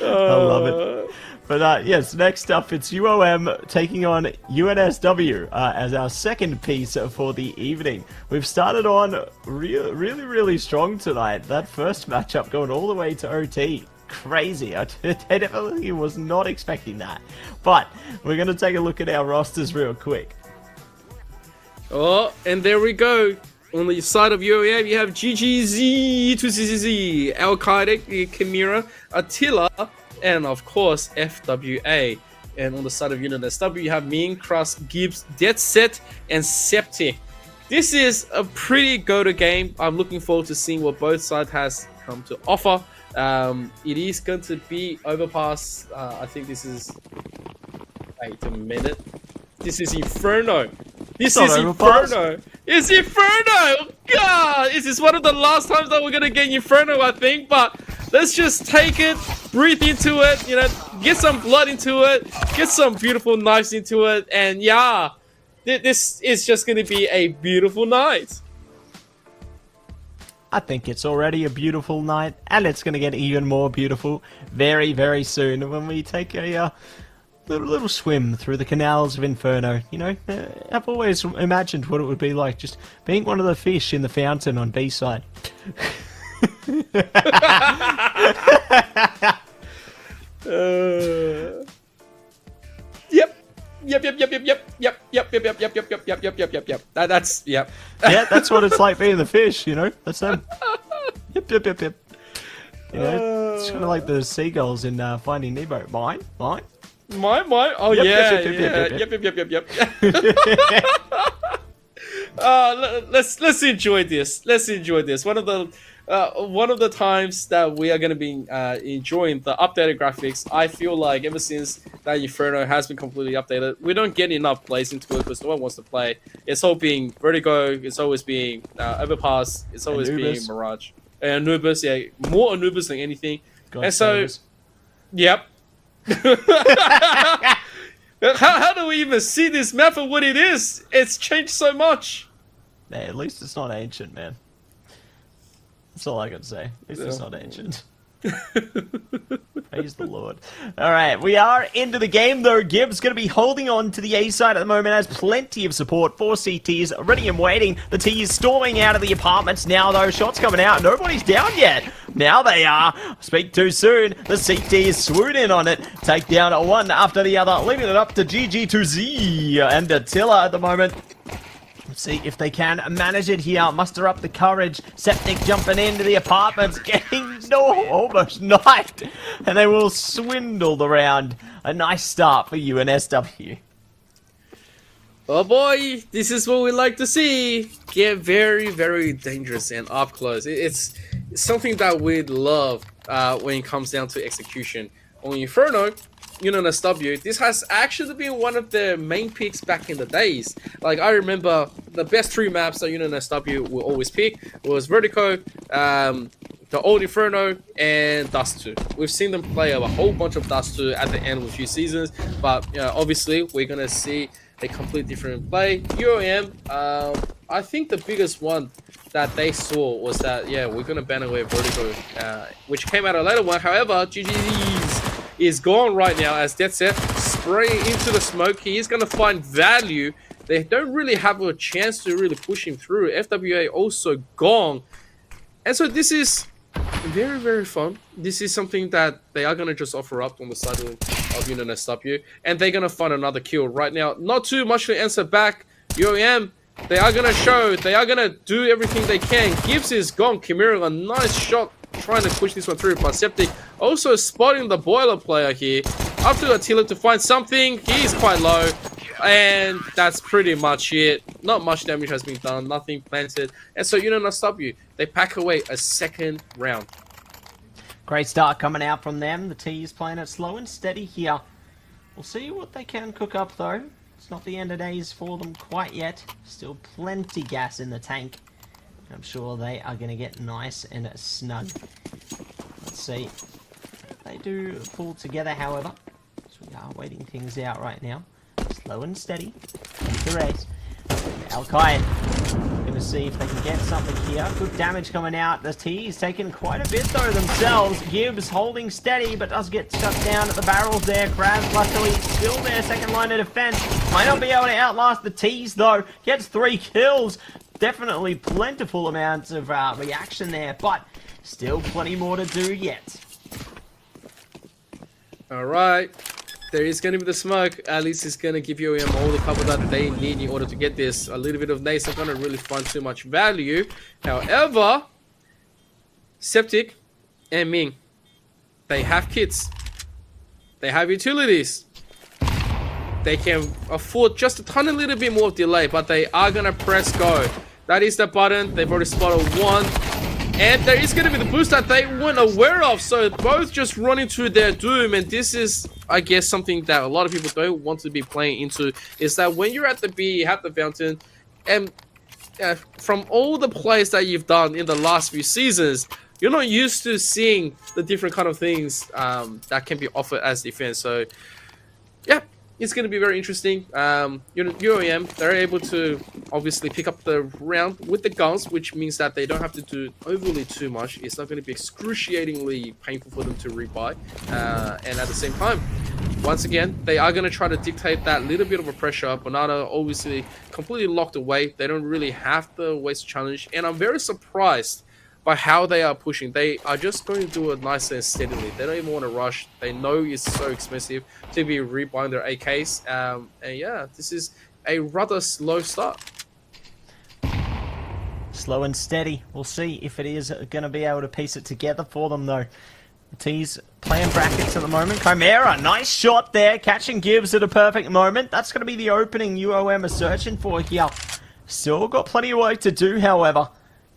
I love it. But yes, next up it's UOM taking on UNSW as our second piece for the evening. We've started on really strong tonight. That first matchup going all the way to OT. Crazy. I definitely was not expecting that. But we're going to take a look at our rosters real quick. Oh, and there we go. On the side of UOM, you have GGZ, 2CCZ, Al-Qaeda, Chimera, Attila, and of course FWA. And on the side of UNSW, you have Mean, Cross, Gibbs, Dead Set, and Septic. This is a pretty go-to game. I'm looking forward to seeing what both sides has come to offer. It is going to be Overpass. I think this is... Wait a minute. This is Inferno. This is Inferno. It's Inferno! God! This is one of the last times that we're going to get Inferno, I think. But let's just take it, breathe into it, you know, get some blood into it, get some beautiful knives into it. And yeah, this is just going to be a beautiful night. I think it's already a beautiful night, and it's going to get even more beautiful very, very soon when we take a little swim through the canals of Inferno. You know, I've always imagined what it would be like just being one of the fish in the fountain on B-side. Yep. That's yep. Yeah, that's what it's like being the fish, you know? That's them. Yep. You know, it's kind of like the seagulls in Finding Nemo. Mine. Oh Yep, yeah. yep. Let's enjoy this. One of the times that we are going to be enjoying the updated graphics. I feel like ever since that Inferno has been completely updated, we don't get enough plays into it because no one wants to play. It's all being Vertigo. It's always being Overpass. It's always Anubis. being Mirage. And Anubis, yeah, more Anubis than anything. God and so, save us. yep. How do we even see this map for what it is? It's changed so much. Man, at least it's not ancient, man. That's all I can say. At least it's not ancient. Praise the Lord. Alright, we are into the game though. Gibbs going to be holding on to the A side at the moment, has plenty of support. 4 CTs ready and waiting. The T is storming out of the apartments now though. Shots coming out. Nobody's down yet. Now they are. Speak too soon. The CT is swooned in on it. Take down one after the other, leaving it up to GG2Z and Attila at the moment. Let's see if they can manage it here. Muster up the courage. Septic jumping into the apartments. Getting almost knifed. And they will swindle the round. A nice start for UNSW. Oh boy, this is what we like to see. Get very, very dangerous and up close. It's something that we love when it comes down to execution. On Inferno, UNSW, this has actually been one of the main picks back in the days. Like, I remember the best 3 maps that UNSW will always pick was Vertigo, the old Inferno, and Dust 2. We've seen them play a whole bunch of Dust 2 at the end of a few seasons, but obviously we're going to see a completely different play. UOM, I think the biggest one that they saw was that, yeah, we're going to ban away Vertigo, which came out a later one. However, GG's is gone right now as Dead Set spraying into the smoke. He is going to find value. They don't really have a chance to really push him through. FWA also gone. And so this is very, very fun. This is something that they are going to just offer up on the side of UNSW. And they're going to find another kill right now. Not too much to answer back. UOM, they are going to show. They are going to do everything they can. Gibbs is gone. Chimera, a nice shot trying to push this one through. But Septic also spotting the boiler player here. Up to Attila to find something. He's quite low. And that's pretty much it. Not much damage has been done. Nothing planted. And so UNSW, they pack away a second round. Great start coming out from them. The T is playing it slow and steady here. We'll see what they can cook up though. It's not the end of days for them quite yet. Still plenty gas in the tank. I'm sure they are going to get nice and snug. Let's see. They do pull together, however. So we are waiting things out right now. Slow and steady. The race. Alkai. Going to see if they can get something here. Good damage coming out. The T is taking quite a bit though themselves. Gibbs holding steady, but does get shut down at the barrels there. Krabs luckily still there. Second line of defense. Might not be able to outlast the T's though. Gets 3 kills. Definitely plentiful amounts of reaction there, but still plenty more to do yet. Alright. There is going to be the smoke. At least it's going to give you all the cover that they need in order to get this. A little bit of nades are going to really find too much value. However, Septic and Ming, they have kits. They have utilities. They can afford just a tiny little bit more delay, but they are going to press go. That is the button. They've already spotted one. And there is going to be the boost that they weren't aware of. So both just run into their doom. And this is, I guess, something that a lot of people don't want to be playing into. Is that when you're at the B, you have the fountain. And from all the plays that you've done in the last few seasons, you're not used to seeing the different kind of things that can be offered as defense. So, yeah. it's going to be very interesting. UAM, they're able to obviously pick up the round with the guns, which means that they don't have to do overly too much. It's not going to be excruciatingly painful for them to rebuy. And at the same time, once again, they are going to try to dictate that little bit of a pressure. Banana obviously completely locked away. They don't really have the waste challenge. And I'm very surprised by how they are pushing. They are just going to do it nice and steadily. They don't even want to rush. They know it's so expensive to be rebuying their AKs. And yeah, this is a rather slow start. Slow and steady. We'll see if it is going to be able to piece it together for them, though. The T's playing brackets at the moment. Chimera, nice shot there. Catching Gibbs at a perfect moment. That's going to be the opening UOM are searching for here. Still got plenty of work to do, however.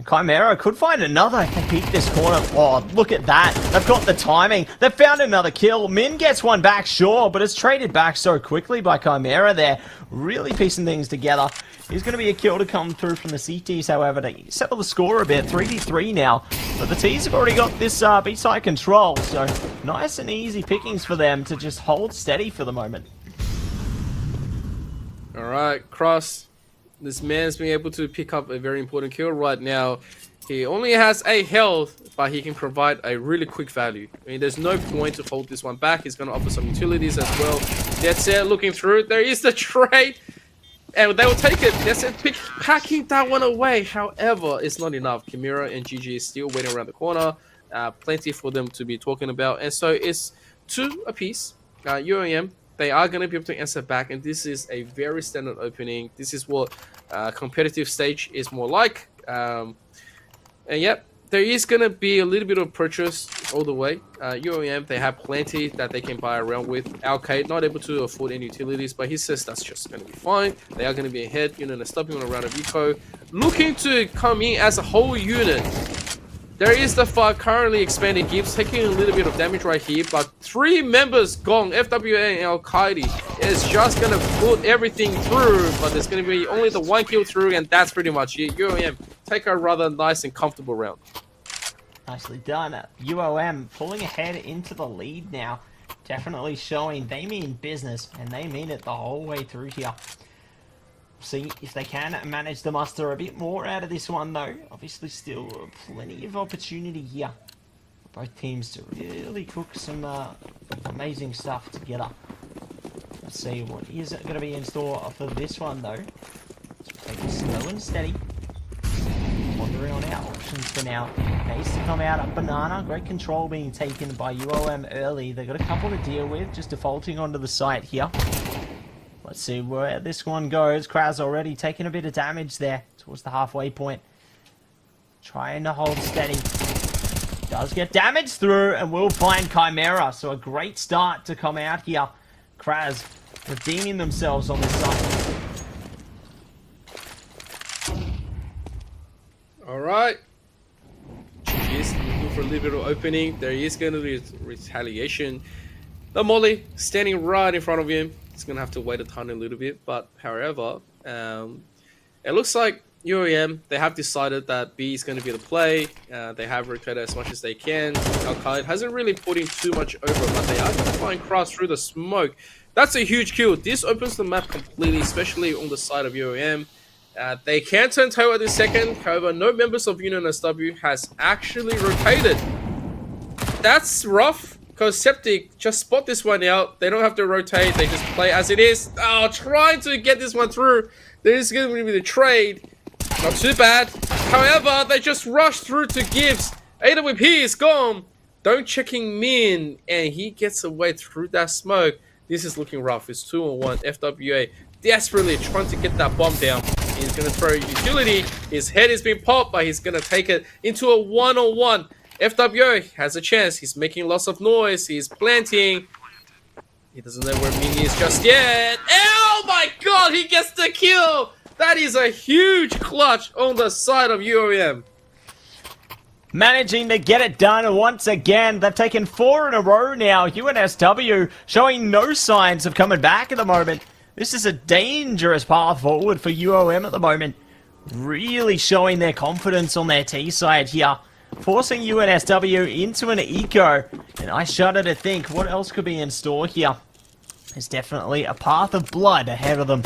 Chimera could find another. They peek this corner. Oh, look at that. They've got the timing. They've found another kill. Min gets one back, sure, but it's traded back so quickly by Chimera there. Really piecing things together. He's going to be a kill to come through from the CTs, however, to settle the score a bit. 3v3 now. But the T's have already got this B-side control, so nice and easy pickings for them to just hold steady for the moment. Alright, Cross. This man's been able to pick up a very important kill right now. He only has 8 health, but he can provide a really quick value. I mean, there's no point to hold this one back. He's going to offer some utilities as well. That's it, looking through. There is the trade. And they will take it. That's it, packing that one away. However, it's not enough. Chimera and GG is still waiting around the corner. Plenty for them to be talking about. And so it's 2 apiece. UAM, they are going to be able to answer back. And this is a very standard opening. This is what competitive stage is more like. And yep, there is going to be a little bit of purchase all the way. UOM, they have plenty that they can buy around with. Alkade, not able to afford any utilities, but he says that's just going to be fine. They are going to be ahead, you know, they're stopping on a round of eco. Looking to come in as a whole unit. There is the 5 currently expanding Gibbs, taking a little bit of damage right here, but 3 members gone. FWA and Al-Qaeda is just going to put everything through, but there's going to be only the 1 kill through, and that's pretty much it. UOM take a rather nice and comfortable round. Nicely done. UOM pulling ahead into the lead now. Definitely showing they mean business, and they mean it the whole way through here. See if they can manage to muster a bit more out of this one, though. Obviously still plenty of opportunity here for both teams to really cook some amazing stuff together. Let's see what is going to be in store for this one, though. Let's take it slow and steady. Wandering on our options for now. Needs to come out of Banana. Great control being taken by UOM early. They've got a couple to deal with, just defaulting onto the site here. Let's see where this one goes. Kraz already taking a bit of damage there towards the halfway point. Trying to hold steady. Does get damage through and will find Chimera. So a great start to come out here. Kraz redeeming themselves on this side. Alright. GG's looking for a little bit of opening. There is going to be retaliation. The Molly standing right in front of him. He's going to have to wait a tiny little bit. But however, it looks like UAM, they have decided that B is going to be the play. They have rotated as much as they can. Al-Qaeda hasn't really put in too much over, but they are going to find Cross through the smoke. That's a huge kill. This opens the map completely, especially on the side of UAM. They can turn tail at this second. However, no members of Union SW has actually rotated. That's rough. Because Septic just spot this one out. They don't have to rotate. They just play as it is. Oh, trying to get this one through. There is going to be the trade. Not too bad. However, they just rush through to Gibbs. AWP is gone. Don't checking Min. And he gets away through that smoke. This is looking rough. It's 2-on-1. FWA desperately trying to get that bomb down. He's going to throw a utility. His head is being popped, but he's going to take it into a 1-on-1. FWA has a chance. He's making lots of noise. He's planting. He doesn't know where Min is just yet. Oh my god, he gets the kill! That is a huge clutch on the side of UOM. Managing to get it done once again. They've taken 4 in a row now. UNSW showing no signs of coming back at the moment. This is a dangerous path forward for UOM at the moment. Really showing their confidence on their T side here. Forcing UNSW into an eco. And I shudder to think what else could be in store here. There's definitely a path of blood ahead of them.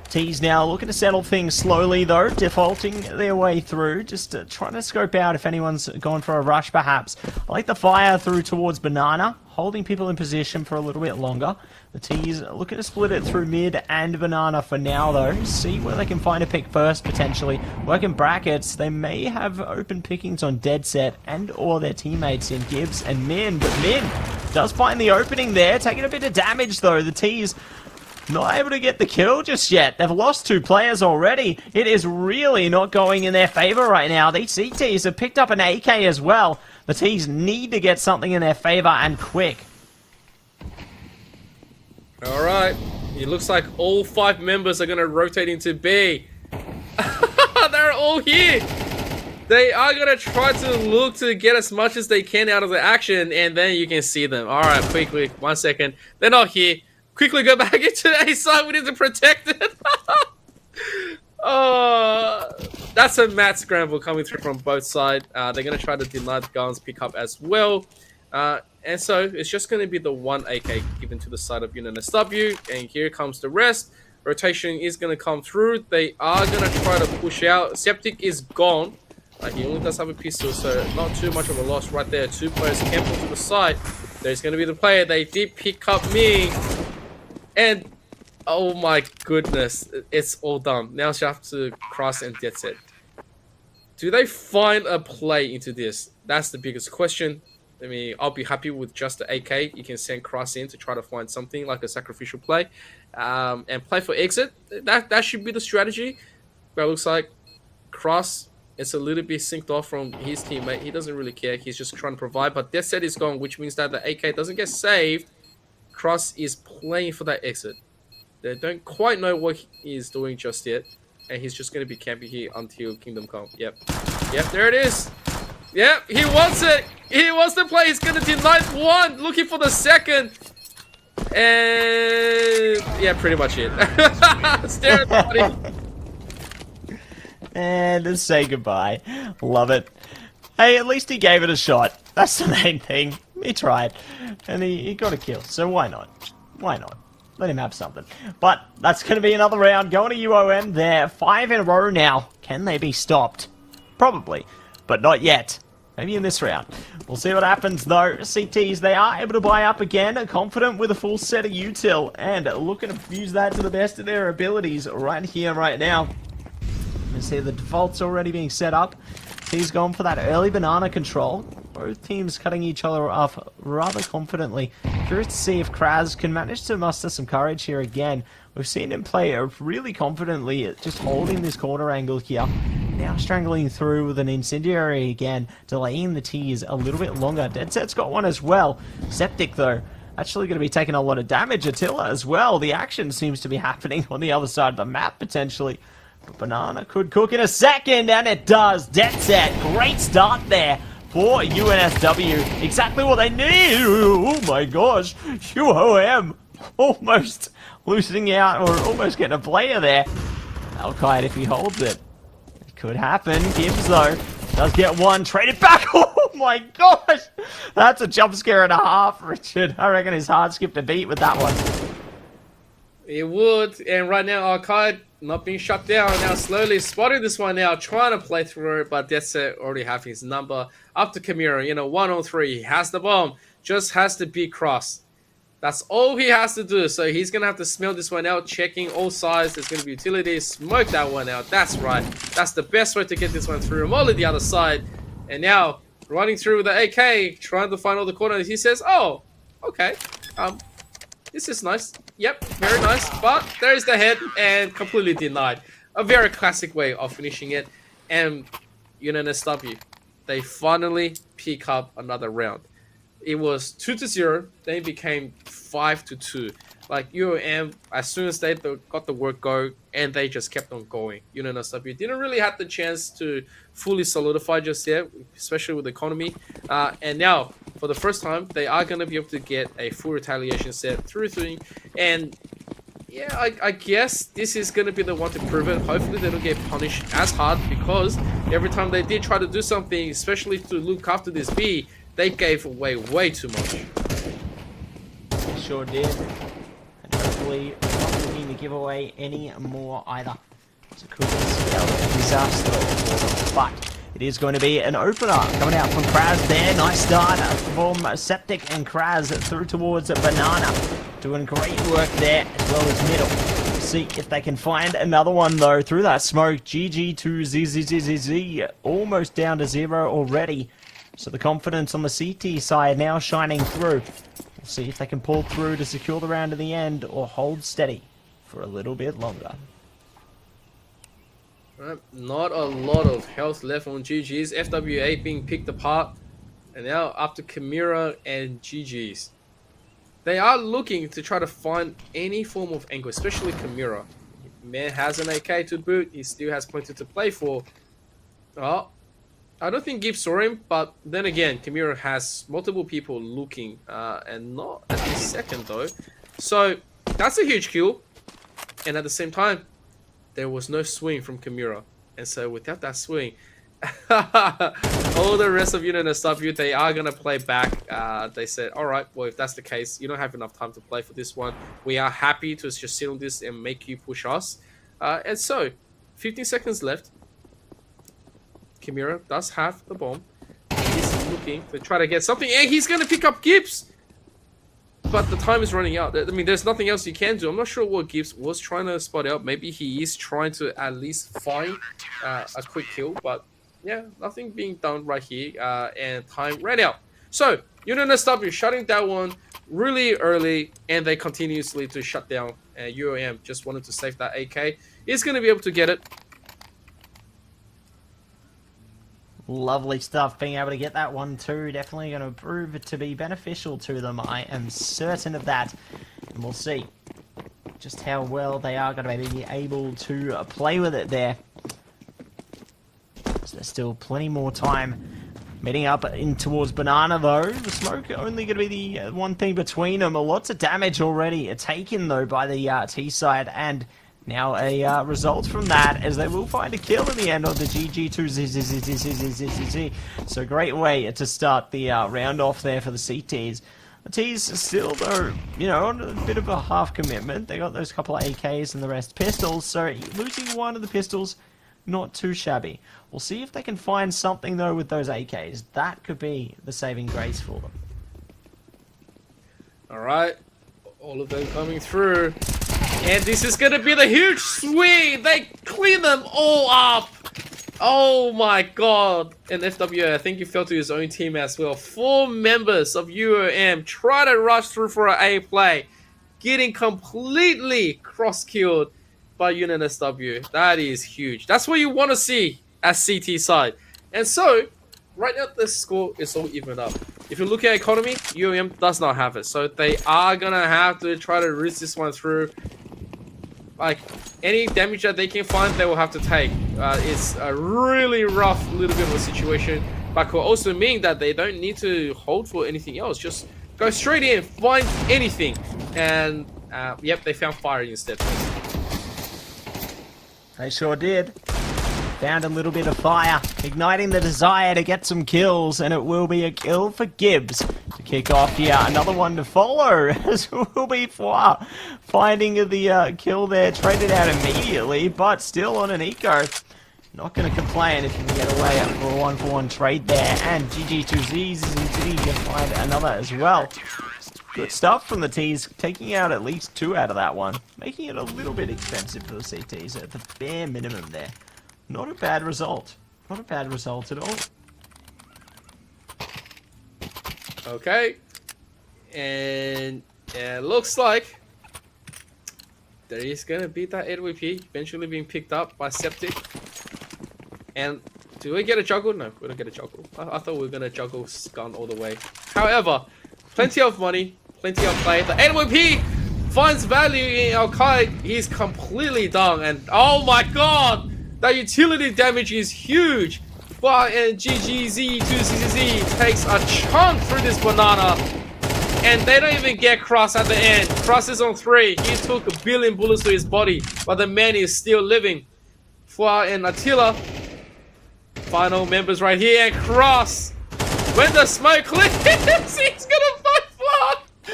T's now looking to settle things slowly though, defaulting their way through, just trying to scope out if anyone's gone for a rush perhaps. I like the fire through towards Banana, holding people in position for a little bit longer. The T's looking to split it through mid and Banana for now though, see where they can find a pick first potentially. Working brackets, they may have open pickings on Dead Set and or their teammates in Gibbs and Min, but Min does find the opening there, taking a bit of damage though. The T's not able to get the kill just yet. They've lost 2 players already. It is really not going in their favor right now. These CTs have picked up an AK as well. The T's need to get something in their favor and quick. Alright, it looks like all 5 members are going to rotate into B. They're all here. They are going to try to look to get as much as they can out of the action, and then you can see them. Alright, quickly, 1 second. They're not here. Quickly go back into A side. We need to protect it. Oh, that's a mad scramble coming through from both sides. They're going to try to deny the guns pick up as well. And so it's just going to be the 1 AK given to the side of UNSW. And here comes the rest. Rotation is going to come through. They are going to try to push out. Septic is gone. He only does have a pistol, so not too much of a loss right there. 2 players can pull to the side. There's going to be the player. They did pick up me. And, oh my goodness, it's all done. Now she has to cross and Dead Set. Do they find a play into this? That's the biggest question. I mean, I'll be happy with just the AK. You can send cross in to try to find something like a sacrificial play. And play for exit. That should be the strategy. But it looks like cross, it's a little bit synced off from his teammate. He doesn't really care. He's just trying to provide. But Dead Set is gone, which means that the AK doesn't get saved. Cross is playing for that exit. They don't quite know what he is doing just yet. And he's just going to be camping here until Kingdom Come. Yep. Yep, there it is. Yep, he wants it. He wants the play. He's going to deny 1. Looking for the 2nd. And yeah, pretty much it. Stare at the body. And just say goodbye. Love it. Hey, at least he gave it a shot. That's the main thing. He tried. And he got a kill. So why not? Why not? Let him have something. But that's going to be another round. Going to UOM there. 5 in a row now. Can they be stopped? Probably. But not yet. Maybe in this round. We'll see what happens though. CTs, they are able to buy up again. Confident with a full set of util. And looking to use that to the best of their abilities right here, right now. You can see the default's already being set up. He's gone for that early banana control. Both teams cutting each other off rather confidently. Curious to see if Kraz can manage to muster some courage here again. We've seen him play really confidently at just holding this corner angle here. Now strangling through with an incendiary again, delaying the T's a little bit longer. Dead Set's got one as well. Septic though, actually going to be taking a lot of damage. Attila as well. The action seems to be happening on the other side of the map potentially. But Banana could cook in a second, and it does. Dead Set, great start there for UNSW. Exactly what they need. Oh my gosh, UOM almost losing out, or almost getting a player there. Alkite, if he holds it, it could happen. Gibbs though does get one, traded back. Oh my gosh, that's a jump scare and a half, Richard. I reckon his heart skipped a beat with that one. It would, and right now Arcade not being shut down. Now slowly spotting this one now, trying to play through it, but Dead Set already have his number. Up to Kamira, 1-on-3, he has the bomb, just has to be cross. That's all he has to do, so he's going to have to smell this one out, checking all sides. There's going to be utilities, smoke that one out, that's right. That's the best way to get this one through. Molly the other side, and now running through with the AK, trying to find all the corners. He says, oh, okay, this is nice. Yep, very nice. But there's the head and completely denied. A very classic way of finishing it. And UNSW, they finally pick up another round. It was 2-0, then it became 5-2. Like UOM, as soon as they got the work go, and they just kept on going. UNSW didn't really have the chance to fully solidify just yet, especially with the economy. And now, for the first time, they are going to be able to get a full retaliation set through. And yeah, I guess this is going to be the one to prove it. Hopefully they don't get punished as hard, because every time they did try to do something, especially to look after this B, they gave away way too much. Sure did. hopefully not looking to give away any more either. So it could be a disaster for them, but it is going to be an opener coming out from Kraz there. Nice start from Septic and Kraz through towards Banana. Doing great work there as well as middle. We'll see if they can find another one though through that smoke. GG to ZZZZZ. Almost down to 0 already. So the confidence on the CT side now shining through. We'll see if they can pull through to secure the round to the end or hold steady for a little bit longer. Not a lot of health left on GG's. FWA being picked apart. And now after Chimera and GG's. They are looking to try to find any form of angle, especially Chimera. Man has an AK to boot. He still has plenty to play for. Oh, I don't think Gibbs saw him, but then again, Chimera has multiple people looking, and not at the second though. So that's a huge kill. And at the same time, there was no swing from Chimera. And so without that swing, all the rest of Unit and SW, they are going to play back. They said, all right, well, if that's the case, you don't have enough time to play for this one. We are happy to just sit on this and make you push us. And so, 15 seconds left. Chimera does have the bomb. He's looking to try to get something. And he's going to pick up Gibbs. But the time is running out. I mean, there's nothing else you can do. I'm not sure what Gibbs was trying to spot out. Maybe he is trying to at least find a quick kill. But yeah, nothing being done right here. And time ran out. So, Unit and SW shutting that one really early. And they continuously to shut down. UOM just wanted to save that AK. He's going to be able to get it. Lovely stuff, being able to get that one too. Definitely going to prove it to be beneficial to them. I am certain of that. And we'll see just how well they are going to be able to play with it there. So there's still plenty more time. Meeting up in towards Banana though. The smoke only going to be the one thing between them. Lots of damage already taken though by the T side, and now a result from that, as they will find a kill in the end of the GG2. So great way to start the round off there for the CTs. The T's still, though, you know, on a bit of a half commitment. They got those couple of AKs and the rest pistols, so losing one of the pistols, not too shabby. We'll see if they can find something, though, with those AKs. That could be the saving grace for them. Alright, all of them coming through. And this is going to be the huge swing. They clean them all up. Oh my god. And FWA, I think he fell to his own team as well. 4 members of UOM try to rush through for an A play. Getting completely cross-killed by Unit SW. That is huge. That's what you want to see as CT side. And so, right now the score is all even up. If you look at economy, UOM does not have it. So they are going to have to try to risk this one through. Like, any damage that they can find, they will have to take. It's a really rough little bit of a situation, but could also mean that they don't need to hold for anything else. Just go straight in, find anything. And, yep, they found fire instead. They sure did. Found a little bit of fire, igniting the desire to get some kills, and it will be a kill for Gibbs to kick off here. Another one to follow, as will be for finding the kill there, traded out immediately, but still on an eco. Not going to complain if you can get away for a 1-for-1 trade there, and GG2Z's can find another as well. Good stuff from the T's, taking out at least 2 out of that one, making it a little bit expensive for the CTs at the bare minimum there. Not a bad result. Not a bad result at all. Okay. And it looks like there is going to be that AWP eventually being picked up by Septic. And do we get a juggle? No, we don't get a juggle. I thought we were going to juggle gun all the way. However, plenty of money, plenty of play. The AWP finds value in Al-Qaeda. He's completely done. And oh my god! That utility damage is huge. But and GGZ2CCZ takes a chunk through this Banana. And they don't even get Cross at the end. Cross is on 3. He took 1 billion bullets to his body. But the man is still living. Fua and Attila. Final members right here. And Cross. When the smoke clears, he's gonna fight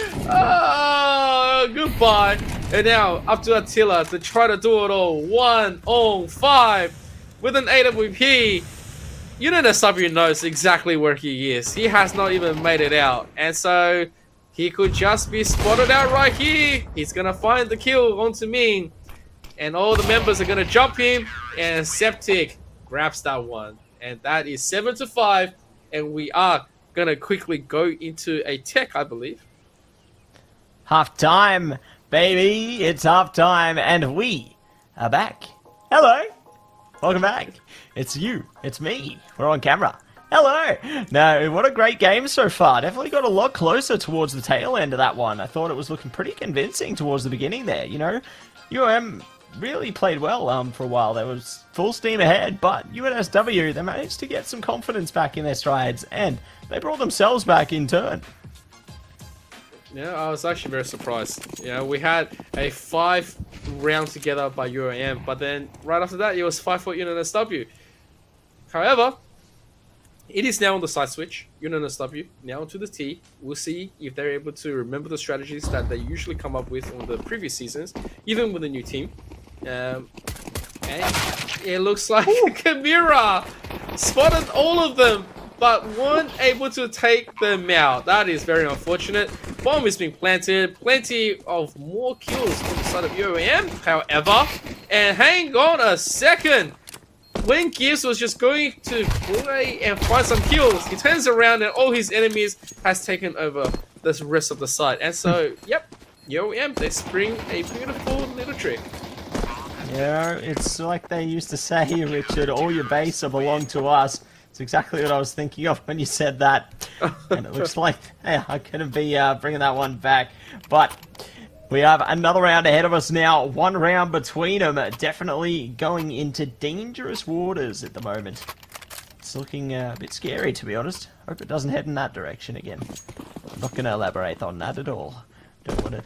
Fua. Goodbye. And now up to Attila to try to do it all. 1-on-5 with an AWP. UNSW knows exactly where he is. He has not even made it out. And so he could just be spotted out right here. He's going to find the kill onto Mean. And all the members are going to jump him. And Septic grabs that one. And that is 7-5. And we are going to quickly go into a tech, I believe. Half time, baby. It's half time. And we are back. Hello. Welcome back. It's you. It's me. We're on camera. Hello. No, what a great game so far. Definitely got a lot closer towards the tail end of that one. I thought it was looking pretty convincing towards the beginning there, you know. UM really played well for a while. There was full steam ahead, but UNSW, they managed to get some confidence back in their strides, and they brought themselves back in turn. Yeah, I was actually very surprised. You know, we had a 5 round together by UAM, but then right after that, it was 5 for UNSW. However, it is now on the side switch. UNSW now to the T. We'll see if they're able to remember the strategies that they usually come up with on the previous seasons, even with a new team. And it looks like Kamira spotted all of them, but weren't able to take them out. That is very unfortunate. Bomb is being planted. Plenty of more kills on the side of UAM, however. And hang on a second. When Gibbs was just going to play and find some kills, he turns around and all his enemies has taken over the rest of the side. And so, yep, UAM, they spring a beautiful little trick. Yeah, it's like they used to say, Richard, all your base belong to us. It's exactly what I was thinking of when you said that. And it looks like I'm going to be bringing that one back. But we have another round ahead of us now. 1 round between them. Definitely going into dangerous waters at the moment. It's looking a bit scary, to be honest. Hope it doesn't head in that direction again. I'm not going to elaborate on that at all. Don't want to...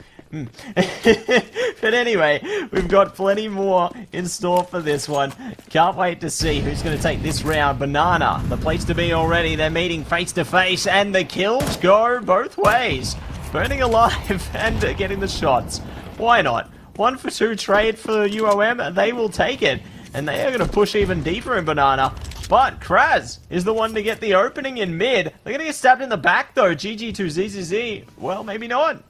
But anyway, we've got plenty more in store for this one. Can't wait to see who's going to take this round. Banana, the place to be already. They're meeting face to face, and the kills go both ways. Burning alive and getting the shots. Why not? 1 for 2 trade for UOM. They will take it, and they are going to push even deeper in Banana. But Kraz is the one to get the opening in mid. They're going to get stabbed in the back though. GG to ZZZ. Well, maybe not.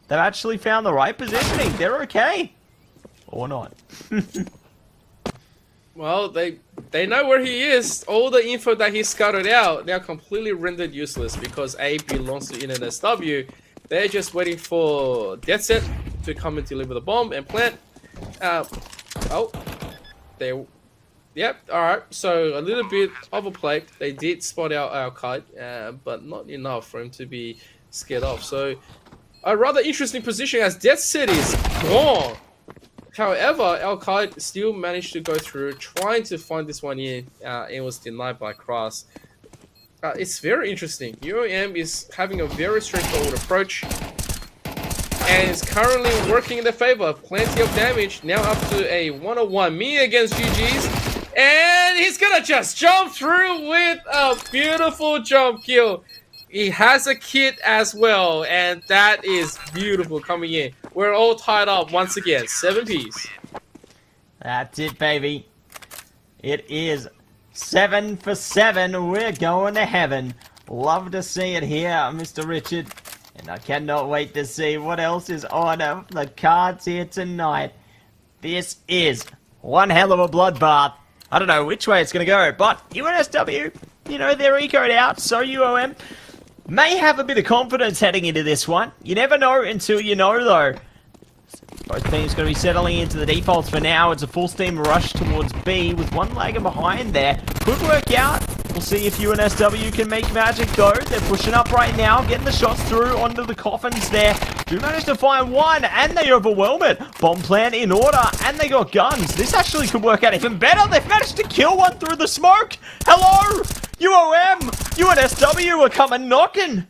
They've actually found the right positioning. They're okay. Or not. Well, they know where he is. All the info that he scouted out now completely rendered useless because A belongs to NSW. They're just waiting for Death Set to come and deliver the bomb and plant. Yep, alright. So a little bit of a play. They did spot out our kite, but not enough for him to be scared off. So a rather interesting position as Death Set is gone. However, Al-Qaid still managed to go through, trying to find this one in. It was denied by Kras. It's very interesting. UAM is having a very straightforward approach. And is currently working in their favor. Plenty of damage. Now up to a 1-on-1. Me against GG's. And he's gonna just jump through with a beautiful jump kill. He has a kit as well, and that is beautiful coming in. We're all tied up once again, 7 piece. That's it, baby. It is 7 for 7. We're going to heaven. Love to see it here, Mr. Richard. And I cannot wait to see what else is on the cards here tonight. This is one hell of a bloodbath. I don't know which way it's going to go, but UNSW, you know, they're ecoed out, so UOM may have a bit of confidence heading into this one. You never know until you know, though. Both teams going to be settling into the defaults for now. It's a full steam rush towards B with one lagging behind there. Could work out. We'll see if UNSW can make magic, though. They're pushing up right now, getting the shots through onto the coffins there. Do manage to find one, and they overwhelm it. Bomb plant in order, and they got guns. This actually could work out even better. They've managed to kill one through the smoke. Hello, UOM, UNSW are coming knocking.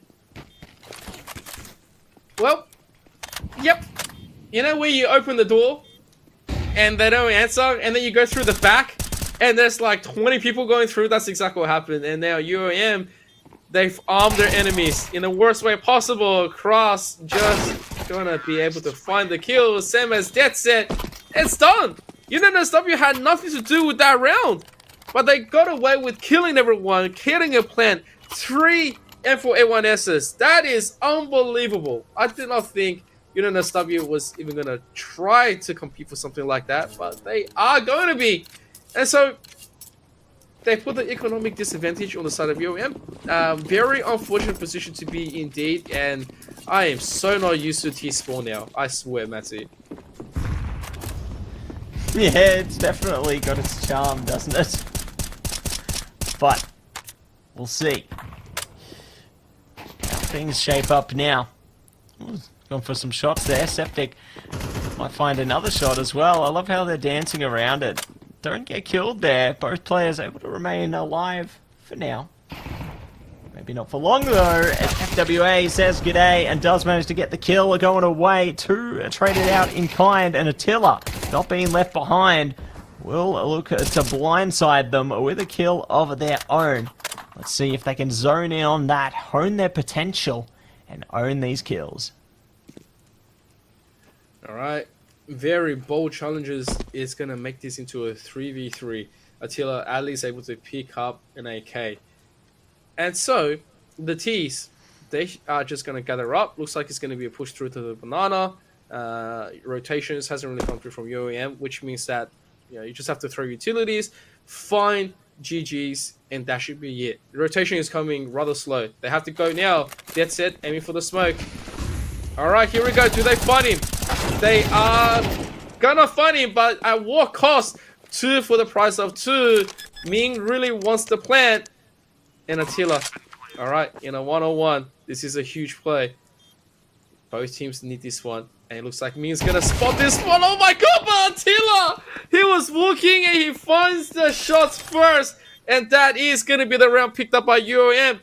Well, yep. You know where you open the door, and they don't answer, and then you go through the back, and there's like 20 people going through. That's exactly what happened. And now UOM, they've armed their enemies in the worst way possible. Cross just gonna be able to find the kill. Same as Dead Set. It's done. UNSW had nothing to do with that round. But they got away with killing everyone, killing a plant. 3 M4A1Ss. That is unbelievable. I did not think UNSW was even gonna try to compete for something like that. But they are going to be. And so they put the economic disadvantage on the side of UOM. Very unfortunate position to be indeed, and I am so not used to T-Spawn now. I swear, Matty. Yeah, it's definitely got its charm, doesn't it? But we'll see how things shape up now. Ooh, going for some shots there. Septic might find another shot as well. I love how they're dancing around it. Don't get killed there. Both players able to remain alive for now. Maybe not for long though. FWA says g'day and does manage to get the kill. Going away. 2 are traded out in kind, and Attila not being left behind will look to blindside them with a kill of their own. Let's see if they can zone in on that, hone their potential, and own these kills. Alright. Very bold challenges is going to make this into a 3v3. Attila at least able to pick up an AK. And so, the T's, they are just going to gather up. Looks like it's going to be a push through to the banana. Rotations hasn't really come through from UOM, which means that you just have to throw utilities, find GGs, and that should be it. The rotation is coming rather slow. They have to go now. Dead Set, aiming for the smoke. Alright, here we go. Do they find him? They are gonna find him, but at what cost? 2 for the price of 2. Ming really wants the plant. And Attila. Alright, in a 1-on-1. This is a huge play. Both teams need this one. And it looks like Ming's gonna spot this one. Oh my god, but Attila! He was walking and he finds the shots first. And that is gonna be the round picked up by UOM.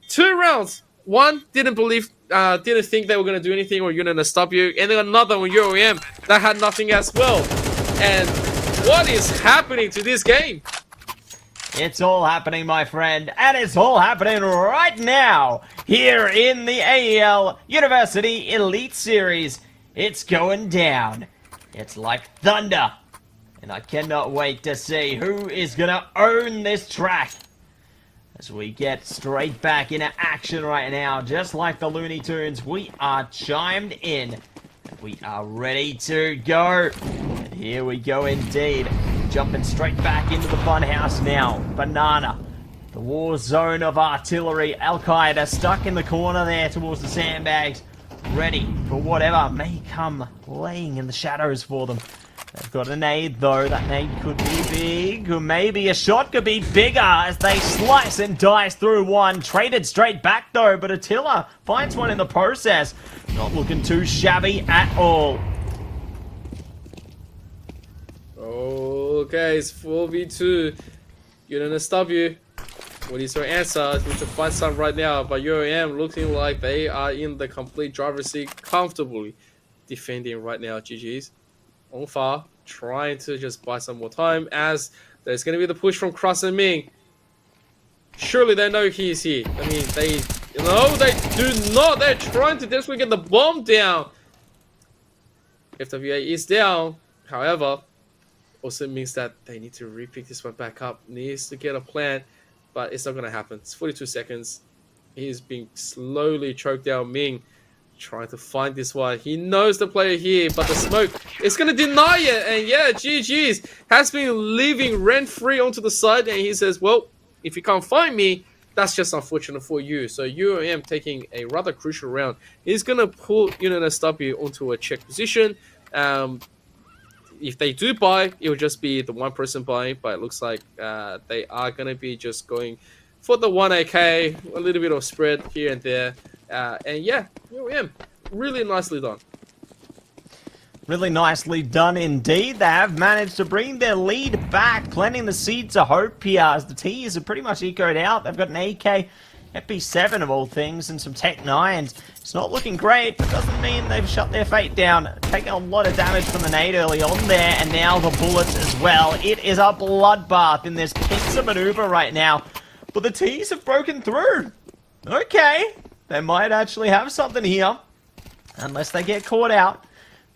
2 rounds. One, didn't think they were going to do anything or going to stop you. And then another one, UOM, that had nothing as well. And what is happening to this game? It's all happening, my friend, and it's all happening right now here in the AEL University Elite Series. It's going down. It's like thunder. And I cannot wait to see who is going to own this track. As we get straight back into action right now, just like the Looney Tunes, we are chimed in. We are ready to go. And here we go indeed. Jumping straight back into the funhouse now. Banana. The war zone of artillery. Al-Qaeda stuck in the corner there towards the sandbags. Ready for whatever may come laying in the shadows for them. They've got a nade though. That nade could be big. Or maybe a shot could be bigger as they slice and dice through one. Traded straight back though, but Attila finds one in the process. Not looking too shabby at all. Okay, it's 4v2. UNSW. What is your answer? We need to find some right now. But UOM looking like they are in the complete driver's seat comfortably defending right now. GG's. On far, trying to just buy some more time as there's going to be the push from Cross and Ming. Surely they know he's here. I mean, they do not. They're trying to desperately get the bomb down. FWA is down. However, also means that they need to repick this one back up. Needs to get a plan, but it's not going to happen. It's 42 seconds. He's being slowly choked down. Ming trying to find this one. He knows the player here, but the smoke is going to deny it. And yeah, GG's has been living rent-free onto the side. And he says, well, if you can't find me, that's just unfortunate for you. So UOM taking a rather crucial round. He's going to pull UNSW onto a check position. If they do buy, it will just be the one person buying. But it looks like they are going to be just going for the 1 AK. A little bit of spread here and there. And yeah, UOM, really nicely done. Really nicely done indeed. They have managed to bring their lead back, planting the seeds of hope here as the T's are pretty much ecoed out. They've got an AK, FP7 of all things, and some Tech 9s. It's not looking great, but doesn't mean they've shut their fate down. Taking a lot of damage from the nade early on there, and now the bullets as well. It is a bloodbath in this pincer maneuver right now. But the T's have broken through. Okay. They might actually have something here. unless they get caught out.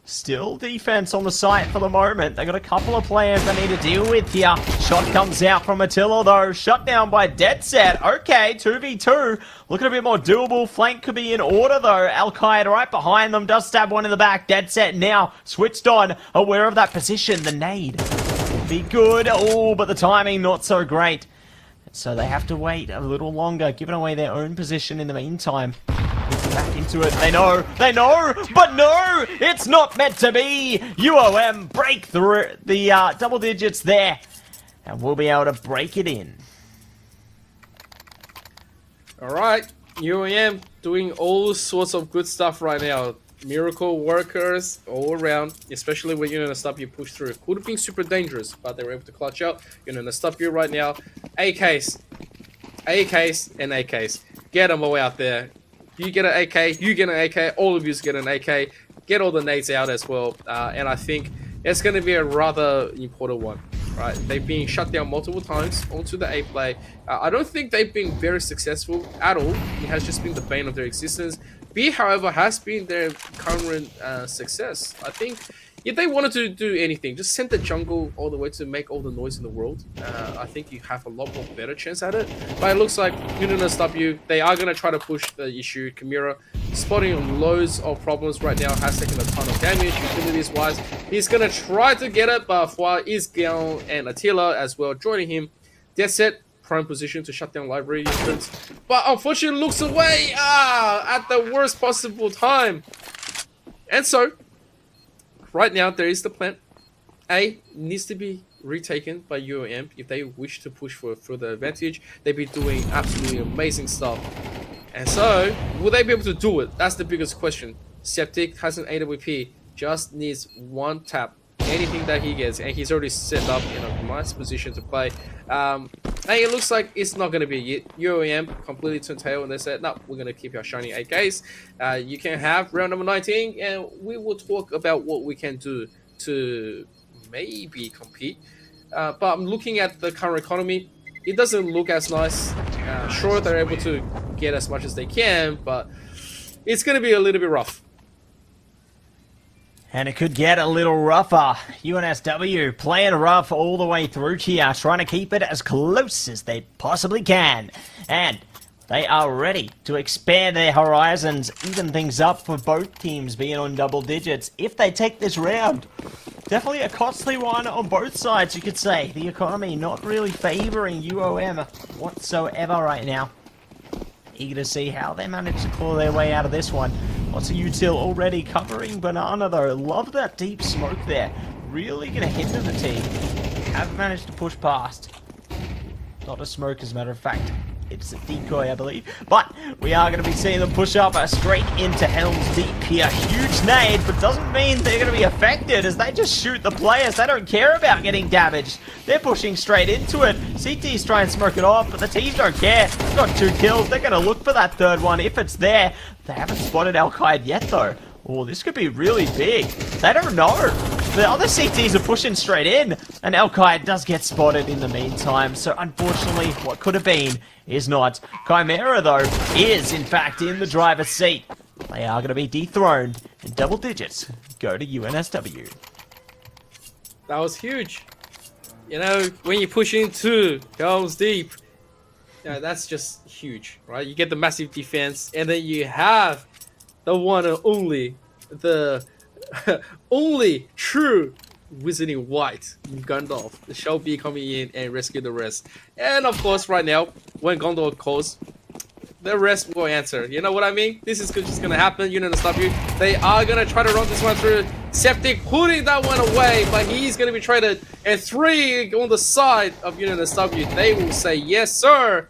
Still defense on the site for the moment. They got a couple of players they need to deal with here. Shot comes out from Attila though. Shut down by Dead Set. Okay, 2v2. Looking a bit more doable. Flank could be in order though. Al-Qaeda right behind them. Does stab one in the back. Dead Set now switched on. Aware of that position. The nade. Be good. Oh, but the timing not so great. So they have to wait a little longer, giving away their own position in the meantime. Back into it. They know, but no, it's not meant to be. UOM break through the double digits there, and we'll be able to break it in. All right, UOM doing all sorts of good stuff right now. Miracle workers all around, especially when you're gonna stop you push through. Could have been super dangerous, but they were able to clutch out. You're gonna stop you right now. AKs, and AKs. Get them all out there. You get an AK, you get an AK, all of you get an AK. Get all the nades out as well. And I think it's going to be a rather important one. Right? They've been shut down multiple times onto the A play. I don't think they've been very successful at all. It has just been the bane of their existence. B, however, has been their current success. I think if they wanted to do anything, just send the jungle all the way to make all the noise in the world. I think you have a lot more better chance at it. But it looks like you're gonna stop you. They are gonna try to push the issue. Chimera spotting loads of problems right now. Has taken a ton of damage utilities wise. He's gonna try to get it, but Fwa is down and Attila as well joining him. Dead Set prime position to shut down library entrance, but unfortunately looks away at the worst possible time. And so right now, there is the plan. A needs to be retaken by UOM if they wish to push for further advantage. They've been doing absolutely amazing stuff. And so, will they be able to do it? That's the biggest question. Septic has an AWP, just needs one tap. Anything that he gets, and he's already set up in a nice position to play. And it looks like it's not going to be it. UOM completely turned tail and they said, no, we're going to keep our shiny AKs. You can have round number 19, and we will talk about what we can do to maybe compete. But I'm looking at the current economy. It doesn't look as nice. Sure, they're able to get as much as they can, but it's going to be a little bit rough. And it could get a little rougher. UNSW playing rough all the way through here, trying to keep it as close as they possibly can. And they are ready to expand their horizons, even things up for both teams being on double digits if they take this round. Definitely a costly one on both sides, you could say. The economy not really favouring UOM whatsoever right now. Eager to see how they manage to claw their way out of this one. Lots of util already covering Banana though. Love that deep smoke there. Really going to hinder the team. Have managed to push past. Not a smoke as a matter of fact. It's a decoy, I believe. But we are going to be seeing them push up straight into Helm's Deep here. Huge nade, but doesn't mean they're going to be affected as they just shoot the players. They don't care about getting damaged. They're pushing straight into it. CT's trying to smoke it off, but the T's don't care. They've got 2 kills. They're going to look for that third one if it's there. They haven't spotted Al-Qaeda yet, though. Oh, this could be really big. They don't know. The other CTs are pushing straight in, and Al-Qaeda does get spotted in the meantime. So, unfortunately, what could have been is not. Chimera, though, is, in fact, in the driver's seat. They are going to be dethroned in double digits. Go to UNSW. That was huge. You know, when you push into Helm's Deep, that's just huge, right? You get the massive defense, and then you have the one and only, the only true Wizarding White, Gandalf. The shall be coming in and rescue the rest. And of course, right now, when Gandalf calls, the rest will answer. You know what I mean? This is just gonna happen. You're gonna stop you. They are gonna try to run this one through. Septic putting that one away, but he's gonna be traded. And 3 on the side of UNSW. They will say yes, sir.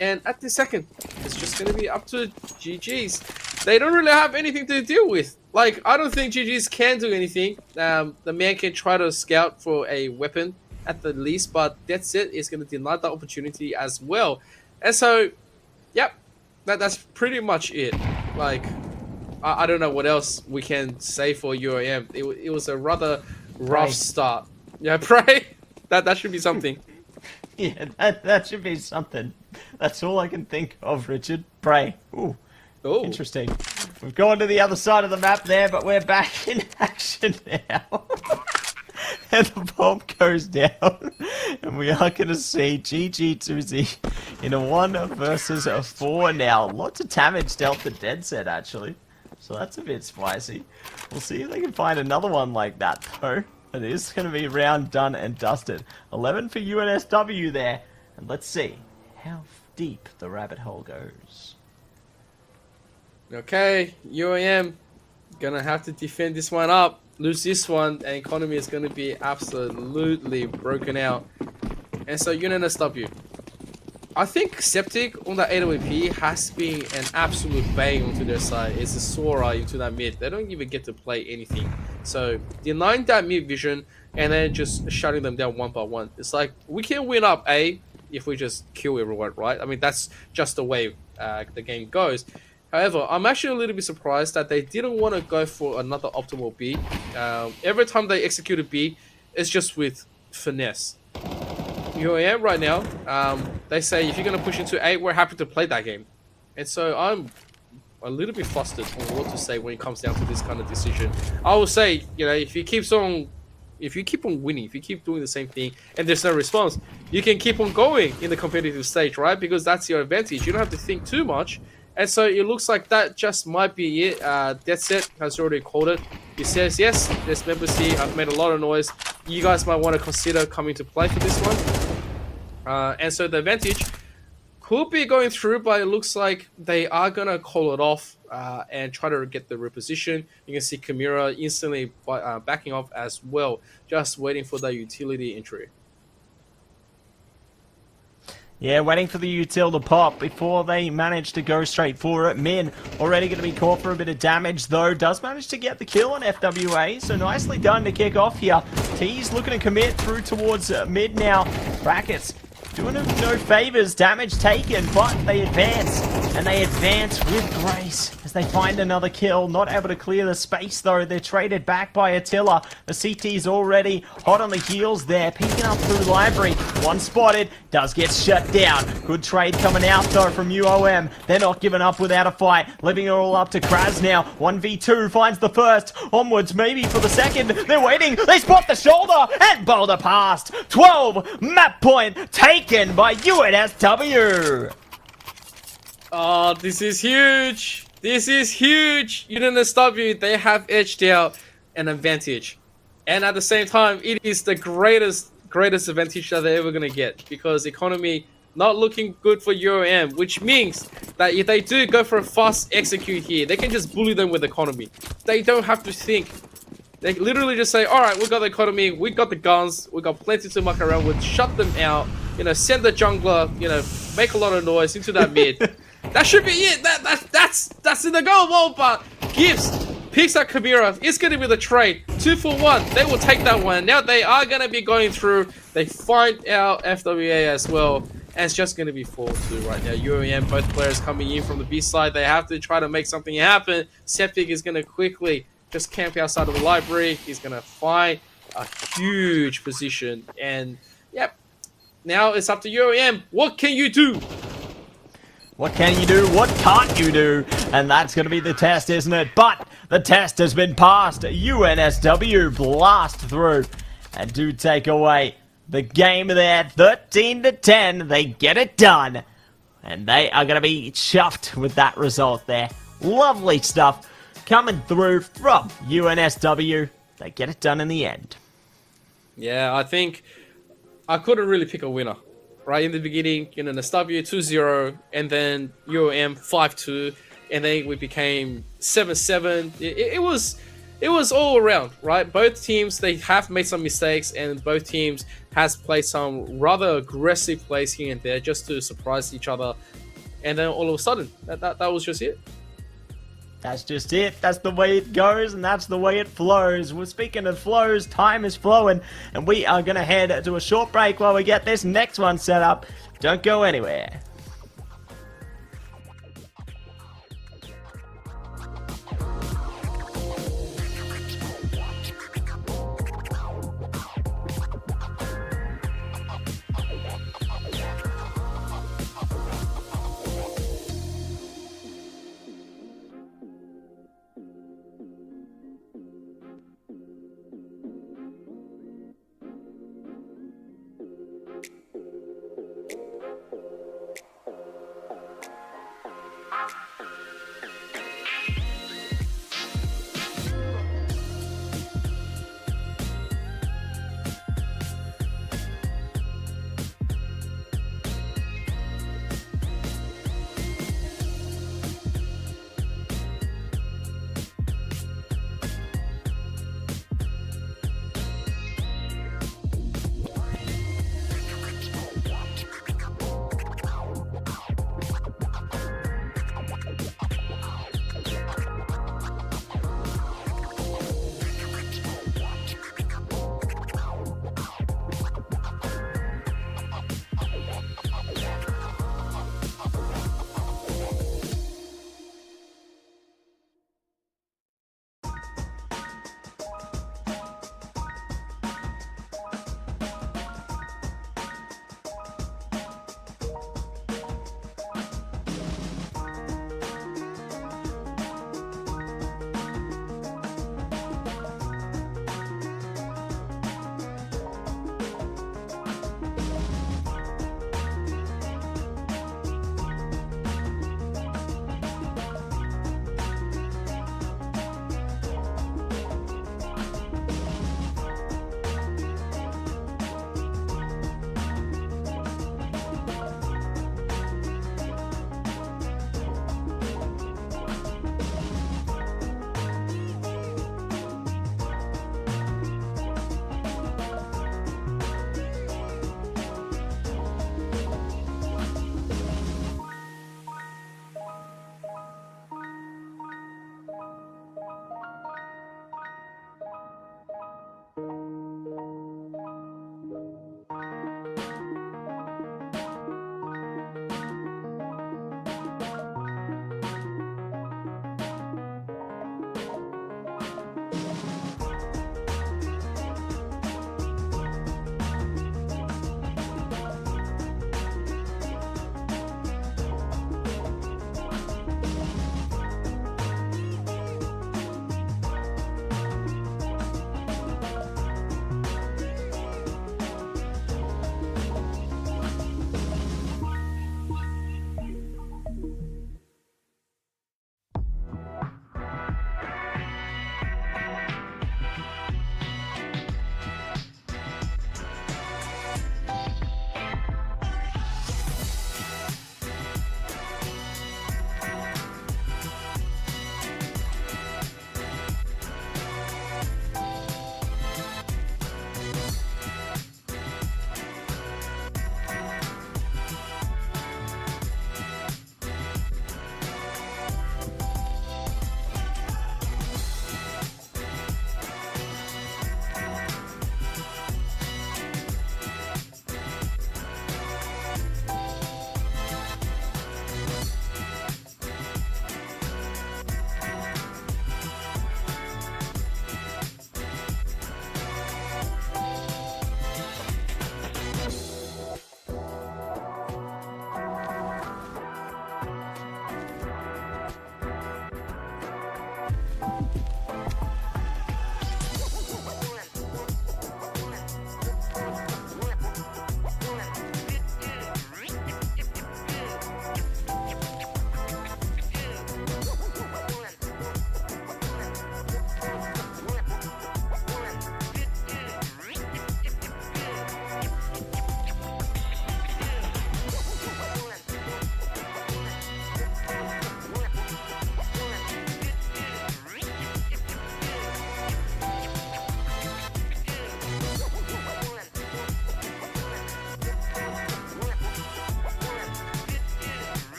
And at this second, it's just gonna be up to GG's. They don't really have anything to deal with. Like, I don't think GG's can do anything. The man can try to scout for a weapon at the least, but that's it. It's gonna deny that opportunity as well. And so, yep, that's pretty much it. Like, I don't know what else we can say for UOM. It was a rather rough start. Yeah, pray. That should be something. Yeah, that should be something. That's all I can think of, Richard. Pray. Ooh, Oh. Interesting. We've gone to the other side of the map there, but we're back in action now. And the bomb goes down. And we are going to see GG2Z in a 1 versus a 4 now. Lots of damage dealt to Dead Set, actually. So that's a bit spicy. We'll see if they can find another one like that, though. It is going to be round done and dusted. 11 for UNSW there. And let's see how deep the rabbit hole goes. Okay, UAM gonna have to defend this one up. Lose this one, and economy is gonna be absolutely broken out. And so UNSW, I think Septic on that AWP has been an absolute bang onto their side. It's a Sora into that mid. They don't even get to play anything. So denying that mid vision and then just shutting them down one by one. It's like we can win up A if we just kill everyone, right? I mean, that's just the way the game goes. However, I'm actually a little bit surprised that they didn't want to go for another optimal B. Every time they execute a B, it's just with finesse. UAM right now, they say if you're going to push into A, we're happy to play that game. And so I'm a little bit flustered on what to say when it comes down to this kind of decision. I will say, you know, if you keep on winning, if you keep doing the same thing and there's no response, you can keep on going in the competitive stage, right? Because that's your advantage. You don't have to think too much. And so it looks like that just might be it. Dead Set has already called it. He says, yes, there's members here. I've made a lot of noise. You guys might want to consider coming to play for this one. And so the advantage could be going through, but it looks like they are going to call it off and try to get the reposition. You can see Kamira instantly backing off as well, just waiting for the utility entry. Yeah, waiting for the util to pop before they manage to go straight for it. Min already going to be caught for a bit of damage, though. Does manage to get the kill on FWA, so nicely done to kick off here. T's looking to commit through towards mid now. Brackets doing them no favors. Damage taken, but they advance. And they advance with grace as they find another kill. Not able to clear the space, though. They're traded back by Attila. The CT's already hot on the heels there. Peeking up through library. One spotted. Does get shut down. Good trade coming out, though, from UOM. They're not giving up without a fight. Leaving it all up to Kraz now. 1v2 finds the first. Onwards, maybe for the second. They're waiting. They spot the shoulder. And boulder past. 12. Map point taken by UNSW. Oh, this is huge. This is huge. UNSW, they have edged out an advantage. And at the same time, it is the greatest advantage that they're ever going to get. Because economy not looking good for UOM. Which means that if they do go for a fast execute here, they can just bully them with economy. They don't have to think. They literally just say, alright, we got the economy, we got the guns, we got plenty to muck around with, shut them out, you know, send the jungler, you know, make a lot of noise into that mid. That should be it. That's in the goal wall, but Gibbs picks up Kabira. It's going to be the trade. 2 for 1. They will take that one. Now they are going to be going through. They find out FWA as well. And it's just going to be 4-2 right now. UAM, both players coming in from the B side. They have to try to make something happen. Septic is going to quickly just camp outside of the library. He's going to find a huge position. And, yep, now it's up to UAM. What can you do? What can you do? What can't you do? And that's going to be the test, isn't it? But the test has been passed. UNSW blast through and do take away the game there. 13-10. They get it done. And they are going to be chuffed with that result there. Lovely stuff coming through from UNSW. They get it done in the end. Yeah, I think I couldn't really pick a winner. Right in the beginning, you know, UNSW 2-0, and then UOM 5-2, and then we became 7-7. It was all around, right? Both teams, they have made some mistakes, and both teams has played some rather aggressive plays here and there just to surprise each other. And then all of a sudden, that was just it. That's just it. That's the way it goes, and that's the way it flows. We're speaking of flows, time is flowing, and we are going to head to a short break while we get this next one set up. Don't go anywhere.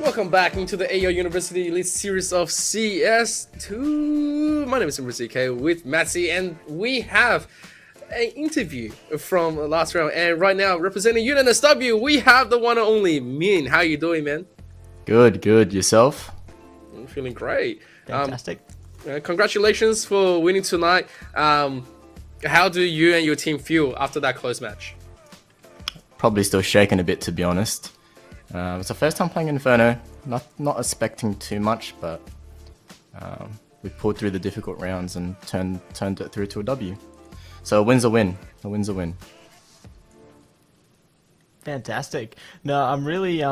Welcome back into the AEL University Elite Series of CS2. My name is CK with Matsy, and we have an interview from last round. And right now, representing UNSW, we have the one and only Min. How you doing, man? Good. Yourself? I'm feeling great. Fantastic. Congratulations for winning tonight. How do you and your team feel after that close match? Probably still shaking a bit, to be honest. It's the first time playing Inferno. Not expecting too much, but we pulled through the difficult rounds and turned it through to a W. So a win's a win. A win's a win. Fantastic. No, I'm really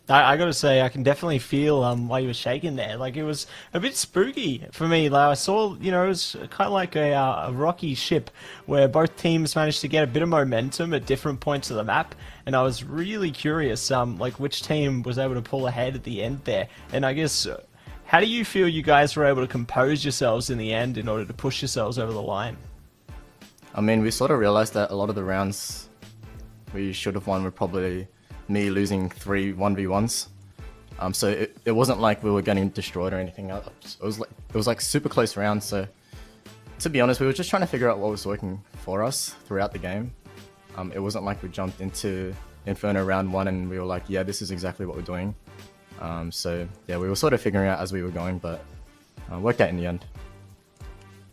I gotta say, I can definitely feel why you were shaking there. Like, it was a bit spooky for me. Like, I saw, you know, it was kind of like a rocky ship where both teams managed to get a bit of momentum at different points of the map, and I was really curious, like, which team was able to pull ahead at the end there. And I guess, how do you feel you guys were able to compose yourselves in the end in order to push yourselves over the line? I mean, we sort of realized that a lot of the rounds we should have won were probably me losing 3 1v1s. So it wasn't like we were getting destroyed or anything. It was like super close rounds. So to be honest, we were just trying to figure out what was working for us throughout the game. It wasn't like we jumped into Inferno round 1 and we were like, yeah, this is exactly what we're doing. So yeah, we were sort of figuring out as we were going, but worked out in the end.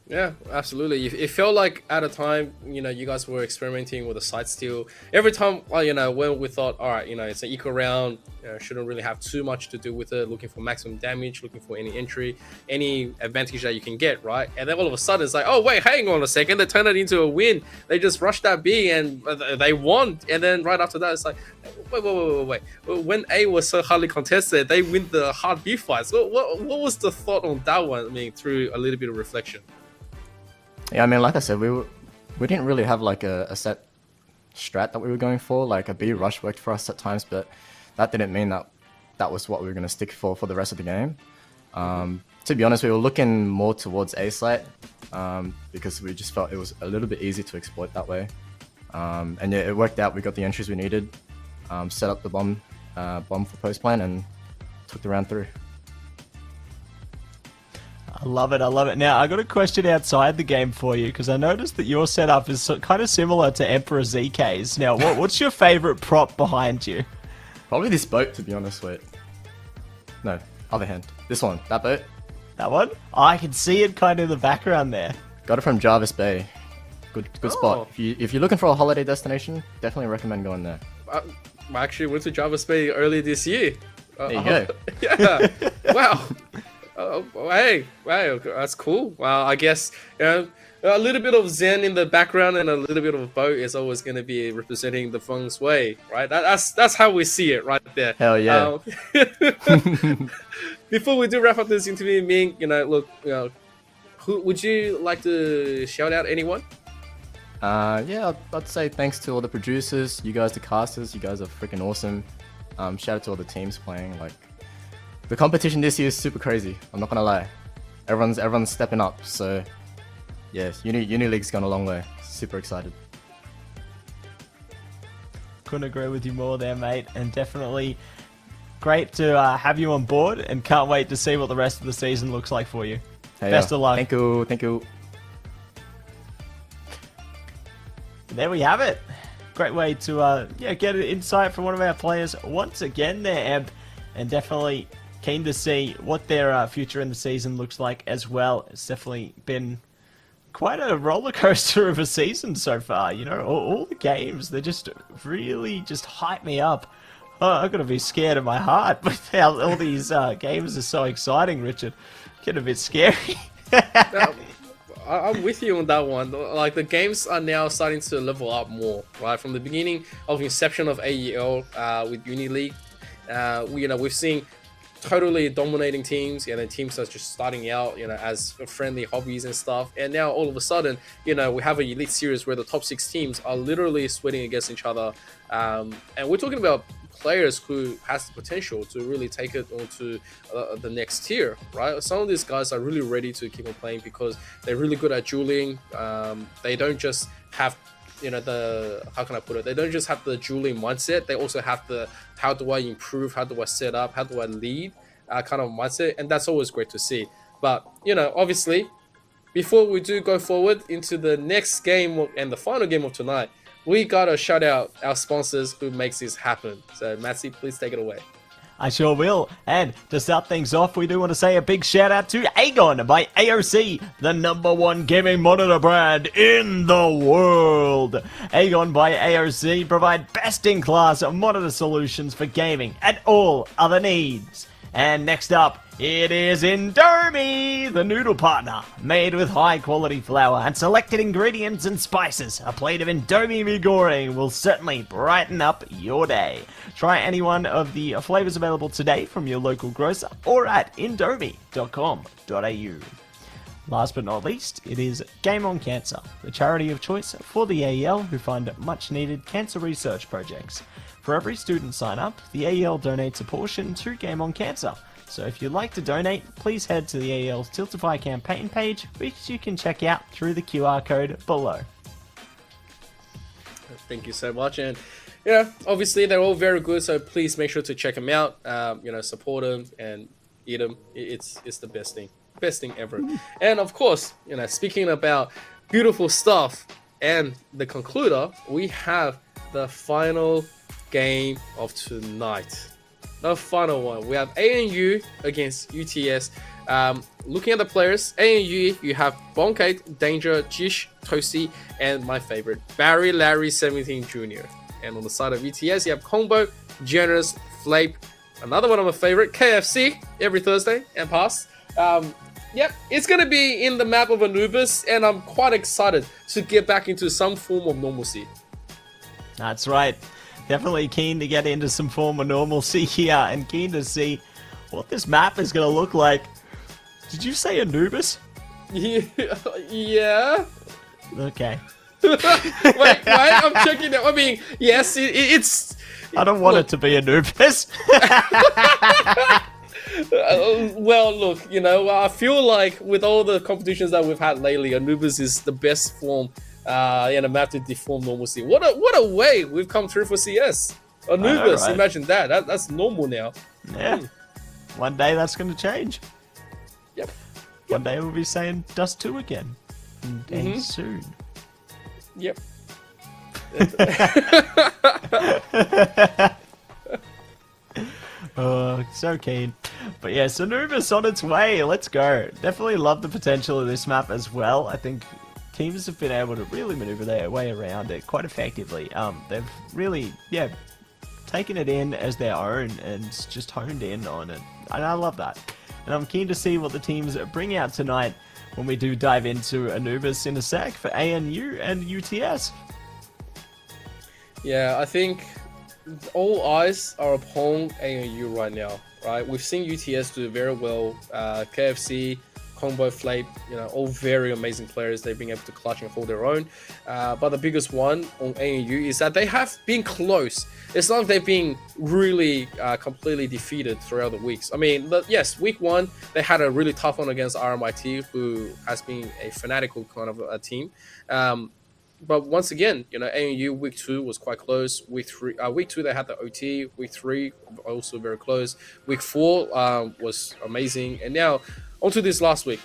Yeah, absolutely. It felt like at a time, you know, you guys were experimenting with a side steal. Every time, you know, when we thought, all right, you know, it's an equal round, shouldn't really have too much to do with it, looking for maximum damage, looking for any entry, any advantage that you can get, right? And then all of a sudden it's like, oh, wait, hang on a second. They turned it into a win. They just rushed that B and they won. And then right after that, it's like, wait. When A was so hardly contested, they win the hard B fights. What was the thought on that one? I mean, through a little bit of reflection. Yeah, I mean, like I said, we didn't really have like a set strat that we were going for. Like a B rush worked for us at times, but that didn't mean that was what we were going to stick for the rest of the game. To be honest, we were looking more towards A site because we just felt it was a little bit easy to exploit that way. And yeah, it worked out. We got the entries we needed, set up the bomb for post plan, and took the round through. I love it. Now, I got a question outside the game for you, because I noticed that your setup is kind of similar to Emperor ZK's. Now, what's your favorite prop behind you? Probably this boat, to be honest. Wait. No, other hand. This one. That boat. That one? Oh, I can see it kind of in the background there. Got it from Jarvis Bay. Good spot. If you're looking for a holiday destination, definitely recommend going there. I actually went to Jarvis Bay earlier this year. There you go. Yeah. Wow. Hey, wow, that's cool. Well, I guess, you know, a little bit of Zen in the background and a little bit of a boat is always going to be representing the feng shui, right? That's how we see it right there. Hell yeah. Before we do wrap up this interview, Ming, you know, look, you know, who would you like to shout out? Anyone? Yeah, I'd say thanks to all the producers, you guys, the casters. You guys are freaking awesome. Shout out to all the teams playing. Like, the competition this year is super crazy. I'm not gonna lie. Everyone's stepping up. So, yes, Uni League's gone a long way. Super excited. Couldn't agree with you more there, mate. And definitely great to have you on board, and can't wait to see what the rest of the season looks like for you. Hey, Best of luck. Thank you. There we have it. Great way to get an insight from one of our players once again there, Eb, and definitely keen to see what their future in the season looks like as well. It's definitely been quite a roller coaster of a season so far. You know, all the games, they just really just hype me up. Oh, I'm gonna be scared of my heart with how all these games are so exciting, Richard. Get a bit scary. I'm with you on that one. Like, the games are now starting to level up more, right? From the beginning of inception of AEL with Uni League, we've seen totally dominating teams, teams that's just starting out, as friendly hobbies and stuff. And now all of a sudden, we have an elite series where the top 6 teams are literally sweating against each other. And we're talking about players who has the potential to really take it onto the next tier, right? Some of these guys are really ready to keep on playing because they're really good at dueling. They don't just have how can I put it? They don't just have the dueling mindset. They also have the how do I improve, how do I set up, how do I lead kind of mindset, and that's always great to see. But obviously, before we do go forward into the next game and the final game of tonight, we gotta shout out our sponsors who makes this happen. So Matsy, please take it away. I sure will. And to start things off, we do want to say a big shout out to AGON by AOC, the #1 gaming monitor brand in the world. AGON by AOC provide best-in-class monitor solutions for gaming and all other needs. And next up, it is Indomie, the noodle partner. Made with high-quality flour and selected ingredients and spices, a plate of Indomie mee goreng will certainly brighten up your day. Try any one of the flavors available today from your local grocer or at indomie.com.au. Last but not least, it is Game on Cancer, the charity of choice for the AEL who fund much-needed cancer research projects. For every student sign-up, the AEL donates a portion to Game on Cancer. So if you'd like to donate, please head to the AEL's Tiltify campaign page, which you can check out through the QR code below. Thank you so much. And obviously they're all very good, so please make sure to check them out. Support them and eat them. It's the best thing ever. And of course, speaking about beautiful stuff and the concluder, we have the final game of tonight. The final one. We have ANU against UTS. Looking at the players, ANU, you have Bonkate, Danger, Jish, Tosi, and my favorite, Barry Larry 17 Jr. And on the side of UTS, you have Combo, Generous, Flape, another one of my favorite, KFC, every Thursday and past. It's going to be in the map of Anubis, and I'm quite excited to get back into some form of normalcy. That's right. Definitely keen to get into some form of normalcy here and keen to see what this map is going to look like. Did you say Anubis? Yeah. Okay. wait, I'm checking that. I mean, yes, it's... I don't want it to be Anubis. Well, look, I feel like with all the competitions that we've had lately, Anubis is the best form in a map to deform normalcy. What a way we've come through for CS. Anubis, know, right? Imagine that. That's normal now. Yeah. One day that's going to change. Yep. One day we'll be saying Dust 2 again. And soon. Yep. Oh, so keen. But yes, Anubis on its way. Let's go. Definitely love the potential of this map as well. I think teams have been able to really maneuver their way around it quite effectively. They've really, taken it in as their own and just honed in on it. And I love that. And I'm keen to see what the teams bring out tonight when we do dive into Anubis in a sec for ANU and UTS. Yeah, I think all eyes are upon ANU right now, right? We've seen UTS do very well. KFC, Combo, Flame, all very amazing players. They've been able to clutch and hold their own. But the biggest one on ANU is that they have been close. It's not like they've been really completely defeated throughout the weeks. I mean, yes, week 1, they had a really tough one against RMIT, who has been a fanatical kind of a team. But once again, ANU week 2 was quite close. Week 2 they had the OT. Week 3 also very close. Week 4 was amazing. And now onto this last week,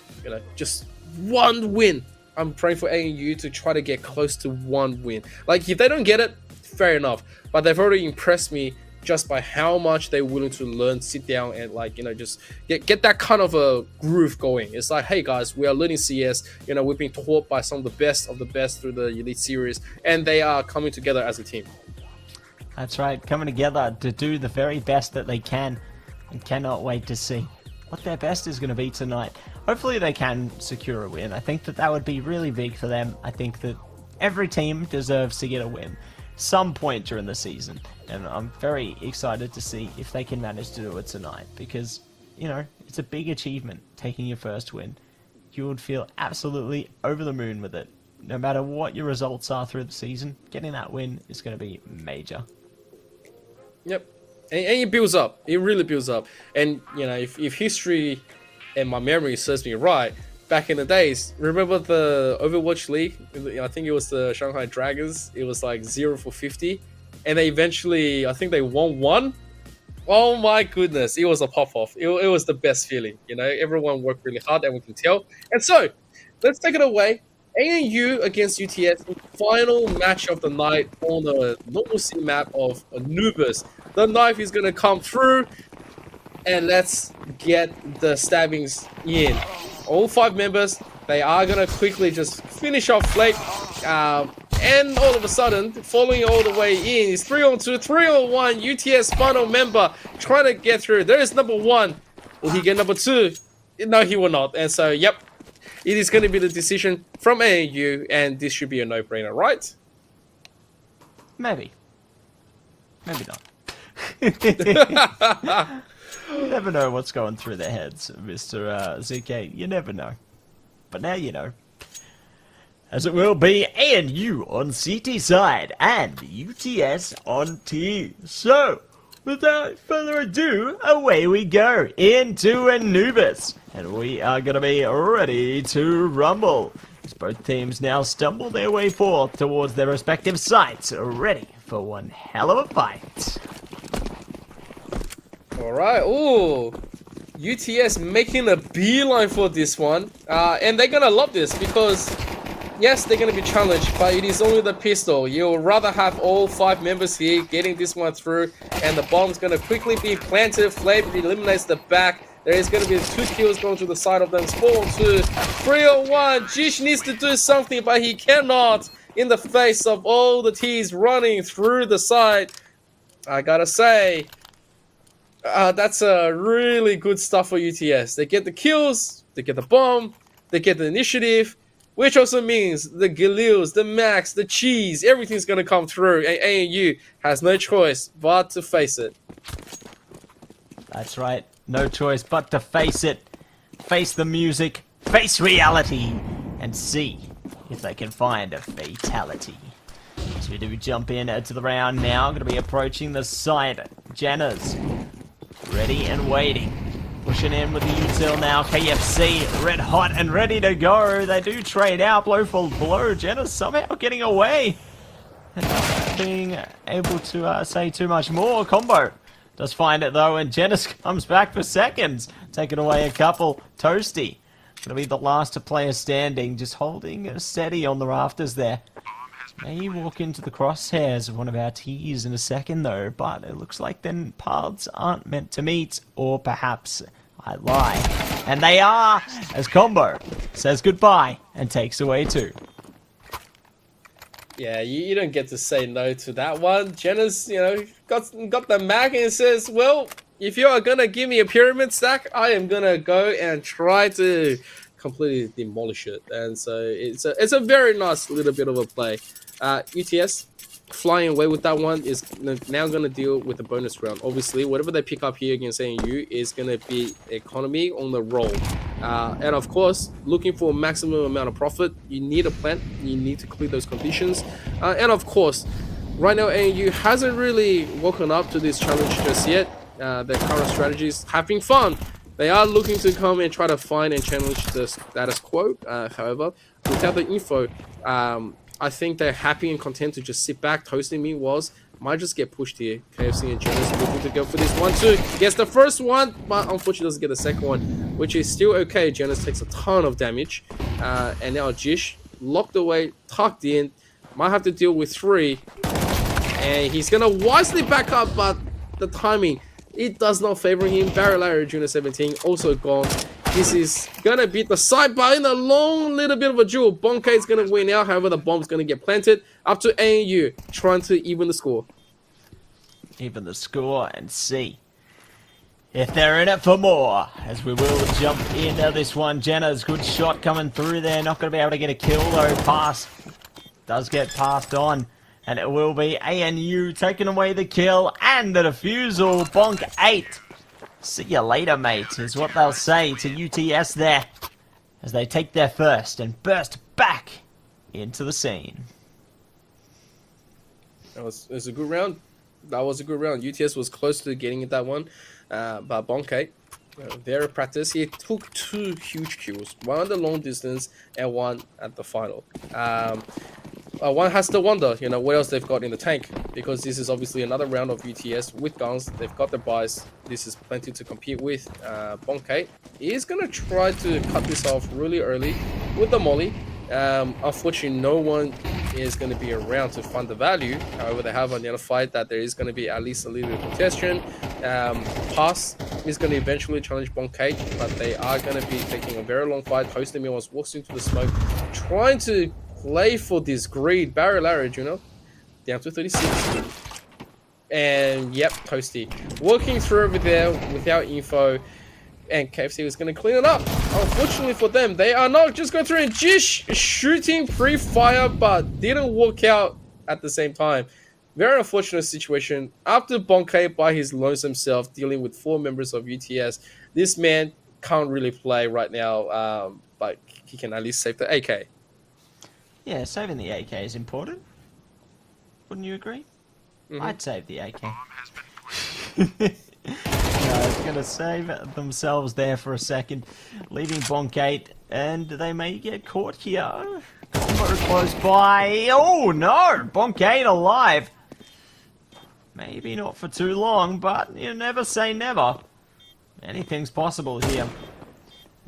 just one win. I'm praying for ANU to try to get close to one win. Like, if they don't get it, fair enough. But they've already impressed me just by how much they're willing to learn, sit down, and just get that kind of a groove going. It's like, hey guys, we are learning CS. We've been taught by some of the best through the Elite Series, and they are coming together as a team. That's right, coming together to do the very best that they can, and cannot wait to see what their best is going to be tonight. Hopefully they can secure a win. I think that would be really big for them. I think that every team deserves to get a win some point during the season, and I'm very excited to see if they can manage to do it tonight, because it's a big achievement taking your first win. You would feel absolutely over the moon with it. No matter what your results are through the season, getting that win is going to be major. Yep, and it builds up. It really builds up. And if history and my memory serves me right, back in the days, remember the Overwatch League? I think it was the Shanghai Dragons. It was like 0 for 50. And they eventually, I think they won 1. Oh my goodness. It was a pop-off. It was the best feeling. Everyone worked really hard, and we can tell. And so, let's take it away. ANU against UTS, the final match of the night on the normal C map of Anubis. The knife is going to come through. And let's get the stabbings in. All 5 members, they are going to quickly just finish off Flake. And all of a sudden, following all the way in, is 3-on-2, 3-on-1, UTS final member trying to get through. There is number 1. Will he get number 2? No, he will not. And so, yep, it is going to be the decision from ANU, and this should be a no-brainer, right? Maybe. Maybe not. You never know what's going through their heads, Mr. ZK. You never know. But now you know. As it will be ANU on CT side and UTS on T. So, without further ado, away we go into Anubis. And we are going to be ready to rumble. As both teams now stumble their way forth towards their respective sites, ready for one hell of a fight. Alright, ooh, UTS making a beeline for this one, and they're gonna love this because, yes, they're gonna be challenged, but it is only the pistol. You'll rather have all 5 members here getting this one through, and the bomb's gonna quickly be planted. Flame eliminates the back. There is gonna be 2 kills going to the side of them. 4-on-2, 3-on-1. Jish needs to do something, but he cannot in the face of all the T's running through the side. I gotta say, that's really good stuff for UTS. They get the kills, they get the bomb, they get the initiative, which also means the Galils, the Max, the Cheese, everything's going to come through. And ANU has no choice but to face it. That's right. No choice but to face it. Face the music, face reality, and see if they can find a fatality. So we do jump in to the round now. Going to be approaching the site. Jenna's ready and waiting. Pushing in with the util now. KFC red hot and ready to go. They do trade out blow for blow. Jenna's somehow getting away. And not being able to say too much more. Combo does find it though, and Jenna's comes back for seconds. Taking away a couple. Toasty gonna be the last player standing, just holding steady on the rafters there. May walk into the crosshairs of one of our T's in a second though, but it looks like then paths aren't meant to meet, or perhaps I lie. And they are, as Combo says goodbye and takes away 2. Yeah, you don't get to say no to that one. Jenna's, got the mag and says, well, if you are gonna give me a pyramid stack, I am gonna go and try to completely demolish it. And so it's a very nice little bit of a play. UTS flying away with that one is now going to deal with the bonus round. Obviously, whatever they pick up here against ANU is going to be economy on the roll. And of course, looking for a maximum amount of profit, you need a plan, you need to clear those conditions. And of course, right now ANU hasn't really woken up to this challenge just yet. Their current strategy is having fun. They are looking to come and try to find and challenge the status quo. However, without the info, I think they're happy and content to just sit back. Toasting me was might just get pushed here. KFC and Jonas looking to go for this 1-2. Gets the first one, but unfortunately doesn't get the second one, which is still okay. Jonas takes a ton of damage. And now Jish locked away, tucked in. Might have to deal with 3. And he's going to wisely back up, but the timing, it does not favor him. Barry Larry Junior 17 also gone. This is going to beat the sidebar in a long little bit of a duel. Bonke is going to win out. However, the bomb's going to get planted. Up to ANU, trying to even the score. Even the score and see if they're in it for more. As we will jump into this one. Jenna's good shot coming through there. Not going to be able to get a kill though. Pass does get passed on. And it will be ANU taking away the kill and the defusal. Bonk 8. See you later, mate, is what they'll say to UTS there. As they take their first and burst back into the scene. It was a good round. That was a good round. UTS was close to getting that one. But Bonke, their practice, he took 2 huge kills. One at the long distance and one at the final. One has to wonder, what else they've got in the tank, because this is obviously another round of UTS with guns. They've got the buys. This is plenty to compete with. Bonke is going to try to cut this off really early with the molly. Unfortunately, no one is going to be around to find the value. However, they have identified that there is going to be at least a little bit of congestion. Pass is going to eventually challenge Bonke, but they are going to be taking a very long fight. Hosting me once walks into the smoke, trying to play for this greed. Barry Larry, down to 36. And yep, Toasty working through over there without info. And KFC was going to clean it up. Unfortunately for them, they are not just going through and Jish shooting pre-fire, but didn't work out at the same time. Very unfortunate situation. After Bonke by his lonesome self dealing with 4 members of UTS, this man can't really play right now, but he can at least save the AK. Yeah, saving the AK is important. Wouldn't you agree? Mm-hmm. I'd save the AK. It's going to save themselves there for a second, leaving Bonk 8, and they may get caught here. Combo close by. Oh no! Bonk 8 alive. Maybe not for too long, but you never say never. Anything's possible here.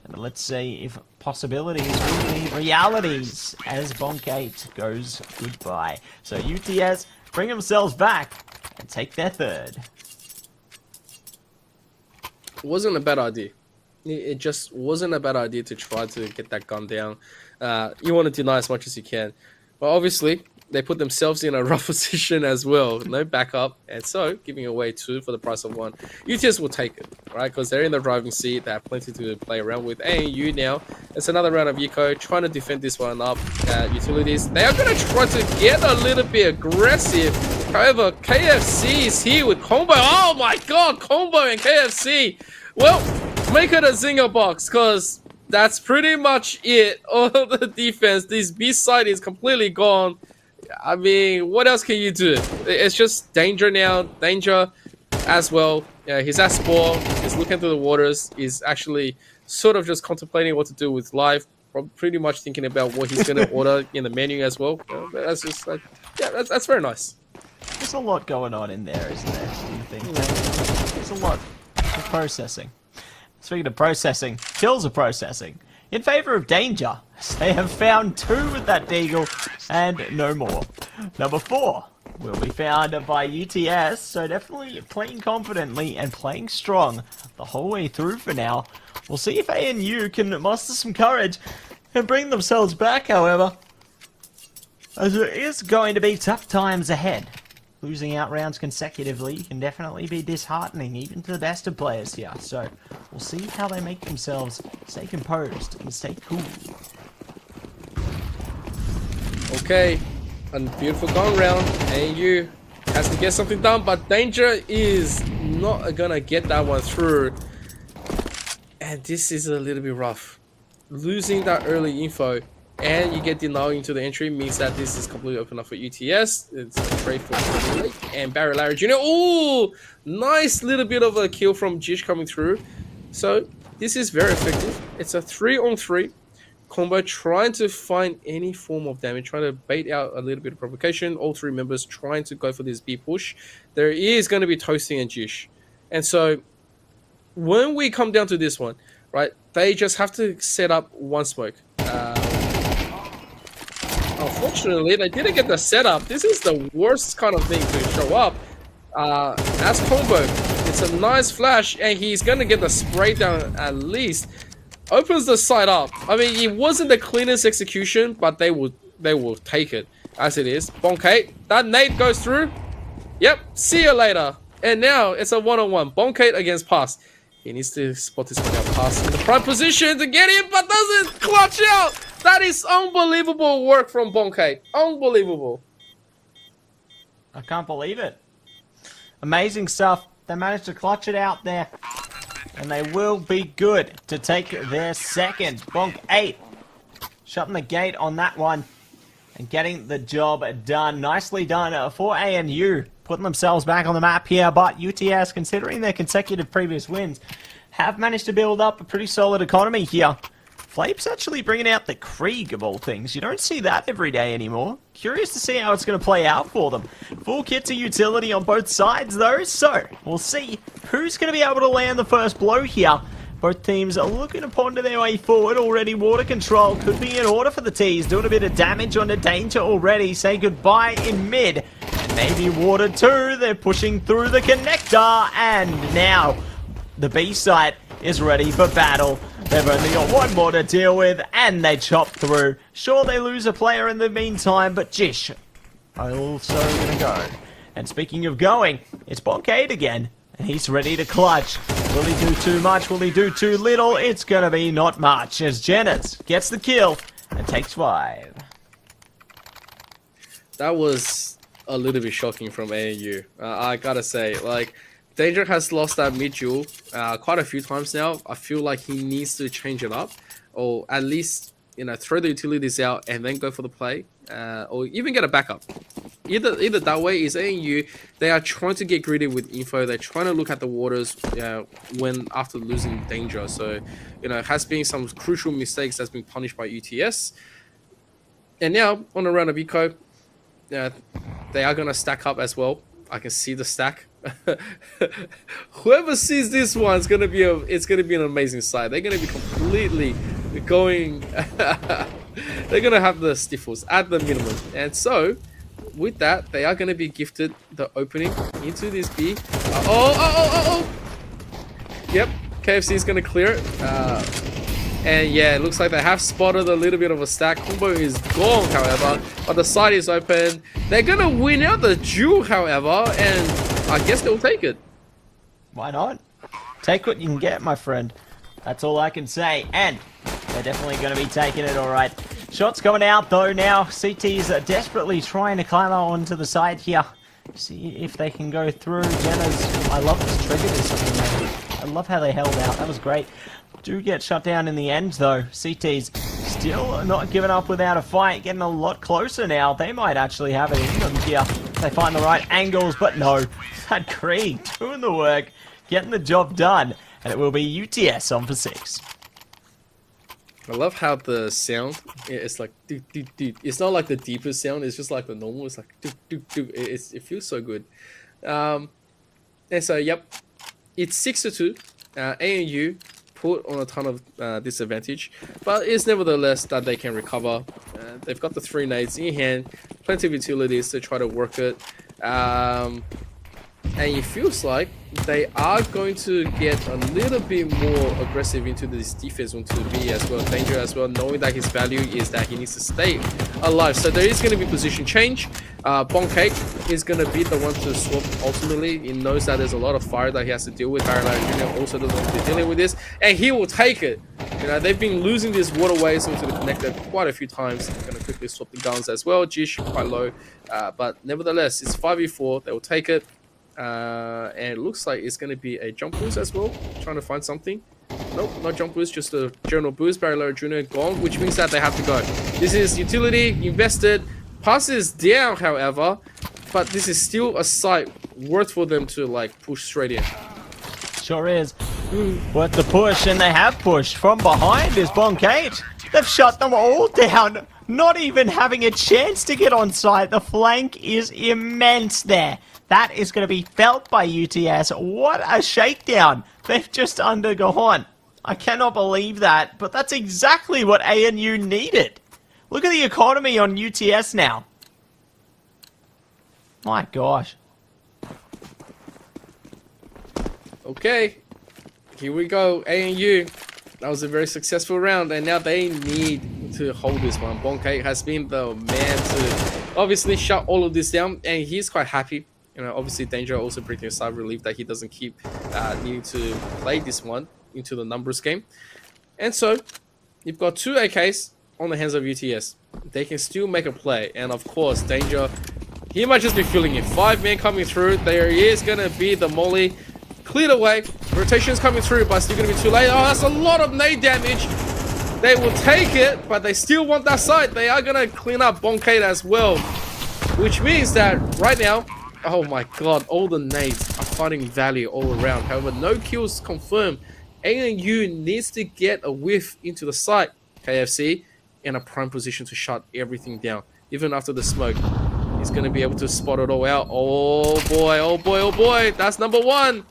And let's see if possibilities will be realities as Bonk 8 goes goodbye. So UTS bring themselves back and take their third. It wasn't a bad idea. It just wasn't a bad idea to try to get that gun down. You want to deny as much as you can. But obviously, they put themselves in a rough position as well. No backup. And so, giving away 2 for the price of 1. UTS will take it, right? Because they're in the driving seat. They have plenty to play around with. ANU now. It's another round of Yiko trying to defend this one up. Utilities. They are going to try to get a little bit aggressive. However, KFC is here with Combo. Oh my god, Combo and KFC. Well, make it a zinger box, because that's pretty much it. All the defense. This B side is completely gone. I mean, what else can you do? It's just danger now. Danger as well. Yeah, he's at Spore. He's looking through the waters. He's actually sort of just contemplating what to do with life. Pretty much thinking about what he's going to order in the menu as well. That's just like, yeah, that's very nice. There's a lot going on in there, isn't there? There's a lot of processing. Speaking of processing, kills are processing. In favour of danger, they have found 2 with that deagle and no more. Number 4 will be found by UTS, so definitely playing confidently and playing strong the whole way through for now. We'll see if ANU can muster some courage and bring themselves back, however, as it is going to be tough times ahead. Losing out rounds consecutively can definitely be disheartening, even to the best of players here. So, we'll see how they make themselves stay composed and stay cool. Okay, a beautiful gun round. ANU has to get something done, but Danger is not gonna get that one through. And this is a little bit rough. Losing that early info and you get denied into the entry means that this is completely open up for UTS. It's a trade for Lake and Barry Larry Jr. Oh, nice little bit of a kill from Jish coming through. So this is very effective. It's a 3-on-3 combo, trying to find any form of damage, trying to bait out a little bit of provocation. All three members trying to go for this B push. There is going to be Toasting and Jish. And so when we come down to this one, right, they just have to set up one smoke. Unfortunately, they didn't get the setup. This is the worst kind of thing to show up. As combo, it's a nice flash, and he's gonna get the spray down at least. Opens the side up. I mean, it wasn't the cleanest execution, but they will take it as it is. Bonkate, that nade goes through. Yep, see you later. And now it's a one-on-one. Bonkate against Pass. He needs to spot this one out. Pass in the prime position to get it, but doesn't clutch out. That is unbelievable work from Bonkate. Unbelievable. I can't believe it. Amazing stuff. They managed to clutch it out there. And they will be good to take their second. Bonk 8. Shutting the gate on that one. And getting the job done. Nicely done for ANU. Putting themselves back on the map here. But UTS, considering their consecutive previous wins, have managed to build up a pretty solid economy here. Flape's actually bringing out the Krieg of all things. You don't see that every day anymore. Curious to see how it's going to play out for them. Full kits of utility on both sides though, so we'll see who's going to be able to land the first blow here. Both teams are looking to ponder their way forward already. Water control could be in order for the T's. Doing a bit of damage on the Danger already. Say goodbye in mid. And maybe Water 2. They're pushing through the connector. And now the B site is ready for battle. They've only got one more to deal with, and they chop through. Sure, they lose a player in the meantime, but Jish are also going to go. And speaking of going, it's Bonkade again, and he's ready to clutch. Will he do too much? Will he do too little? It's going to be not much, as Jennings gets the kill and takes 5. That was a little bit shocking from ANU. I gotta say, like, Danger has lost that mid duel quite a few times now. I feel like he needs to change it up, or at least, you know, throw the utilities out and then go for the play, or even get a backup. Either that way is ANU. They are trying to get greedy with info. They're trying to look at the waters when after losing Danger. So, you know, has been some crucial mistakes that's been punished by UTS. And now on a round of eco, they are gonna stack up as well. I can see the stack. Whoever sees this one, it's gonna be an amazing sight. They're gonna be completely going. They're gonna have the stiffles at the minimum, and so with that, they are gonna be gifted the opening into this B. Yep, KFC is gonna clear it. And yeah, it looks like they have spotted a little bit of a stack. Combo is gone, however, but the side is open. They're gonna win out the duel, however, and I guess they'll take it. Why not? Take what you can get, my friend. That's all I can say. And they're definitely going to be taking it, all right. Shots coming out, though, now. CT's desperately trying to climb onto the side here. See if they can go through. Jenna's... I love this trigger this. I love how they held out. That was great. Do get shut down in the end, though. CT's still not giving up without a fight. Getting a lot closer now. They might actually have it in them here. They find the right angles, but no. That Krieg doing the work, getting the job done, and it will be UTS on for 6. I love how the sound, it's like do, do, do. It's not like the deepest sound, it's just like the normal. It's like do, do, do. It feels so good. And so yep, it's 6-2. ANU put on a ton of disadvantage, but it's nevertheless that they can recover. They've got the 3 nades in hand, plenty of utilities to try to work it. And it feels like they are going to get a little bit more aggressive into this defense onto B as well, Danger as well, knowing that his value is that he needs to stay alive. So there is going to be position change. Bonkate is going to be the one to swap ultimately. He knows that there's a lot of fire that he has to deal with. Barry Jr. also doesn't want to be dealing with this, and he will take it. You know, they've been losing these waterways into the connector quite a few times. They're going to quickly swap the guns as well. Jish quite low, but nevertheless, it's 5v4. They will take it. And it looks like it's going to be a jump boost as well, trying to find something. Nope, not jump boost, just a general boost. Barry Larry Jr. gone, which means that they have to go. This is utility, invested. Passes down, however, but this is still a site worth for them to like push straight in. Sure is. Worth the push, and they have pushed. From behind is Bonkate. They've shut them all down. Not even having a chance to get on site. The flank is immense there. That is going to be felt by UTS. What a shakedown they've just undergone. I cannot believe that, but that's exactly what ANU needed. Look at the economy on UTS now. My gosh. Okay, here we go, ANU. That was a very successful round, and now they need to hold this one. Bonkate has been the man to obviously shut all of this down, and he's quite happy. You know, obviously Danger also bringing a sigh of relief that he doesn't keep needing to play this one into the numbers game. And so, you've got 2 AKs on the hands of UTS. They can still make a play, and of course, Danger, he might just be feeling it. 5 men coming through, there is going to be the molly. Cleared away, rotation's coming through, but still going to be too late. Oh, that's a lot of nade damage. They will take it, but they still want that site. They are going to clean up Bonkate as well, which means that right now, oh my god, all the nades are finding value all around. However, no kills confirmed. ANU needs to get a whiff into the site. KFC in a prime position to shut everything down. Even after the smoke, he's going to be able to spot it all out. Oh boy, oh boy, oh boy. That's number 1.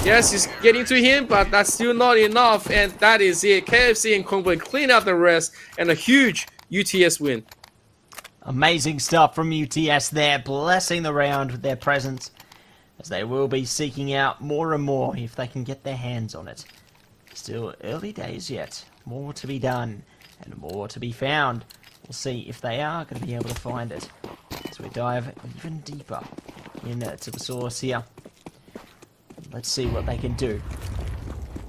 Yes, he's getting to him, but that's still not enough. And that is it. KFC and Kongboy clean out the rest, and a huge UTS win. Amazing stuff from UTS there, blessing the round with their presence, as they will be seeking out more and more if they can get their hands on it. Still early days yet, more to be done and more to be found. We'll see if they are going to be able to find it as we dive even deeper into the source here. Let's see what they can do.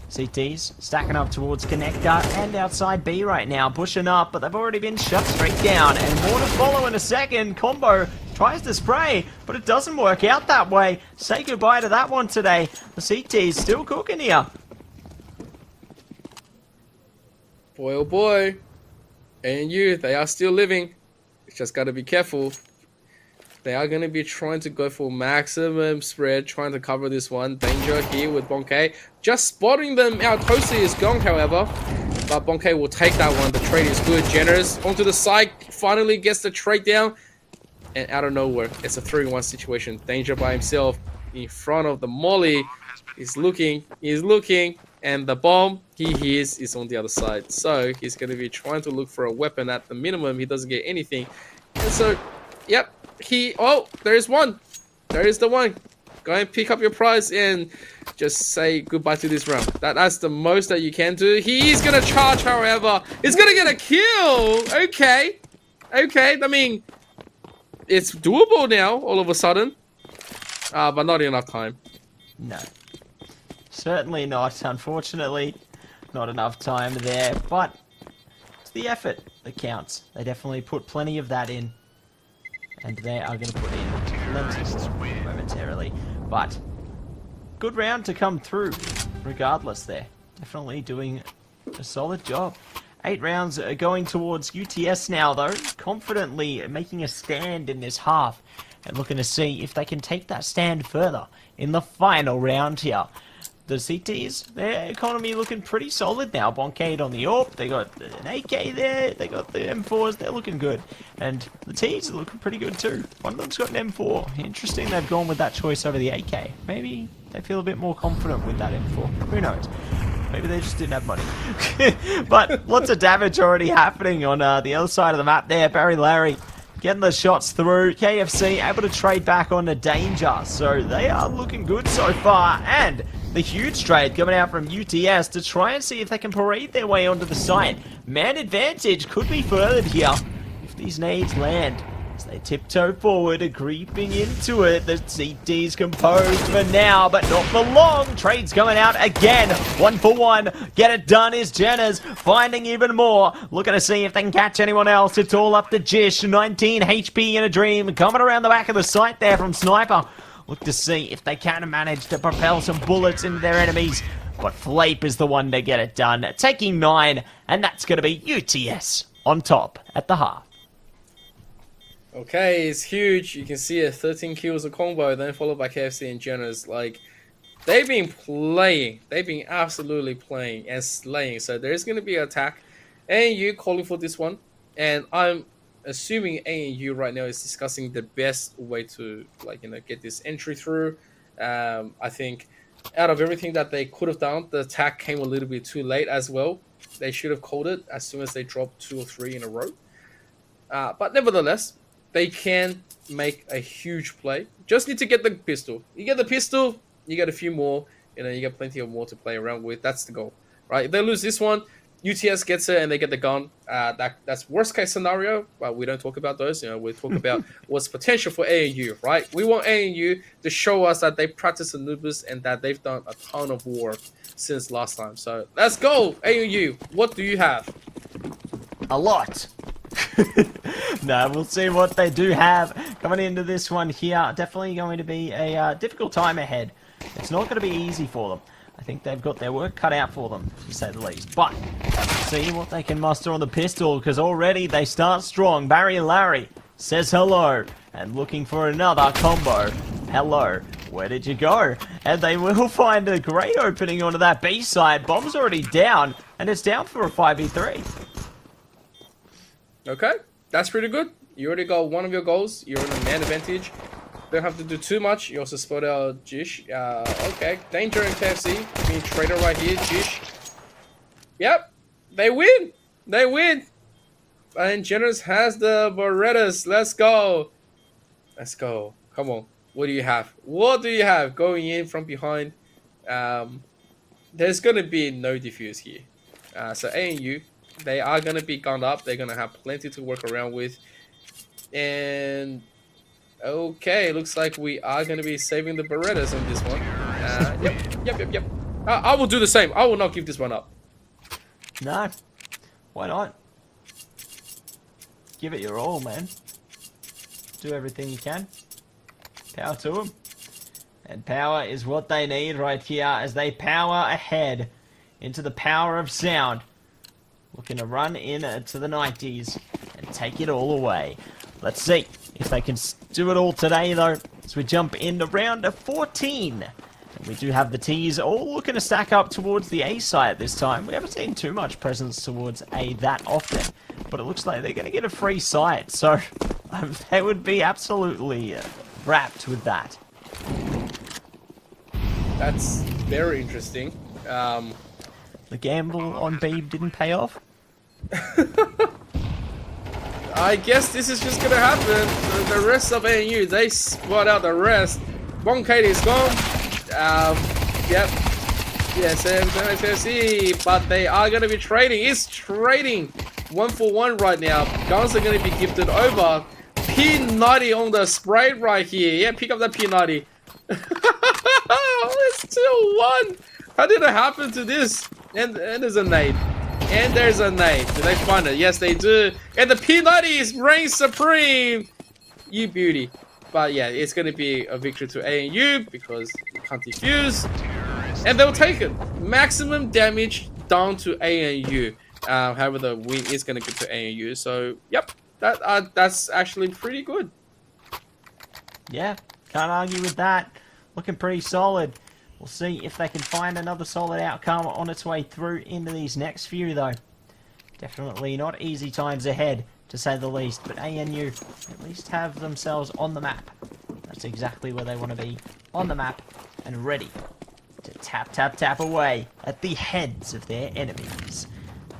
CTs stacking up towards connector and outside B right now, pushing up, but they've already been shut straight down, and more to follow in a second. Combo tries to spray, but it doesn't work out that way. Say goodbye to that one today. The CT's still cooking here. Boy, oh boy. ANU, they are still living. Just got to be careful. They are going to be trying to go for maximum spread, trying to cover this one. Danger here with Bonkate. Just spotting them out. Toasty is gone, however. But Bonkate will take that one. The trade is good. Generous onto the side. Finally gets the trade down. And out of nowhere, it's a 3-1 situation. Danger by himself in front of the molly. He's looking. And the bomb he hears is on the other side. So he's going to be trying to look for a weapon at the minimum. He doesn't get anything. And so, yep. Oh, there is one. There is the one. Go and pick up your prize and just say goodbye to this round. That's the most that you can do. He's going to charge, however. He's going to get a kill. Okay. I mean, it's doable now, all of a sudden. But not enough time. No. Certainly not. Unfortunately, not enough time there. But it's the effort that counts. They definitely put plenty of that in. And they are going to put in plenty more momentarily. But good round to come through, regardless there. Definitely doing a solid job. 8 rounds going towards UTS now, though. Confidently making a stand in this half. And looking to see if they can take that stand further in the final round here. The CTs, their economy looking pretty solid now. Bonkade on the AWP, they got an AK there, they got the M4s, they're looking good. And the Ts are looking pretty good too. One of them's got an M4. Interesting they've gone with that choice over the AK. Maybe they feel a bit more confident with that M4. Who knows? Maybe they just didn't have money. But lots of damage already happening on the other side of the map there. Barry Larry getting the shots through. KFC able to trade back on the Danger. So they are looking good so far. And the huge trade coming out from UTS to try and see if they can parade their way onto the site. Man advantage could be furthered here if these nades land. As they tiptoe forward, creeping into it. The CT's composed for now, but not for long. Trade's coming out again. 1 for 1. Get it done is Jenner's. Finding even more. Looking to see if they can catch anyone else. It's all up to Jish. 19 HP in a dream. Coming around the back of the site there from Sniper. Look to see if they can manage to propel some bullets into their enemies. but Flape is the one to get it done, taking 9, and that's going to be UTS on top at the half. Okay, it's huge. You can see it, 13 kills a combo, then followed by KFC and Jenner's. Like, they've been playing. They've been absolutely playing and slaying. So there's going to be an attack. ANU calling for this one. And I'm assuming ANU right now is discussing the best way to, like, get this entry through. I think out of everything that they could have done, the attack came a little bit too late as well. They should have called it as soon as they dropped 2 or 3 in a row. But nevertheless, they can make a huge play. Just need to get the pistol. You get the pistol, you get a few more. You get plenty of more to play around with. That's the goal, right? If they lose this one, UTS gets it and they get the gun. That's worst case scenario, but we don't talk about those. We talk about what's potential for ANU, right? We want ANU to show us that they practice Anubis and that they've done a ton of work since last time. So let's go, ANU. What do you have? A lot. No, we'll see what they do have coming into this one here. Definitely going to be a difficult time ahead. It's not going to be easy for them. I think they've got their work cut out for them, to say the least. But let's see what they can muster on the pistol, because already they start strong. Barry Larry says hello, and looking for another combo. Hello, where did you go? And they will find a great opening onto that B side. Bomb's already down, and it's down for a 5v3. Okay, that's pretty good. You already got one of your goals. You're in a man advantage. Don't have to do too much. You also spot out Jish. Okay, Danger and KFC being traded right here. Jish. Yep, they win. They win. And Jenners has the Berettas. Let's go. Let's go. Come on. What do you have? What do you have going in from behind? There's going to be no defuse here. So ANU, they are going to be gunned up. They're going to have plenty to work around with. And okay, looks like we are going to be saving the Berettas on this one. Yep. I will do the same. I will not give this one up. No. Why not? Give it your all, man. Do everything you can. Power to them. And power is what they need right here as they power ahead into the power of sound. Looking to run in to the 90s and take it all away. Let's see if they can do it all today, though, as we jump into round 14. And we do have the T's all looking to stack up towards the A side this time. We haven't seen too much presence towards A that often, but it looks like they're going to get a free site. So they would be absolutely wrapped with that. That's very interesting. The gamble on B didn't pay off? I guess this is just gonna happen. The rest of ANU, they spot out the rest. Bonkade is gone. Yep. Yes, and TFC, but they are gonna be trading. It's trading 1-for-1 right now. Guns are gonna be gifted over. P90 on the sprite right here. Yeah, pick up that P90. It's still 1. How did it happen to this? And there's a nade. And there's a nade. Do they find it? Yes, they do. And the P90 reigns supreme. You beauty. But yeah, it's going to be a victory to ANU because you can't defuse. And they'll take it. Maximum damage down to ANU. However, the win is going to go to ANU. So, yep. That's actually pretty good. Yeah, can't argue with that. Looking pretty solid. We'll see if they can find another solid outcome on its way through into these next few, though. Definitely not easy times ahead, to say the least, but ANU at least have themselves on the map. That's exactly where they want to be, on the map, and ready to tap away at the heads of their enemies.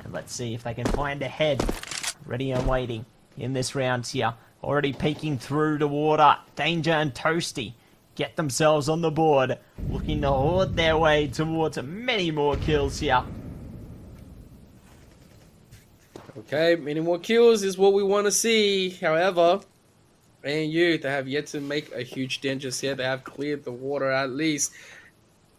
And let's see if they can find a head ready and waiting in this round here. Already peeking through the water, Danger and Toasty get themselves on the board, looking to hoard their way towards many more kills here. Okay, many more kills is what we want to see. However, ANU, they have yet to make a huge dent just yet. They have cleared the water at least.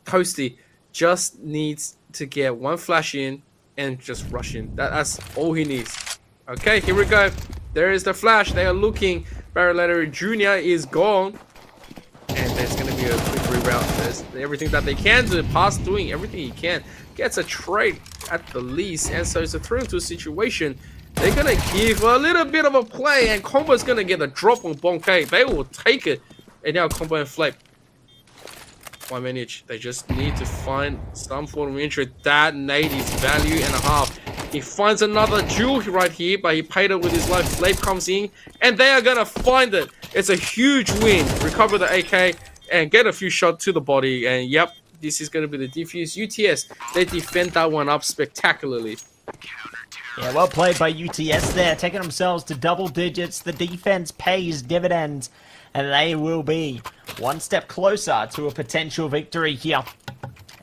Toasty just needs to get one flash in and just rush in. That's all he needs. Okay, here we go. There is the flash. They are looking. Barry Jr. is gone. And there's going to be a quick round. There's everything that they can do. Pass doing everything he can. Gets a trade at the least. And so it's a 3-2 situation. They're going to give a little bit of a play. And Combo's going to get a drop on Bonkai. They will take it. And now Combo and Flip. 1 minute. They just need to find some form of injury. That nade is value and a half. He finds another jewel right here, but he paid it with his life. Slave comes in, and they are going to find it. It's a huge win. Recover the AK and get a few shots to the body. And yep, this is going to be the defuse. UTS, they defend that one up spectacularly. Yeah, well played by UTS there, taking themselves to double digits. The defense pays dividends, and they will be one step closer to a potential victory here.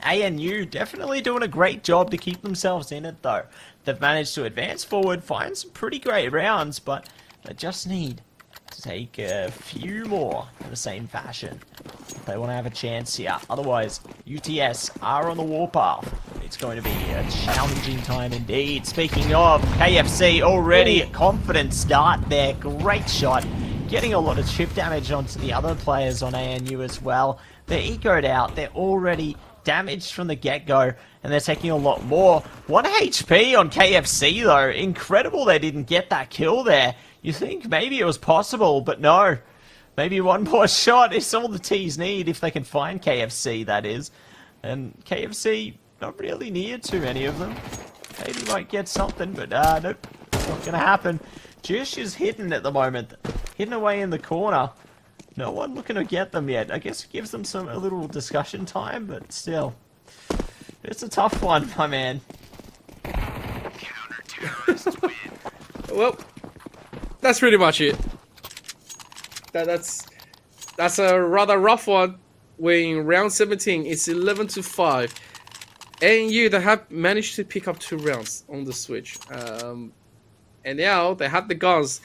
ANU definitely doing a great job to keep themselves in it, though. They've managed to advance forward, find some pretty great rounds, but they just need to take a few more in the same fashion if they want to have a chance here. Otherwise, UTS are on the warpath. It's going to be a challenging time indeed. Speaking of, KFC already a confident start there. Great shot. Getting a lot of chip damage onto the other players on ANU as well. They're ecoed out. They're already damaged from the get-go, and they're taking a lot more. 1 HP on KFC, though. Incredible they didn't get that kill there. You think maybe it was possible, but no. Maybe one more shot is all the T's need, if they can find KFC, that is. And KFC, not really near too many of them. Maybe might get something, but nope, not going to happen. Jush is hidden at the moment. Hidden away in the corner. No one looking to get them yet. I guess it gives them a little discussion time, but still. It's a tough one, my man. Well, that's pretty much it. That's a rather rough one. We're in round 17. It's 11-5. ANU, they have managed to pick up 2 rounds on the switch. And now they have the guns,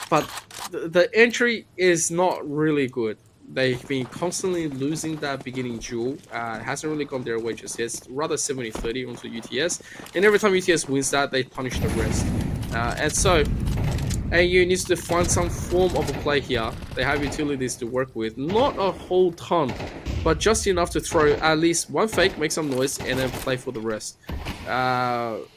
but the entry is not really good. They've been constantly losing that beginning duel. It hasn't really gone their way just yet. It's rather 70-30 onto UTS. And every time UTS wins that, they punish the rest. And so, AU needs to find some form of a play here. They have utilities to work with. Not a whole ton, but just enough to throw at least one fake, make some noise, and then play for the rest. Okay.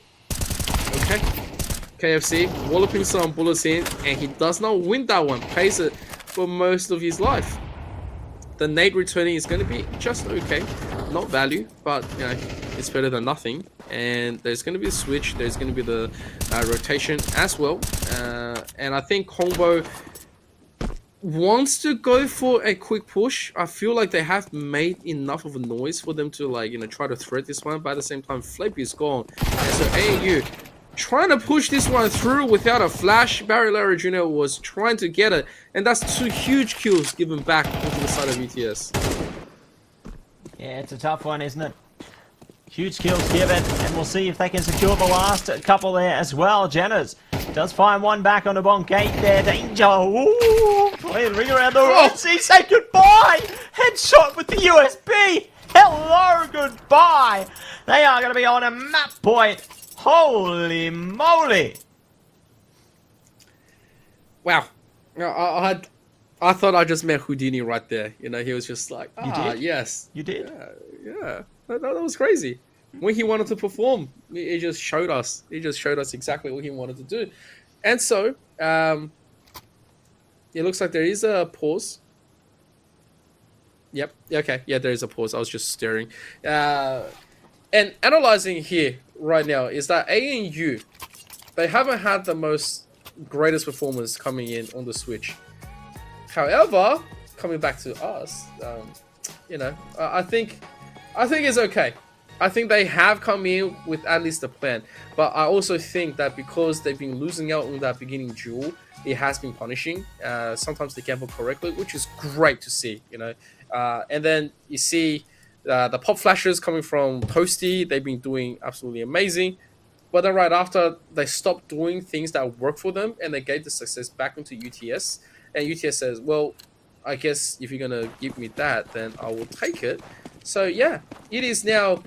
KFC walloping some bullets in, and he does not win that one. Pays it for most of his life. The nade returning is going to be just okay. Not value, but you know, it's better than nothing. And there's going to be a switch. There's going to be the rotation as well. And I think Combo wants to go for a quick push. I feel like they have made enough of a noise for them to, like, you know, try to thread this one. But at the same time, Flappy is gone. And so AU trying to push this one through without a flash. Barry Lara Jr. was trying to get it, and that's 2 huge kills given back onto the side of UTS. Yeah, it's a tough one, isn't it? Huge kills given, and we'll see if they can secure the last couple there as well. Jenners does find one back on the bomb gate there. Danger. Ooh, play the ring around the road. See, say goodbye. Headshot with the USB. Hello, goodbye. They are going to be on a map point. Holy moly! Wow. I thought I just met Houdini right there. You know, he was just like, you did? Yes. You did? Yeah. That was crazy. When he wanted to perform, he just showed us. He just showed us exactly what he wanted to do. And so, it looks like there is a pause. Yep. Okay. Yeah, there is a pause. I was just staring. And analyzing here right now is that ANU, they haven't had the most greatest performance coming in on the Switch. However, coming back to us, you know, I think it's okay. I think they have come in with at least a plan. But I also think that because they've been losing out on that beginning duel, it has been punishing. Sometimes they gamble correctly, which is great to see, you know. And then you see the pop flashes coming from Toasty. They've been doing absolutely amazing. But then right after, they stopped doing things that work for them, and they gave the success back into UTS. And UTS says, well, I guess if you're going to give me that, then I will take it. So yeah, it is now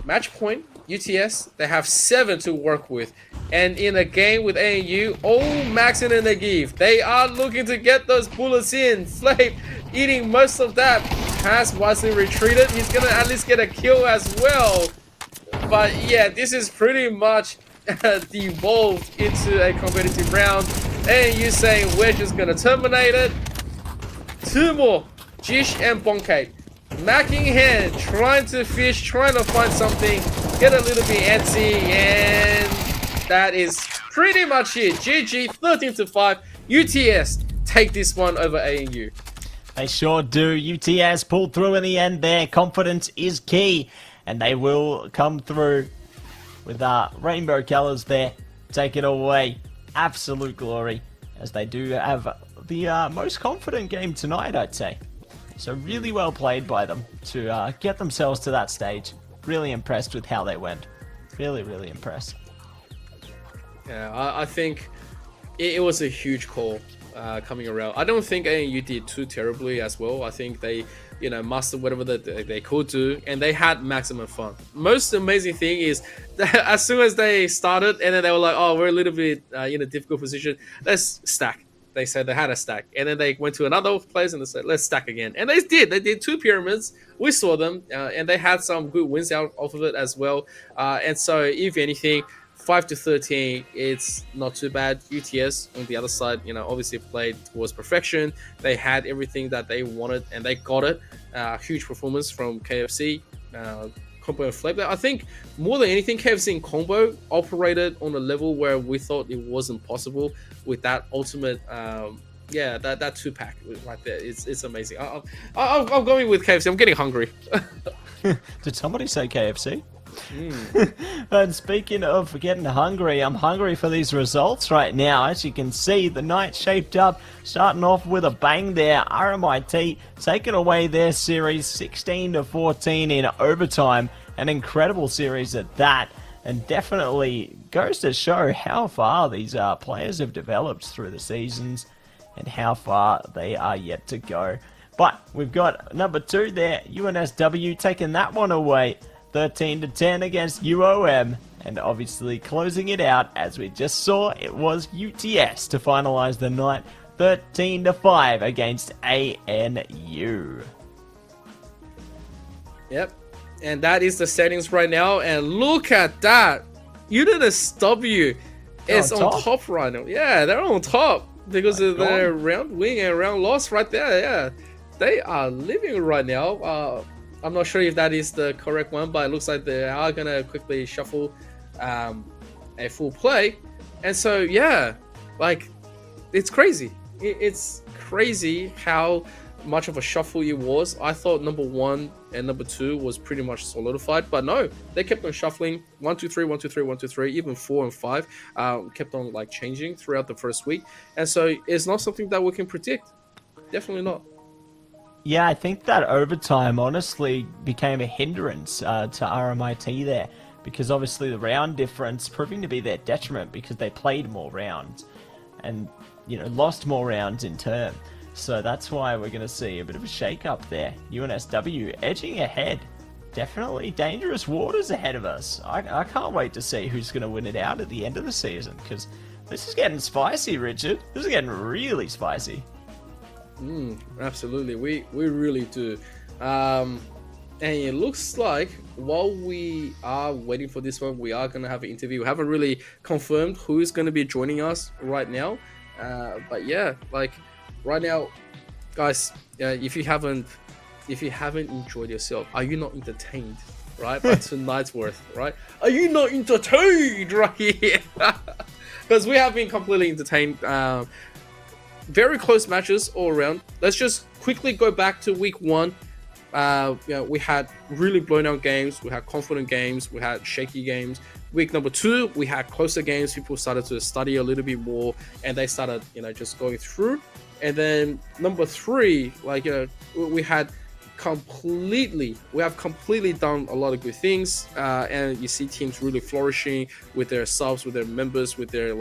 match point. UTS, they have 7 to work with. And in a game with ANU, all maxing in the give. They are looking to get those bullets in. Flame eating most of that. has wisely retreated. He's gonna at least get a kill as well. But yeah, this is pretty much devolved into a competitive round. And you're saying we're just gonna terminate it. Two more, Jish and Bonkade. Macking hand, trying to fish, trying to find something, get a little bit antsy, and that is pretty much it. GG, 13-5. UTS take this one over ANU. They sure do. UTS pulled through in the end there. Confidence is key, and they will come through with rainbow colors there. Take it away. Absolute glory, as they do have the most confident game tonight, I'd say. So really well played by them to get themselves to that stage. Really impressed with how they went. Really, really impressed. Yeah, I think it was a huge call coming around. I don't think ANU did too terribly as well. I think they, mastered whatever they could do, and they had maximum fun. Most amazing thing is that as soon as they started, and then they were like, "Oh, we're a little bit in a difficult position. Let's stack." They said they had a stack, and then they went to another place and they said, "Let's stack again." And they did. They did 2 pyramids. We saw them, and they had some good wins out off of it as well. And so, if anything, 5-13, it's not too bad. UTS on the other side, obviously played towards perfection. They had everything that they wanted, and they got it. Huge performance from KFC. Combo and Flame. I think more than anything, KFC and Combo operated on a level where we thought it wasn't possible with that ultimate, that 2-pack right there. It's amazing. I'm going with KFC. I'm getting hungry. Did somebody say KFC? And speaking of getting hungry, I'm hungry for these results right now. As you can see, the night shaped up, starting off with a bang there. RMIT taking away their series 16-14 in overtime. An incredible series at that, and definitely goes to show how far these players have developed through the seasons and how far they are yet to go. But we've got number 2 there, UNSW, taking that one away. 13-10 against UOM, and obviously closing it out, as we just saw, it was UTS to finalize the night, 13-5 against ANU. Yep, and that is the settings right now, and look at that. UNSW is on top right now. Yeah, they're on top because of their round win and round loss right there. Yeah, they are living right now. I'm not sure if that is the correct one, but it looks like they are going to quickly shuffle a full play. And so, yeah, like, it's crazy. It's crazy how much of a shuffle it was. I thought number 1 and number 2 was pretty much solidified, but no, they kept on shuffling. 1, 2, 3, 1, 2, 3, 1, 2, 3, even 4 and 5 kept on like changing throughout the first week. And so it's not something that we can predict. Definitely not. Yeah, I think that overtime honestly became a hindrance to RMIT there, because obviously the round difference proving to be their detriment because they played more rounds and, lost more rounds in turn. So that's why we're going to see a bit of a shake-up there. UNSW edging ahead. Definitely dangerous waters ahead of us. I can't wait to see who's going to win it out at the end of the season, because this is getting spicy, Richard. This is getting really spicy. Absolutely, we really do. And it looks like while we are waiting for this one, we are going to have an interview. We haven't really confirmed who is going to be joining us right now. But yeah, like right now, guys, if you haven't enjoyed yourself, are you not entertained, right, by tonight's worth, right? Are you not entertained right here? Because we have been completely entertained. Very close matches all around. Let's just quickly go back to week 1. We had really blown out games. We had confident games. We had shaky games. Week number 2, we had closer games. People started to study a little bit more, and they started, just going through. And then number 3, we have completely done a lot of good things, and you see teams really flourishing with their subs, with their members, with their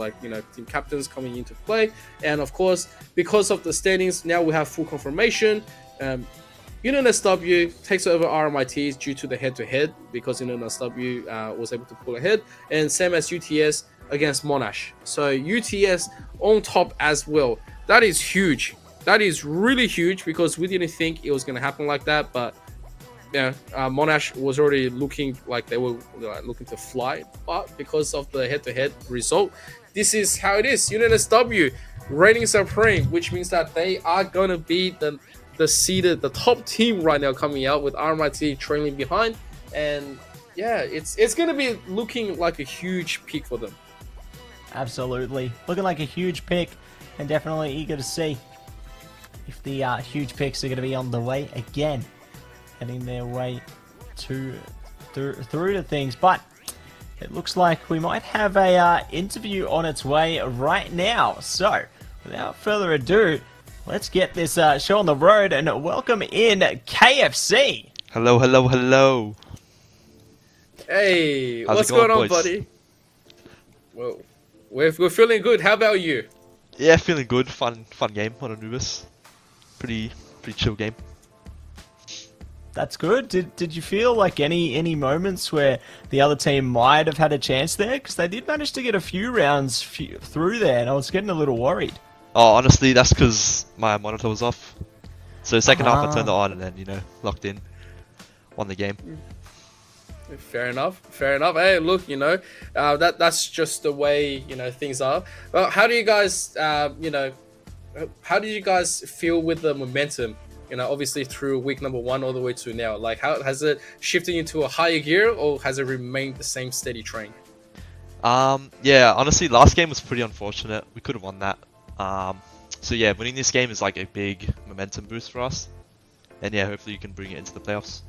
team captains coming into play. And of course, because of the standings, now we have full confirmation. UNSW takes over RMIT due to the head-to-head, because UNSW was able to pull ahead, and same as UTS against Monash. So UTS on top as well. That is huge. that is really huge because we didn't think it was going to happen like that. But yeah, Monash was already looking like they were looking to fly, but because of the head-to-head result, this is how it is. Unanimous W, reigning supreme, which means that they are going to be the top team right now coming out with RMIT trailing behind, and yeah, it's going to be looking like a huge pick for them. Absolutely, looking like a huge pick, and definitely eager to see if the huge picks are going to be on the way again, heading their way through to things. But it looks like we might have a interview on its way right now. So without further ado, let's get this show on the road and welcome in KFC. Hello, hello, hello. Hey, How's what's it going, going on, boys? buddy? Well, we're feeling good. How about you? Yeah, feeling good. Fun game on Anubis. Pretty chill game. That's good. Did you feel like any moments where the other team might have had a chance there? Because they did manage to get a few rounds through there, and I was getting a little worried. Oh, honestly, that's because my monitor was off. So second half I turned it on and then, locked in. Won the game. Fair enough. Hey, look, that's just the way things are. Well, how do you guys how did you guys feel with the momentum? Obviously through week number 1 all the way to now. Like, how has it shifted into a higher gear, or has it remained the same steady train? Yeah, honestly, last game was pretty unfortunate. We could have won that. So yeah, winning this game is like a big momentum boost for us. And yeah, hopefully you can bring it into the playoffs.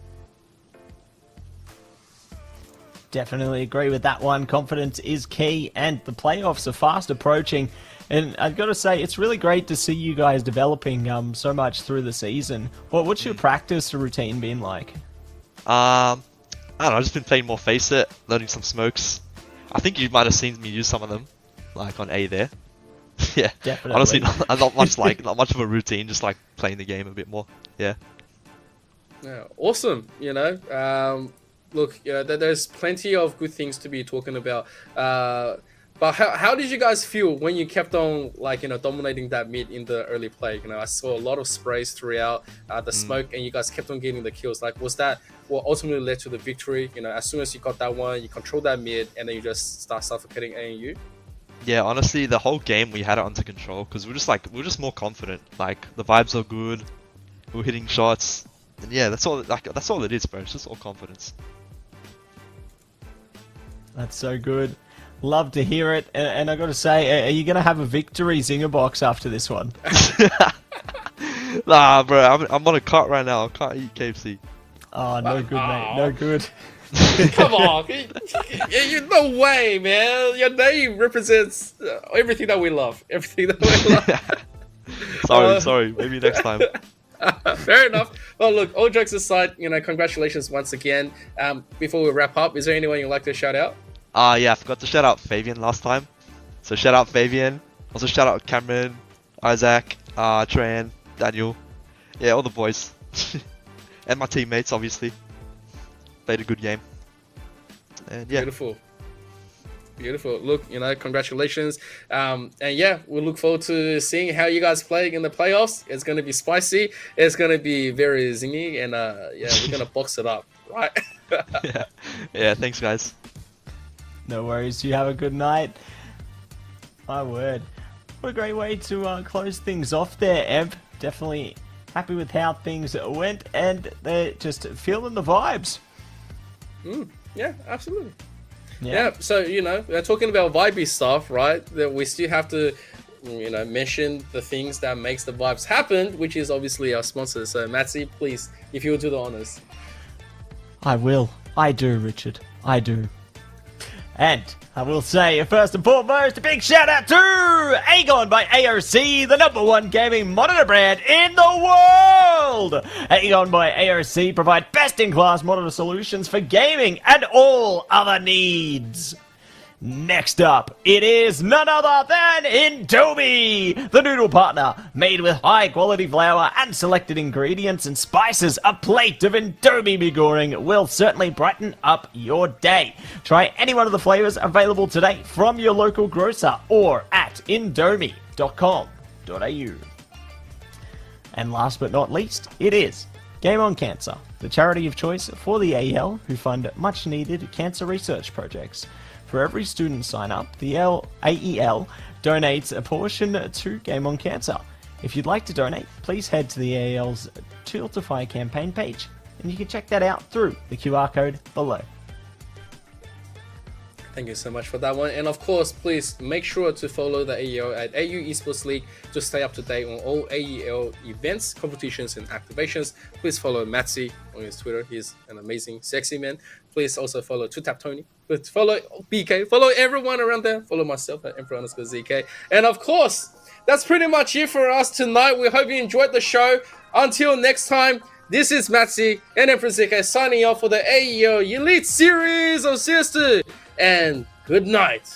Definitely agree with that one. Confidence is key, and the playoffs are fast approaching. And I've got to say, it's really great to see you guys developing so much through the season. What's your practice routine been like? I don't know, I've just been playing more Face It, learning some smokes. I think you might have seen me use some of them, like on A there. Yeah, Definitely. honestly, not much of a routine, just like playing the game a bit more. Yeah. Yeah, awesome. Look, there's plenty of good things to be talking about. But how did you guys feel when you kept on dominating that mid in the early play? I saw a lot of sprays throughout the smoke, and you guys kept on getting the kills. Like, was that what ultimately led to the victory? As soon as you got that one, you controlled that mid, and then you just start suffocating ANU. Yeah, honestly, the whole game we had it under control because we're just more confident. Like, the vibes are good, we're hitting shots, and yeah, that's all. That's all it is, bro. It's just all confidence. That's so good. Love to hear it. And I got to say, are you going to have a victory zinger box after this one? Nah, bro, I'm on a cart right now. I can't eat KFC. Oh, no good, mate. No good. Come on, no way, man. Your name represents everything that we love. Everything that we love. Sorry. Maybe next time. Fair enough. Well, look, all jokes aside, congratulations once again. Before we wrap up, is there anyone you'd like to shout out? Yeah, I forgot to shout out Fabian last time. So shout out Fabian. Also shout out Cameron, Isaac, Tran, Daniel. Yeah, all the boys. And my teammates, obviously. Played a good game. And yeah. Beautiful. Look, congratulations. And yeah, we look forward to seeing how you guys play in the playoffs. It's going to be spicy. It's going to be very zingy. And yeah, we're going to box it up, right? Yeah, thanks guys. No worries. You have a good night. My word. What a great way to close things off there, Ev. Definitely happy with how things went, and they're just feeling the vibes. Yeah, absolutely. Yeah. So, we're talking about vibey stuff, right? That we still have to, mention the things that makes the vibes happen, which is obviously our sponsors. So, Matsy, please, if you would do the honors. I will. I do, Richard. I do. And I will say, first and foremost, a big shout out to AGON by AOC, the #1 gaming monitor brand in the world! AGON by AOC provide best-in-class monitor solutions for gaming and all other needs. Next up, it is none other than Indomie, the noodle partner. Made with high-quality flour and selected ingredients and spices, a plate of Indomie mee goreng will certainly brighten up your day. Try any one of the flavors available today from your local grocer or at indomie.com.au. And last but not least, it is Game On Cancer, the charity of choice for the AEL, who fund much needed cancer research projects. For every student sign up, the AEL donates a portion to Game On Cancer. If you'd like to donate, please head to the AEL's Tool to Fire campaign page, and you can check that out through the QR code below. Thank you so much for that one. And of course, please make sure to follow the AEL at AU Esports League to stay up to date on all AEL events, competitions, and activations. Please follow Matsy on his Twitter. He's an amazing, sexy man. Please also follow TwoTapTony. Follow BK. Follow everyone around there. Follow myself at Emperor_ZK. And of course, that's pretty much it for us tonight. We hope you enjoyed the show. Until next time, this is Matsy and Emperor_ZK signing off for the AEL Elite Series of CS2. And good night.